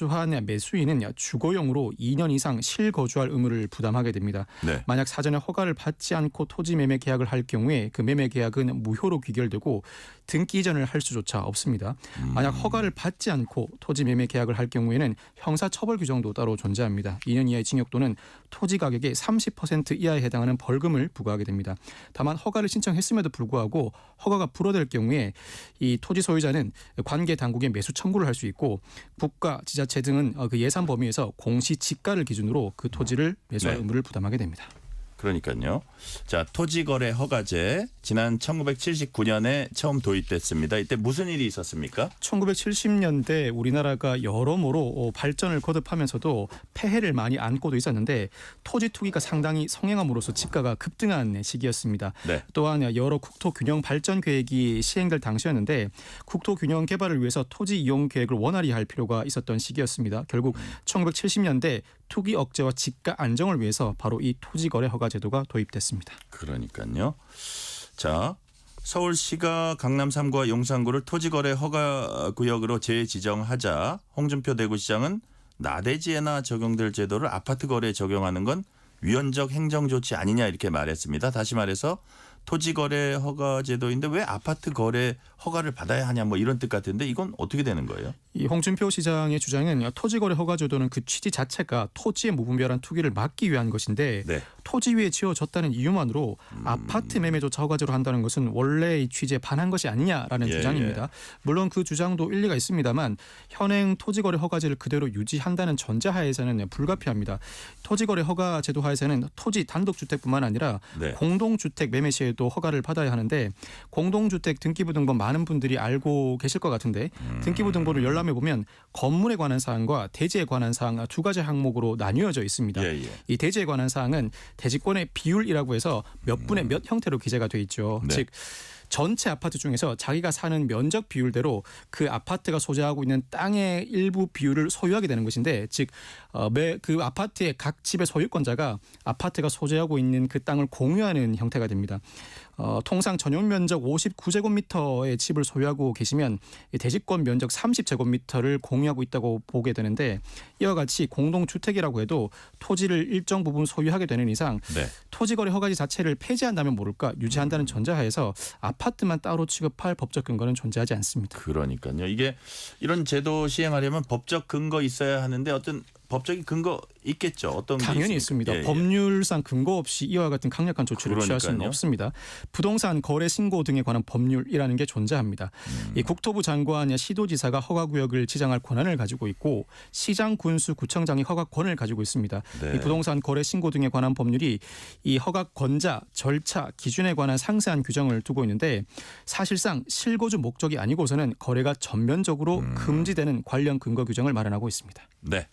매수인은 주거용으로 2년 이상 실거주할 의무를 부담하게 됩니다. 네. 만약 사전에 허가를 받지 않고 토지 매매 계약을 할 경우에 그 매매 계약은 무효로 귀결되고 등기 이전을 할 수조차 없습니다. 만약 허가를 받지 않고 토지 매매 계약을 할 경우에는 형사처벌 규정도 따로 존재합니다. 2년 이하의 징역 또는 토지 가격의 30% 이하에 해당하는 벌금을 부과하게 됩니다. 다만 허가를 신청했음에도 불구하고 허가가 불허될 경우에 이 토지 소유자는 관계 당국에 매수 청구를 할 수 있고 국가, 지자체 등은 그 예산 범위에서 공시지가를 기준으로 그 토지를 매수할 네. 의무를 부담하게 됩니다. 그러니까요. 자, 토지거래 허가제 지난 1979년에 처음 도입됐습니다. 이때 무슨 일이 있었습니까? 1970년대 우리나라가 여러모로 발전을 거듭하면서도 폐해를 많이 안고도 있었는데 토지 투기가 상당히 성행함으로써 집가가 급등한 시기였습니다. 네. 또한 여러 국토 균형 발전 계획이 시행될 당시였는데 국토 균형 개발을 위해서 토지 이용 계획을 원활히 할 필요가 있었던 시기였습니다. 결국 1970년대 투기 억제와 집가 안정을 위해서 바로 이 토지거래 허가 제도가 도입됐습니다. 그러니까요. 자, 서울시가 강남 3구와 용산구를 토지거래 허가 구역으로 재지정하자 홍준표 대구시장은 나대지에나 적용될 제도를 아파트 거래에 적용하는 건 위헌적 행정 조치 아니냐 이렇게 말했습니다. 다시 말해서 토지거래 허가 제도인데 왜 아파트 거래 허가를 받아야 하냐 뭐 이런 뜻 같은데 이건 어떻게 되는 거예요? 이 홍준표 시장의 주장은 토지거래 허가 제도는 그 취지 자체가 토지의 무분별한 투기를 막기 위한 것인데 네. 토지 위에 지어졌다는 이유만으로 아파트 매매조차 허가제로 한다는 것은 원래 이 취지에 반한 것이 아니냐라는 주장입니다. 물론 그 주장도 일리가 있습니다만 현행 토지거래 허가제를 그대로 유지한다는 전제하에서는 불가피합니다. 토지거래 허가 제도 하에서는 토지 단독주택뿐만 아니라 네. 공동주택 매매 시에도 허가를 받아야 하는데 공동주택 등기부 등본 많은 분들이 알고 계실 것 같은데 등기부 등본을 열람해 보면 건물에 관한 사항과 대지에 관한 사항 두 가지 항목으로 나뉘어져 있습니다. 이 대지에 관한 사항은 대지권의 비율이라고 해서 몇 분의 몇 형태로 기재가 돼 있죠. 네. 즉 전체 아파트 중에서 자기가 사는 면적 비율대로 그 아파트가 소재하고 있는 땅의 일부 비율을 소유하게 되는 것인데 즉 그 아파트의 각 집의 소유권자가 아파트가 소재하고 있는 그 땅을 공유하는 형태가 됩니다. 통상 전용 면적 59제곱미터의 집을 소유하고 계시면 대지권 면적 30제곱미터를 공유하고 있다고 보게 되는데 이와 같이 공동주택이라고 해도 토지를 일정 부분 소유하게 되는 이상 네. 토지거래 허가제 자체를 폐지한다면 모를까 유지한다는 전제하에서 아파트만 따로 취급할 법적 근거는 존재하지 않습니다. 그러니까요. 이게 이런 제도 시행하려면 법적 근거 있어야 하는데 어떤 법적인 근거 있겠죠. 어떤 게 당연히 있습니까? 있습니다. 법률상 근거 없이 이와 같은 강력한 조치를 취할 수는 그러니까요. 없습니다. 부동산 거래 신고 등에 관한 법률이라는 게 존재합니다. 이 국토부 장관, 시도지사가 허가구역을 지정할 권한을 가지고 있고 시장, 군수, 구청장이 허가권을 가지고 있습니다. 네. 이 부동산 거래 신고 등에 관한 법률이 이 허가권자, 절차, 기준에 관한 상세한 규정을 두고 있는데 사실상 실거주 목적이 아니고서는 거래가 전면적으로 금지되는 관련 근거 규정을 마련하고 있습니다. 네.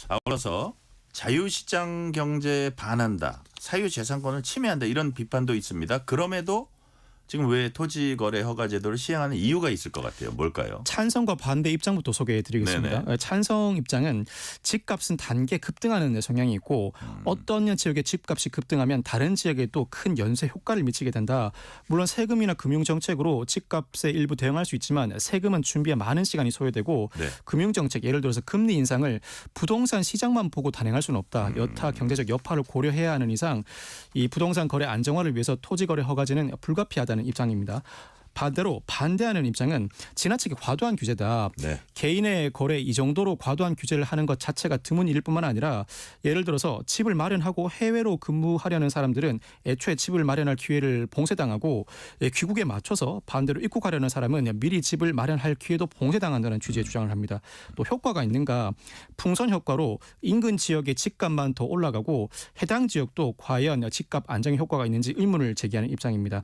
아울러서 자유시장 경제에 반한다. 사유재산권을 침해한다. 이런 비판도 있습니다. 그럼에도 지금 왜 토지거래 허가 제도를 시행하는 이유가 있을 것 같아요. 뭘까요? 찬성과 반대 입장부터 소개해드리겠습니다. 네네. 찬성 입장은 집값은 단계 급등하는 성향이 있고 어떤 지역의 집값이 급등하면 다른 지역에도 큰 연쇄 효과를 미치게 된다. 물론 세금이나 금융정책으로 집값에 일부 대응할 수 있지만 세금은 준비에 많은 시간이 소요되고 네. 금융정책 예를 들어서 금리 인상을 부동산 시장만 보고 단행할 수는 없다. 여타 경제적 여파를 고려해야 하는 이상 이 부동산 거래 안정화를 위해서 토지거래 허가제는 불가피하다는 입장입니다. 반대로 반대하는 입장은 지나치게 과도한 규제다. 네. 개인의 거래 이 정도로 과도한 규제를 하는 것 자체가 드문 일일 뿐만 아니라 예를 들어서 집을 마련하고 해외로 근무하려는 사람들은 애초에 집을 마련할 기회를 봉쇄당하고 귀국에 맞춰서 반대로 입국하려는 사람은 미리 집을 마련할 기회도 봉쇄당한다는 취지의 주장을 합니다. 또 효과가 있는가? 풍선 효과로 인근 지역의 집값만 더 올라가고 해당 지역도 과연 집값 안정의 효과가 있는지 의문을 제기하는 입장입니다.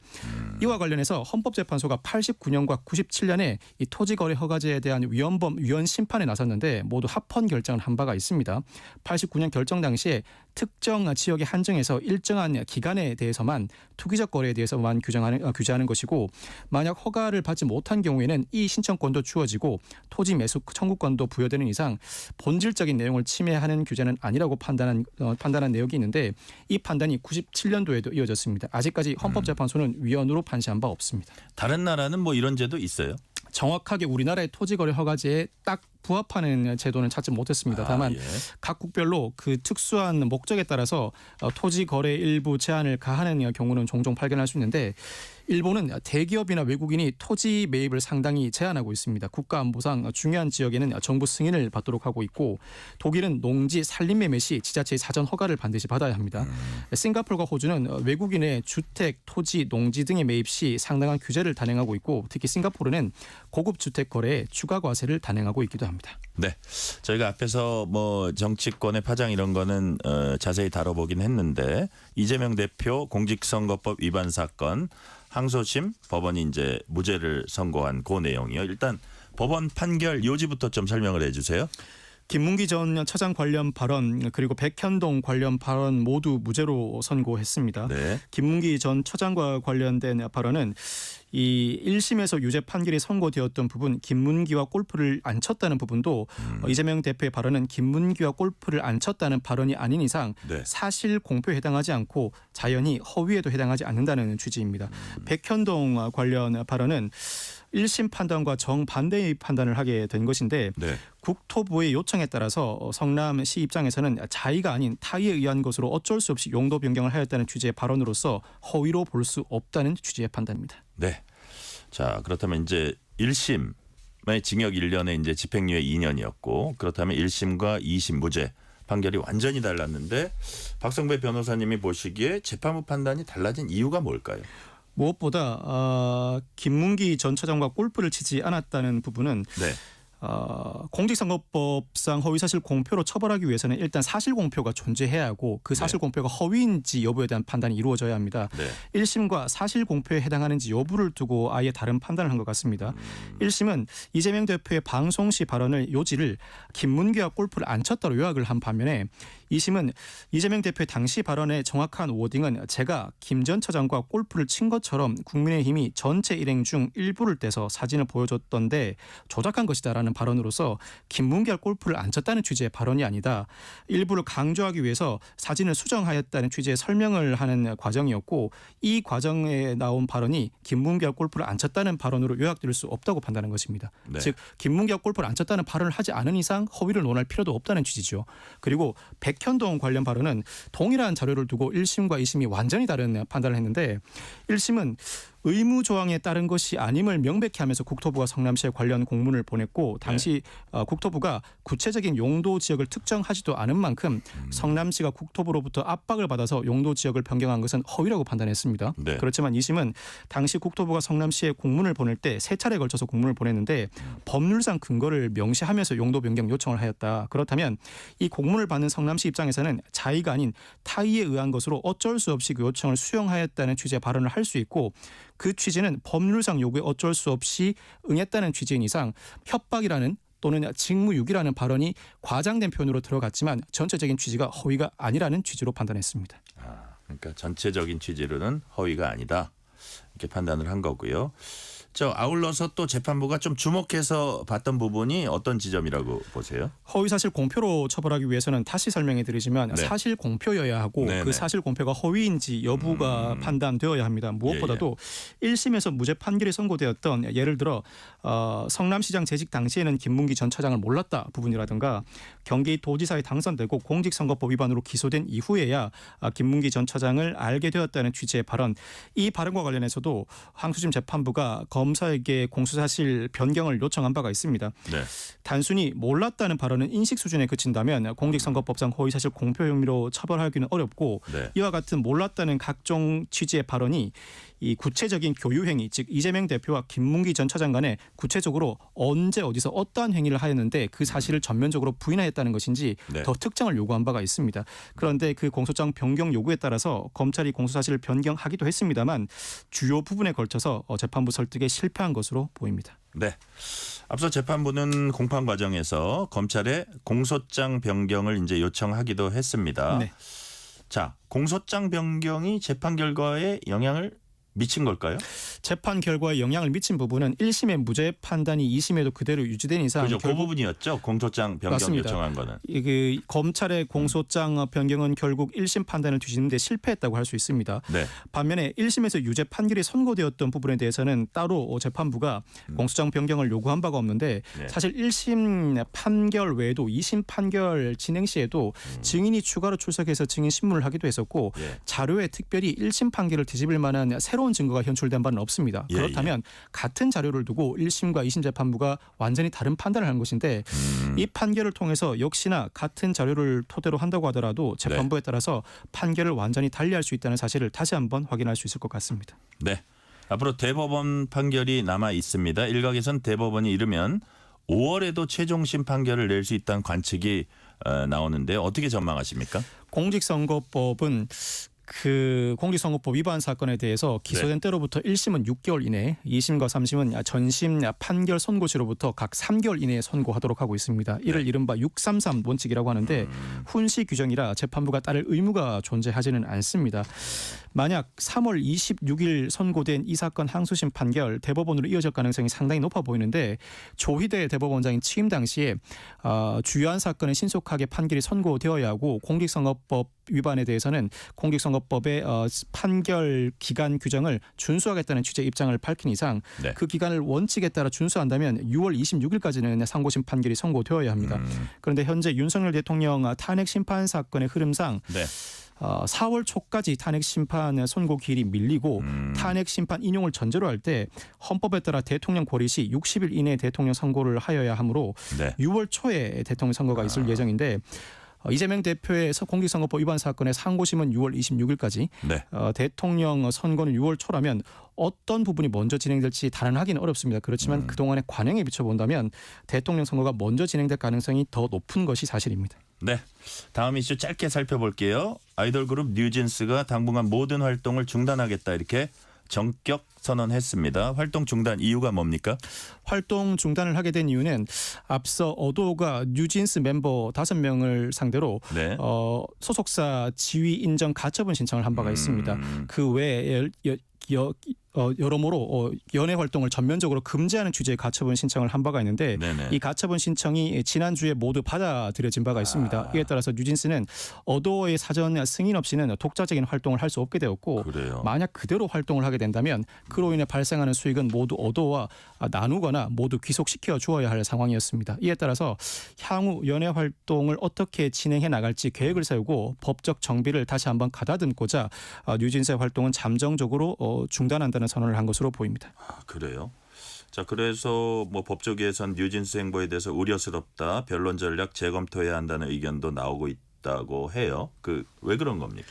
이와 관련해서 헌법재판소가 89년과 97년에 이 토지거래 허가제에 대한 위헌 심판에 나섰는데 모두 합헌 결정을 한 바가 있습니다. 89년 결정 당시에 특정 지역에 한정해서 일정한 기간에 대해서만 투기적 거래에 대해서만 규제하는 것이고 만약 허가를 받지 못한 경우에는 이 신청권도 주어지고 토지 매수 청구권도 부여되는 이상 본질적인 내용을 침해하는 규제는 아니라고 판단한 내역이 있는데 이 판단이 97년도에도 이어졌습니다. 아직까지 헌법재판소는 위헌으로 판시한 바 없습니다. 다른 나라는 뭐 이런 제도 있어요? 정확하게 우리나라의 토지거래 허가제에 딱 부합하는 제도는 찾지 못했습니다. 다만 각 국별로 그 특수한 목적에 따라서 토지 거래 일부 제한을 가하는 경우는 종종 발견할 수 있는데 일본은 대기업이나 외국인이 토지 매입을 상당히 제한하고 있습니다. 국가안보상 중요한 지역에는 정부 승인을 받도록 하고 있고 독일은 농지 산림 매매 시 지자체의 사전 허가를 반드시 받아야 합니다. 싱가포르와 호주는 외국인의 주택, 토지, 농지 등의 매입 시 상당한 규제를 단행하고 있고 특히 싱가포르는 고급 주택 거래에 추가 과세를 단행하고 있기도 합니다. 네, 저희가 앞에서 뭐 정치권의 파장 이런 거는 자세히 다뤄보긴 했는데 이재명 대표 공직선거법 위반 사건 항소심 법원이 이제 무죄를 선고한 그 내용이요. 일단 법원 판결 요지부터 좀 설명을 해주세요. 김문기 전 차장 관련 발언 그리고 백현동 관련 발언 모두 무죄로 선고했습니다. 네. 김문기 전 처장과 관련된 발언은 이 1심에서 유죄 판결이 선고되었던 부분 김문기와 골프를 안 쳤다는 부분도 이재명 대표의 발언은 김문기와 골프를 안 쳤다는 발언이 아닌 이상 사실 공표에 해당하지 않고 자연히 허위에도 해당하지 않는다는 취지입니다. 백현동 관련 발언은 1심 판단과 정반대의 판단을 하게 된 것인데 국토부의 요청에 따라서 성남시 입장에서는 자의가 아닌 타의에 의한 것으로 어쩔 수 없이 용도 변경을 하였다는 취지의 발언으로서 허위로 볼 수 없다는 취지의 판단입니다. 네. 자, 그렇다면 이제 1심의 징역 1년에 이제 집행유예 2년이었고 그렇다면 1심과 2심 무죄 판결이 완전히 달랐는데 박성배 변호사님이 보시기에 재판부 판단이 달라진 이유가 뭘까요? 무엇보다 김문기 전 차장과 골프를 치지 않았다는 부분은 공직선거법상 허위사실 공표로 처벌하기 위해서는 일단 사실 공표가 존재해야 하고 그 사실 공표가 허위인지 여부에 대한 판단이 이루어져야 합니다. 1심과 사실 공표에 해당하는지 여부를 두고 아예 다른 판단을 한 것 같습니다. 1심은 이재명 대표의 방송 시 발언을 요지를 김문기와 골프를 안 쳤다로 요약을 한 반면에 2심은 이재명 대표의 당시 발언의 정확한 워딩은 제가 김 전 차장과 골프를 친 것처럼 국민의힘이 전체 일행 중 일부를 떼서 사진을 보여줬던데 조작한 것이다라는 발언으로서 김문기와 골프를 안 쳤다는 취지의 발언이 아니다. 일부를 강조하기 위해서 사진을 수정하였다는 취지의 설명을 하는 과정이었고 이 과정에 나온 발언이 김문기와 골프를 안 쳤다는 발언으로 요약될 수 없다고 판단한 것입니다. 즉 김문기와 골프를 안 쳤다는 발언을 하지 않은 이상 허위를 논할 필요도 없다는 취지죠. 그리고 백현동 관련 발언은 동일한 자료를 두고 1심과 2심이 완전히 다른 판단을 했는데 1심은 의무 조항에 따른 것이 아님을 명백히 하면서 국토부가 성남시에 관련 공문을 보냈고 당시 국토부가 구체적인 용도 지역을 특정하지도 않은 만큼 성남시가 국토부로부터 압박을 받아서 용도 지역을 변경한 것은 허위라고 판단했습니다. 그렇지만 2심은 당시 국토부가 성남시에 공문을 보낼 때 3차례에 걸쳐서 공문을 보냈는데 법률상 근거를 명시하면서 용도 변경 요청을 하였다. 그렇다면 이 공문을 받는 성남시 입장에서는 자의가 아닌 타의에 의한 것으로 어쩔 수 없이 그 요청을 수용하였다는 취지의 발언을 할 수 있고 그 취지는 법률상 요구에 어쩔 수 없이 응했다는 취지인 이상 협박이라는 또는 직무유기라는 발언이 과장된 표현으로 들어갔지만 전체적인 취지가 허위가 아니라는 취지로 판단했습니다. 그러니까 전체적인 취지로는 허위가 아니다 이렇게 판단을 한 거고요. 아울러서 또 재판부가 좀 주목해서 봤던 부분이 어떤 지점이라고 보세요? 허위사실 공표로 처벌하기 위해서는 다시 설명해 드리지만 사실 공표여야 하고 그 사실 공표가 허위인지 여부가 판단되어야 합니다. 무엇보다도 1심에서 무죄 판결이 선고되었던 예를 들어 성남시장 재직 당시에는 김문기 전 차장을 몰랐다 부분이라든가 경기도지사에 당선되고 공직선거법 위반으로 기소된 이후에야 김문기 전 차장을 알게 되었다는 취지의 발언 이 발언과 관련해서도 항소심 재판부가 검사에게 공소사실 변경을 요청한 바가 있습니다. 네. 단순히 몰랐다는 발언은 인식 수준에 그친다면 공직선거법상 허위사실 공표 혐의로 처벌하기는 어렵고 네. 이와 같은 몰랐다는 각종 취지의 발언이 이 구체적인 교유 행위, 즉 이재명 대표와 김문기 전 차장 간에 구체적으로 언제 어디서 어떠한 행위를 하였는데 그 사실을 전면적으로 부인하였다는 것인지 네. 더 특정을 요구한 바가 있습니다. 그런데 그 공소장 변경 요구에 따라서 검찰이 공소사실을 변경하기도 했습니다만 주요 부분에 걸쳐서 재판부 설득에 실패한 것으로 보입니다. 네. 앞서 재판부는 공판 과정에서 검찰에 공소장 변경을 이제 요청하기도 했습니다. 네. 자, 공소장 변경이 재판 결과에 영향을 미친 걸까요? 재판 결과에 영향을 미친 부분은 1심의 무죄 판단이 2심에도 그대로 유지된 이상 그죠. 그 부분이었죠. 공소장 변경 맞습니다. 요청한 거는. 그 검찰의 공소장 변경은 결국 1심 판단을 뒤집는데 실패했다고 할 수 있습니다. 네. 반면에 1심에서 유죄 판결이 선고되었던 부분에 대해서는 따로 재판부가 공소장 변경을 요구한 바가 없는데 네. 사실 1심 판결 외에도 2심 판결 진행 시에도 증인이 추가로 출석해서 증인 신문을 하기도 했었고 예. 자료에 특별히 1심 판결을 뒤집을 만한 새로운 증거가 현출된 바는 없습니다. 예, 그렇다면 같은 자료를 두고 1심과 2심 재판부가 완전히 다른 판단을 한 것인데 이 판결을 통해서 역시나 같은 자료를 토대로 한다고 하더라도 재판부에 따라서 판결을 완전히 달리할 수 있다는 사실을 다시 한번 확인할 수 있을 것 같습니다. 네. 앞으로 대법원 판결이 남아 있습니다. 일각에선 대법원이 이르면 5월에도 최종심 판결을 낼 수 있다는 관측이 나오는데 어떻게 전망하십니까? 공직선거법은 그 공직선거법 위반 사건에 대해서 기소된 때로부터 1심은 6개월 이내, 2심과 3심은 전심 판결 선고시로부터 각 3개월 이내에 선고하도록 하고 있습니다. 이를 이른바 633 원칙이라고 하는데 훈시 규정이라 재판부가 따를 의무가 존재하지는 않습니다. 만약 3월 26일 선고된 이 사건 항소심 판결 대법원으로 이어질 가능성이 상당히 높아 보이는데 조희대 대법원장인 취임 당시에 주요한 사건은 신속하게 판결이 선고되어야 하고 공직선거법 위반에 대해서는 공직선거법의 판결 기간 규정을 준수하겠다는 취지의 입장을 밝힌 이상 네. 그 기간을 원칙에 따라 준수한다면 6월 26일까지는 상고심 판결이 선고되어야 합니다. 그런데 현재 윤석열 대통령 탄핵 심판 사건의 흐름상 네. 4월 초까지 탄핵 심판 선고 기일이 밀리고 탄핵 심판 인용을 전제로 할 때 헌법에 따라 대통령 고리 시 60일 이내에 대통령 선고를 하여야 하므로 네. 6월 초에 대통령 선거가 있을 예정인데 이재명 대표의 공직선거법 위반 사건의 상고심은 6월 26일까지 네. 대통령 선거는 6월 초라면 어떤 부분이 먼저 진행될지 단언하기는 어렵습니다. 그렇지만 그동안의 관행에 비춰본다면 대통령 선거가 먼저 진행될 가능성이 더 높은 것이 사실입니다. 네. 다음 이슈 짧게 살펴볼게요. 아이돌 그룹 뉴진스가 당분간 모든 활동을 중단하겠다 이렇게 전격 선언했습니다. 활동 중단 이유가 뭡니까? 활동 중단을 하게 된 이유는 앞서 어도가 뉴진스 멤버 5명을 상대로 네. 소속사 지위 인정 가처분 신청을 한 바가 있습니다. 그 외에 여러모로 연예 활동을 전면적으로 금지하는 취지의 가처분 신청을 한 바가 있는데 네네. 이 가처분 신청이 지난주에 모두 받아들여진 바가 있습니다. 이에 따라서 뉴진스는 어도의 사전 승인 없이는 독자적인 활동을 할 수 없게 되었고 그래요. 만약 그대로 활동을 하게 된다면 그로 인해 발생하는 수익은 모두 어도와 나누거나 모두 귀속시켜 주어야 할 상황이었습니다. 이에 따라서 향후 연예 활동을 어떻게 진행해 나갈지 계획을 세우고 법적 정비를 다시 한번 가다듬고자 뉴진스의 활동은 잠정적으로 중단한다는 선언을 한 것으로 보입니다. 그래요? 자, 그래서 뭐 법조계에선 뉴진스 행보에 대해서 우려스럽다, 변론 전략 재검토해야 한다는 의견도 나오고 있다고 해요. 왜 그런 겁니까?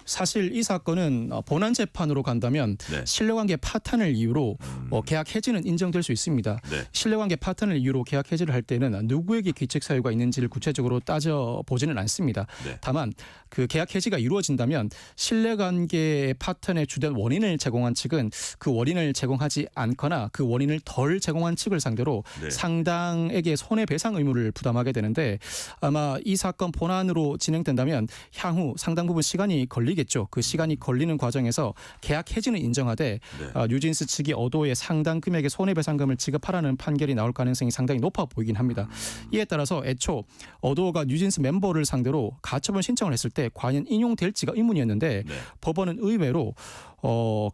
사실 이 사건은 본안 재판으로 간다면 네. 신뢰관계 파탄을 이유로 계약 해지는 인정될 수 있습니다. 네. 신뢰관계 파탄을 이유로 계약 해지를 할 때는 누구에게 귀책 사유가 있는지를 구체적으로 따져보지는 않습니다. 네. 다만 그 계약 해지가 이루어진다면 신뢰관계 파탄의 주된 원인을 제공한 측은 그 원인을 제공하지 않거나 그 원인을 덜 제공한 측을 상대로 네. 상당에게 손해배상 의무를 부담하게 되는데 아마 이 사건 본안으로 진행된다면 향후 상당 부분 시간이 걸리겠죠. 그 시간이 걸리는 과정에서 계약 해지는 인정하되 네. 뉴진스 측이 어도에 상당 금액의 손해배상금을 지급하라는 판결이 나올 가능성이 상당히 높아 보이긴 합니다. 이에 따라서 애초 어도가 뉴진스 멤버를 상대로 가처분 신청을 했을 때 과연 인용될지가 의문이었는데 네. 법원은 의외로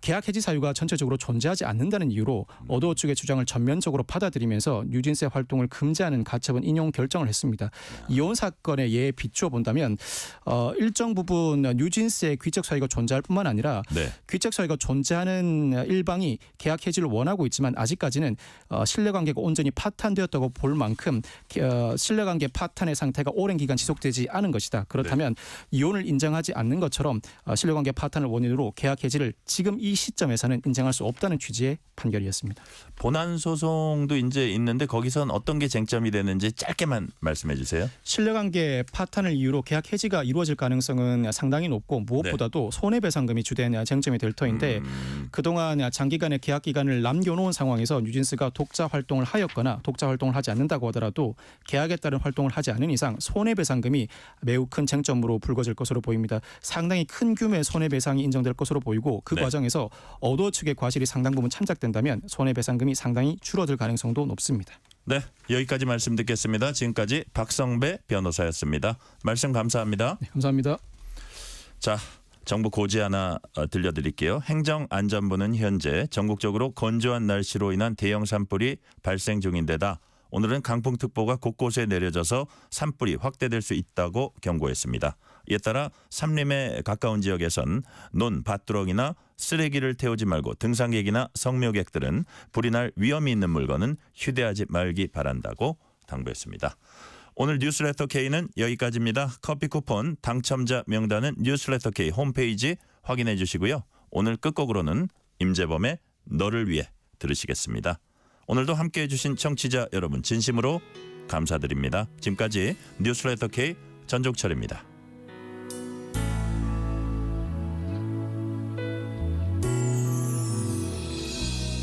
계약 해지 사유가 전체적으로 존재하지 않는다는 이유로 어도 측의 주장을 전면적으로 받아들이면서 뉴진스의 활동을 금지하는 가처분 인용 결정을 했습니다. 이혼 사건의 예에 비추어 본다면 일정 부분 뉴진스에게 현재 귀적 사유가 존재할 뿐만 아니라 네. 귀적 사유가 존재하는 일방이 계약 해지를 원하고 있지만 아직까지는 신뢰관계가 온전히 파탄되었다고 볼 만큼 신뢰관계 파탄의 상태가 오랜 기간 지속되지 않은 것이다. 그렇다면 이혼을 인정하지 않는 것처럼 신뢰관계 파탄을 원인으로 계약 해지를 지금 이 시점에서는 인정할 수 없다는 취지의 판결이었습니다. 본안 소송도 이제 있는데 거기선 어떤 게 쟁점이 되는지 짧게만 말씀해 주세요. 신뢰관계 파탄을 이유로 계약 해지가 이루어질 가능성은 상당히 높고 무엇보다도 손해배상금이 주된 쟁점이 될 터인데 그동안 장기간의 계약 기간을 남겨놓은 상황에서 뉴진스가 독자 활동을 하였거나 독자 활동을 하지 않는다고 하더라도 계약에 따른 활동을 하지 않은 이상 손해배상금이 매우 큰 쟁점으로 불거질 것으로 보입니다. 상당히 큰 규모의 손해배상이 인정될 것으로 보이고 그 과정에서 어도 측의 과실이 상당 부분 참작된다면 손해배상금이 상당히 줄어들 가능성도 높습니다. 네, 여기까지 말씀 듣겠습니다. 지금까지 박성배 변호사였습니다. 말씀 감사합니다. 네, 감사합니다. 자, 정부 고지 하나 들려드릴게요. 행정안전부는 현재 전국적으로 건조한 날씨로 인한 대형 산불이 발생 중인데다 오늘은 강풍특보가 곳곳에 내려져서 산불이 확대될 수 있다고 경고했습니다. 이에 따라 산림에 가까운 지역에선 논, 밭두렁이나 쓰레기를 태우지 말고 등산객이나 성묘객들은 불이 날 위험이 있는 물건은 휴대하지 말기 바란다고 당부했습니다. 오늘 뉴스레터 K는 여기까지입니다. 커피 쿠폰 당첨자 명단은 뉴스레터 K 홈페이지 확인해 주시고요. 오늘 끝곡으로는 임재범의 너를 위해 들으시겠습니다. 오늘도 함께해 주신 청취자 여러분 진심으로 감사드립니다. 지금까지 뉴스레터 K 전종철입니다.